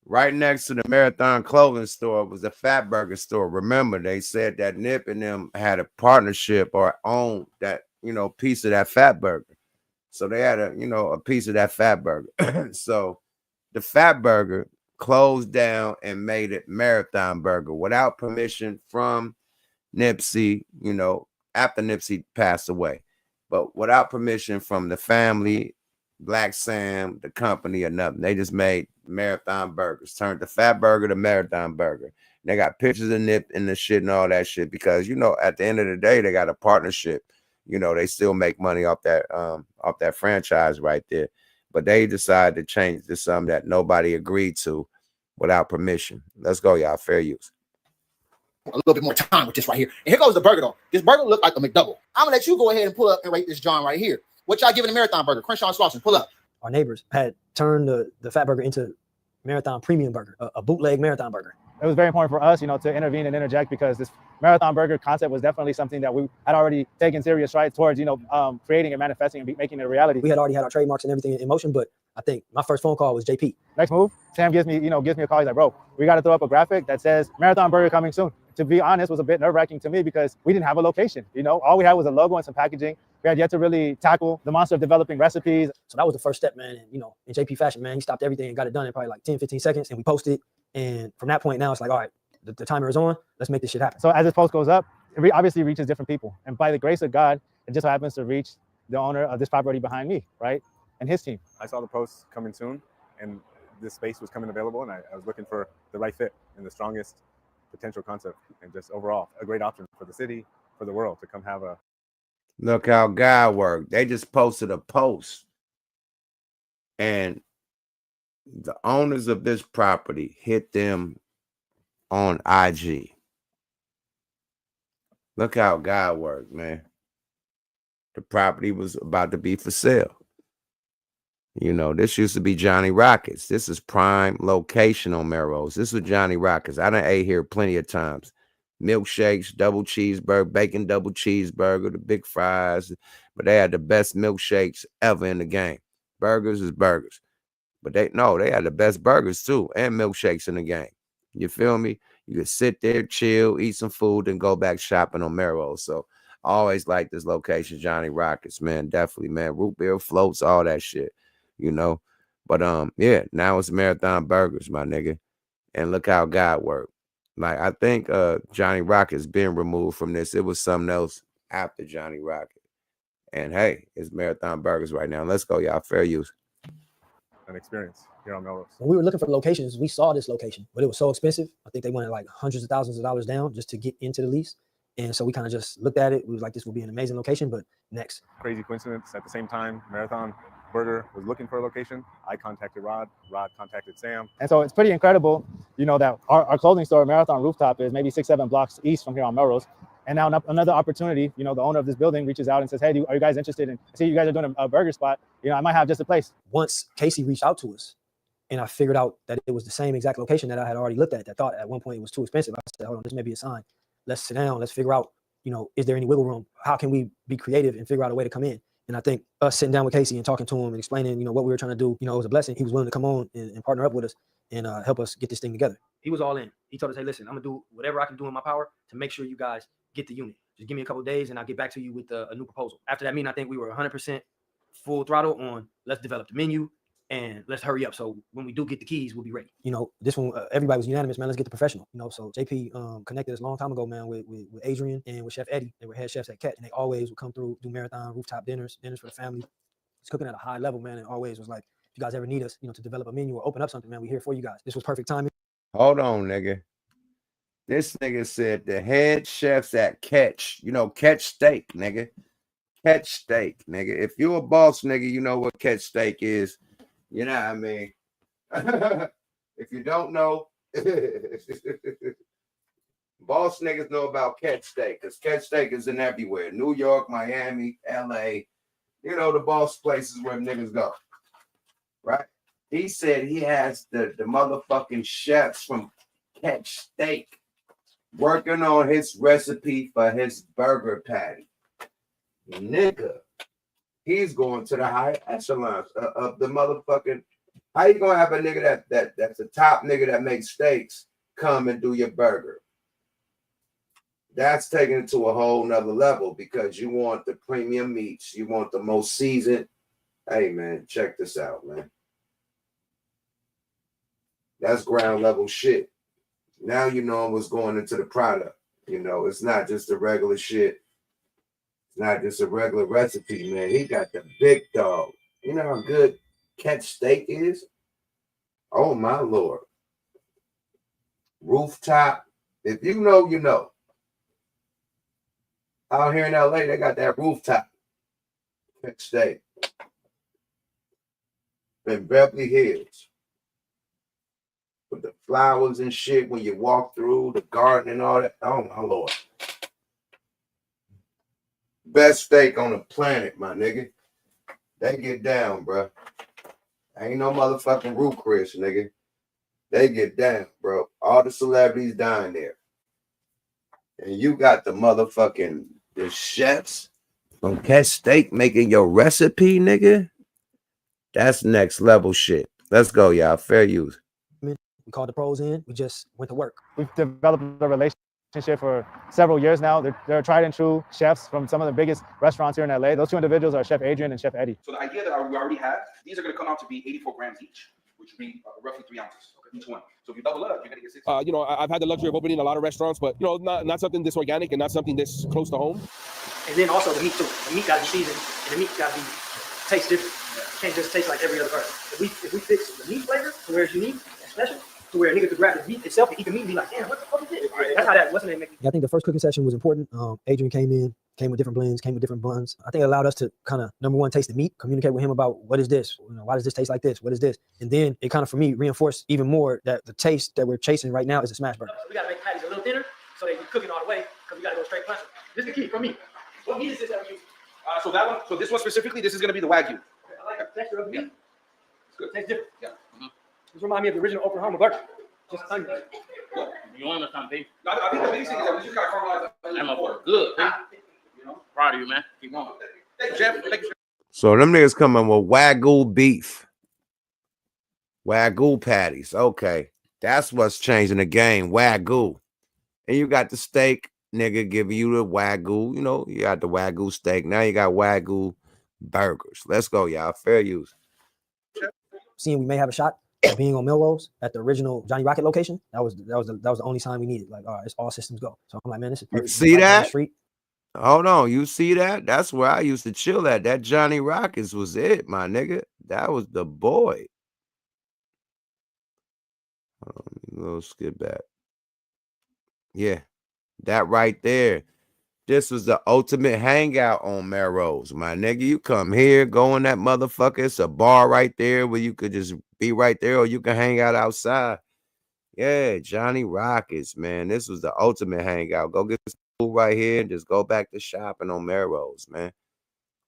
right next to the Marathon clothing store was the Fat Burger store. Remember, they said that Nip and them had a partnership or owned that, you know, piece of that Fat Burger. So they had a piece of that Fat Burger. So the Fat Burger closed down and made it Marathon Burger without permission from Nipsey, you know, after Nipsey passed away, but without permission from the family, Black Sam, the company, or nothing. They just made Marathon Burgers, turned the Fat Burger to Marathon Burger. They got pictures of Nip in the shit and all that shit because, you know, at the end of the day, they got a partnership. You know, they still make money off that franchise right there. But they decided to change to something that nobody agreed to without permission. Let's go, y'all. Fair use. a little bit more time with this right here. And here goes the burger though. This burger look like a McDouble. I'm gonna let you go ahead and pull up and rate this John right here. What y'all giving the Marathon burger? Crenshaw and Slauson, pull up. Our neighbors had turned the Fat Burger into Marathon Premium Burger, a bootleg Marathon Burger. It was very important for us, to intervene and interject, because this Marathon Burger concept was definitely something that we had already taken serious strides towards, creating and manifesting and making it a reality. We had already had our trademarks and everything in motion, but I think my first phone call was JP. Next move, Sam gives me a call. He's like, bro, we got to throw up a graphic that says Marathon Burger coming soon. To be honest, was a bit nerve-wracking to me because we didn't have a location. All we had was a logo and some packaging. We had yet to really tackle the monster of developing recipes. So that was the first step, man. And, in JP fashion, man, he stopped everything and got it done in probably like 10, 15 seconds. And we posted. And from that point now, it's like, all right, the timer is on. Let's make this shit happen. So as this post goes up, it obviously reaches different people. And by the grace of God, it just happens to reach the owner of this property behind me, right? And his team. I saw the post coming soon, and this space was coming available, and I was looking for the right fit and the strongest potential concept, and just overall a great option for the city, for the world to come have a. Look how God worked. They just posted a post, and the owners of this property hit them on IG. Look how God worked, man. The property was about to be for sale. This used to be Johnny Rockets. This is prime location on Melrose. This was Johnny Rockets. I done ate here plenty of times. Milkshakes, double cheeseburger, bacon double cheeseburger, the big fries. But they had the best milkshakes ever in the game. Burgers is burgers. But they had the best burgers too, and milkshakes in the game. You feel me? You could sit there, chill, eat some food, and go back shopping on Melrose. So I always like this location, Johnny Rockets, man. Definitely, man. Root beer floats, all that shit. But yeah, now it's Marathon Burgers, my nigga. And look how God worked. Like, I think Johnny Rocket's been removed from this. It was something else after Johnny Rocket. And hey, it's Marathon Burgers right now. Let's go, y'all. Fair use. An experience here on Melrose. When we were looking for locations, we saw this location, but it was so expensive. I think they wanted like hundreds of thousands of dollars down just to get into the lease. And so we kind of just looked at it. We was like, this will be an amazing location, but next. Crazy coincidence. At the same time, Marathon Burger was looking for a location. I contacted Rod. Rod contacted Sam. And so it's pretty incredible, that our clothing store, Marathon Rooftop, is maybe 6-7 blocks east from here on Melrose. And now another opportunity, the owner of this building reaches out and says, hey, are you guys interested in, I see you guys are doing a burger spot. I might have just a place. Once Casey reached out to us and I figured out that it was the same exact location that I had already looked at, that thought at one point it was too expensive. I said, hold on, this may be a sign. Let's sit down. Let's figure out, is there any wiggle room? How can we be creative and figure out a way to come in? And I think us sitting down with Casey and talking to him and explaining, what we were trying to do, it was a blessing. He was willing to come on and partner up with us and help us get this thing together. He was all in. He told us, hey, listen, I'm going to do whatever I can do in my power to make sure you guys get the unit. Just give me a couple of days and I'll get back to you with a new proposal. After that meeting, I think we were 100% full throttle on let's develop the menu and let's hurry up. So when we do get the keys, we'll be ready. This one, everybody was unanimous, man. Let's get the professional. So JP connected us a long time ago, man, with Adrian and with Chef Eddie. They were head chefs at Catch, and they always would come through, do Marathon Rooftop dinners for the family. It's cooking at a high level, man, and always was like, if you guys ever need us, to develop a menu or open up something, man, we're here for you guys. This was perfect timing. Hold on, nigga. This nigga said the head chefs at Catch, Catch Steak, nigga. Catch Steak, nigga. If you a boss, nigga, you know what Catch Steak is. You know what I mean? If you don't know, boss niggas know about Catch Steak, because Catch Steak is in everywhere. New York, Miami, LA, the boss places where niggas go. Right? He said he has the motherfucking chefs from Catch Steak working on his recipe for his burger patty. Nigga, he's going to the high echelons of the motherfucking. How you gonna have a nigga that's a top nigga that makes steaks come and do your burger? That's taking it to a whole nother level because you want the premium meats, you want the most seasoned. Hey man, check this out, man. That's ground level shit. Now you know what's going into the product. It's not just a regular shit. It's not just a regular recipe, man. He got the big dog. You know how good Catch Steak is? Oh my Lord. Rooftop. If you know, you know. Out here in LA, they got that rooftop. Catch Steak. In Beverly Hills. with the flowers and shit when you walk through the garden and all that. Oh my Lord. Best steak on the planet, my nigga. They get down, bro. Ain't no motherfucking Root Chris, nigga. They get down, bro. All the celebrities dying there. And you got the chefs from Catch Steak making your recipe, nigga. That's next level shit. Let's go, y'all. Fair use. We called the pros in. We just went to work. We've developed a relationship for several years now. They're tried and true chefs from some of the biggest restaurants here in LA. Those two individuals are Chef Adrian and Chef Eddie. So the idea that we already have, these are going to come out to be 84 grams each, which would be roughly 3 ounces each one. So if you double up, you're going to get 6. You know, I've had the luxury of opening a lot of restaurants, but you know, not something this organic and not something this close to home. And then also the meat too. The meat got to be seasoned, and the meat got to be taste different. It can't just taste like every other burger. If we fix the meat flavor to where it's unique and special, to where a nigga could grab the meat itself and eat the meat and be like, damn, what the fuck is this? That's how that wasn't it. I think the first cooking session was important. Adrian came with different blends, came with different buns. I think it allowed us to kind of, number one, taste the meat, communicate with him about what is this? You know, why does this taste like this? What is this? And then it kind of, for me, reinforced even more that the taste that we're chasing right now is a smash burger. So we got to make patties a little thinner so they can cook it all the way because we got to go straight punch. This is the key for me. What meat is this that we use? So that one, so this one specifically, this is going to be the Wagyu. I like the texture of the meat. It's good. Tastes different. Yeah. This reminds me of the original Oklahoma burger. Just onion. You want to something? I think the biggest thing is that we just got to caramelize the I'm up good. You know, proud of you, man. Keep going. Thank you, Jeff. Thank you. So them niggas coming with Wagyu beef. Wagyu patties. Okay. That's what's changing the game. Wagyu. And you got the steak, nigga, giving you the Wagyu. You know, you got the Wagyu steak. Now you got Wagyu burgers. Let's go, y'all. Fair use. Seeing we may have a shot of being on Melrose at the original Johnny Rocket location, that was the only sign we needed. Like, all right, it's all systems go. So I'm like, man, this is perfect. See right down the that? street. Hold on. You see that? That's where I used to chill at. That Johnny Rockets was it, my nigga. That was the boy. Little skip back. Yeah, that right there. This was the ultimate hangout on Melrose, my nigga. You come here, go in that motherfucker. It's a bar right there where you could just be right there, or you can hang out outside. Yeah, Johnny Rockets, man. This was the ultimate hangout. Go get some food right here and just go back to shopping on Melrose, man.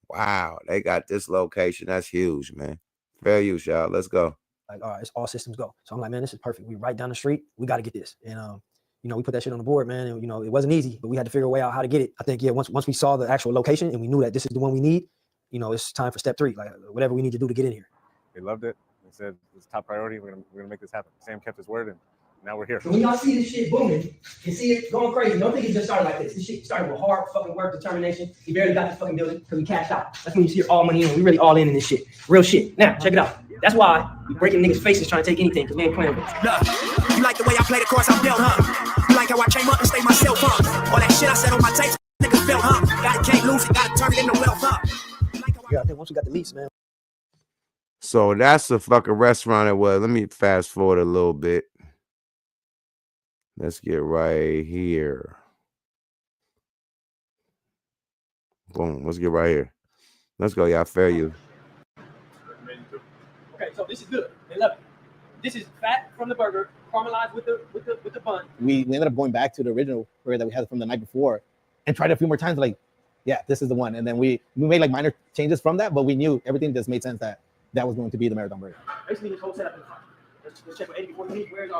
Wow, they got this location. That's huge, man. Fair use, y'all. Let's go. Like, all right, it's all systems go. So I'm like, man, this is perfect. We right down the street. We got to get this. And you know, we put that shit on the board, man. And you know, it wasn't easy, but we had to figure a way out how to get it. I think, yeah, once we saw the actual location and we knew that this is the one we need, you know, it's time for step 3. Like whatever we need to do to get in here. They loved it. They said it's top priority. We're gonna make this happen. Sam kept his word, and now we're here. So when y'all see this shit booming, you see it going crazy. Don't think it just started like this. This shit started with hard fucking work, determination. We barely got this fucking building because we cashed out. That's when you see all money in. We really all in this shit. Real shit. Now, check it out. That's why we breaking niggas' faces trying to take anything because we ain't playing with it. Look, you like the way I play the course I'm built, huh? You like how I came up and stay myself, huh? All that shit I said on my tapes, niggas felt, huh? Gotta can't lose it, gotta turn it into wealth, huh? Yeah, I think once we got the lease, man. So that's the fucking restaurant it was. Let me fast forward a little bit. Let's get right here. Boom. Let's get right here. Let's go, y'all. Fair use. Okay, so this is good. They love it. This is fat from the burger, caramelized with the bun. We ended up going back to the original burger that we had from the night before and tried it a few more times. Like, yeah, this is the one. And then we made like minor changes from that, but we knew everything just made sense that was going to be the Marathon burger. Basically, this whole setup is fine. Let's check for 80 before we leave. Where's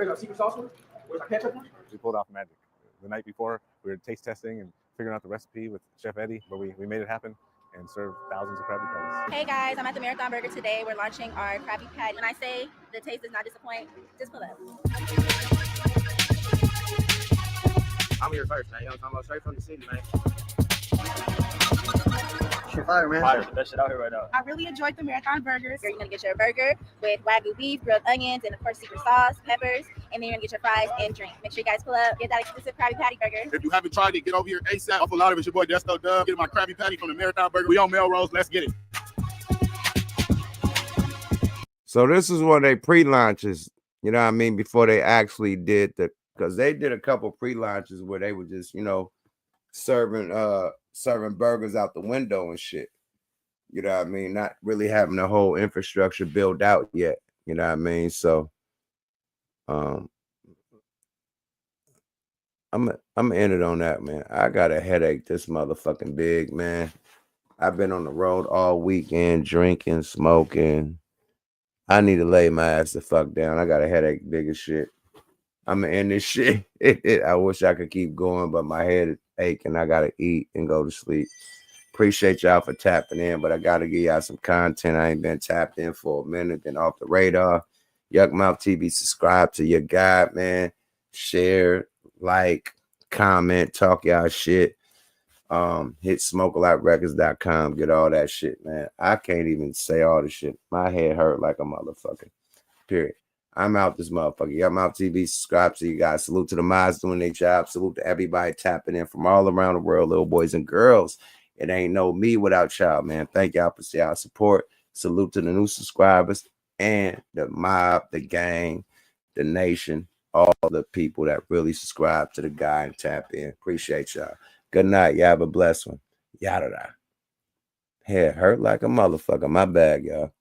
our secret sauce one? Where's our ketchup one? We pulled off magic. The night before, we were taste testing and figuring out the recipe with Chef Eddie, but we made it happen and served thousands of Krabby Patties. Hey guys, I'm at the Marathon Burger today. We're launching our Krabby Patty. When I say the taste does not disappoint, just pull up. I'm here first, man. You know what I'm talking about? Straight from the city, man. Shit fire, man. Fire, the best shit out here right now. I really enjoyed the Marathon Burgers. You're gonna get your burger with Wagyu beef, grilled onions, and of course secret sauce, peppers, and then you're gonna get your fries and drink. Make sure you guys pull up, get that exclusive Krabby Patty burger. If you haven't tried it, get over here ASAP. Off a lot of it's your boy Desto Dub. Get my Krabby Patty from the Marathon Burger. We on Melrose. Let's get it. So this is one of their pre-launches, you know what I mean, before they actually did because they did a couple pre-launches where they were just, you know, serving burgers out the window and shit. You know what I mean? Not really having the whole infrastructure built out yet. You know what I mean? So I'm end it on that, man. I got a headache this motherfucking big, man. I've been on the road all weekend, drinking, smoking. I need to lay my ass the fuck down. I got a headache big as shit. I'm gonna end this shit. I wish I could keep going, but my head is aching. I gotta eat and go to sleep. Appreciate y'all for tapping in, but I gotta give y'all some content. I ain't been tapped in for a minute, been off the radar. Yuck Mouth TV, subscribe to your guide, man. Share, like, comment, talk y'all shit. Hit smokealotrecords.com, get all that shit, man. I can't even say all the shit. My head hurt like a motherfucker. Period. I'm out this motherfucker. Yuck Mouth TV, subscribe to you guys. Salute to the mods doing their job. Salute to everybody tapping in from all around the world, little boys and girls. It ain't no me without y'all, man. Thank y'all for y'all support. Salute to the new subscribers and the mob, the gang, the nation, all the people that really subscribe to the guy and tap in. Appreciate y'all. Good night. Y'all have a blessed one. Yada da. Head hurt like a motherfucker. My bad, y'all.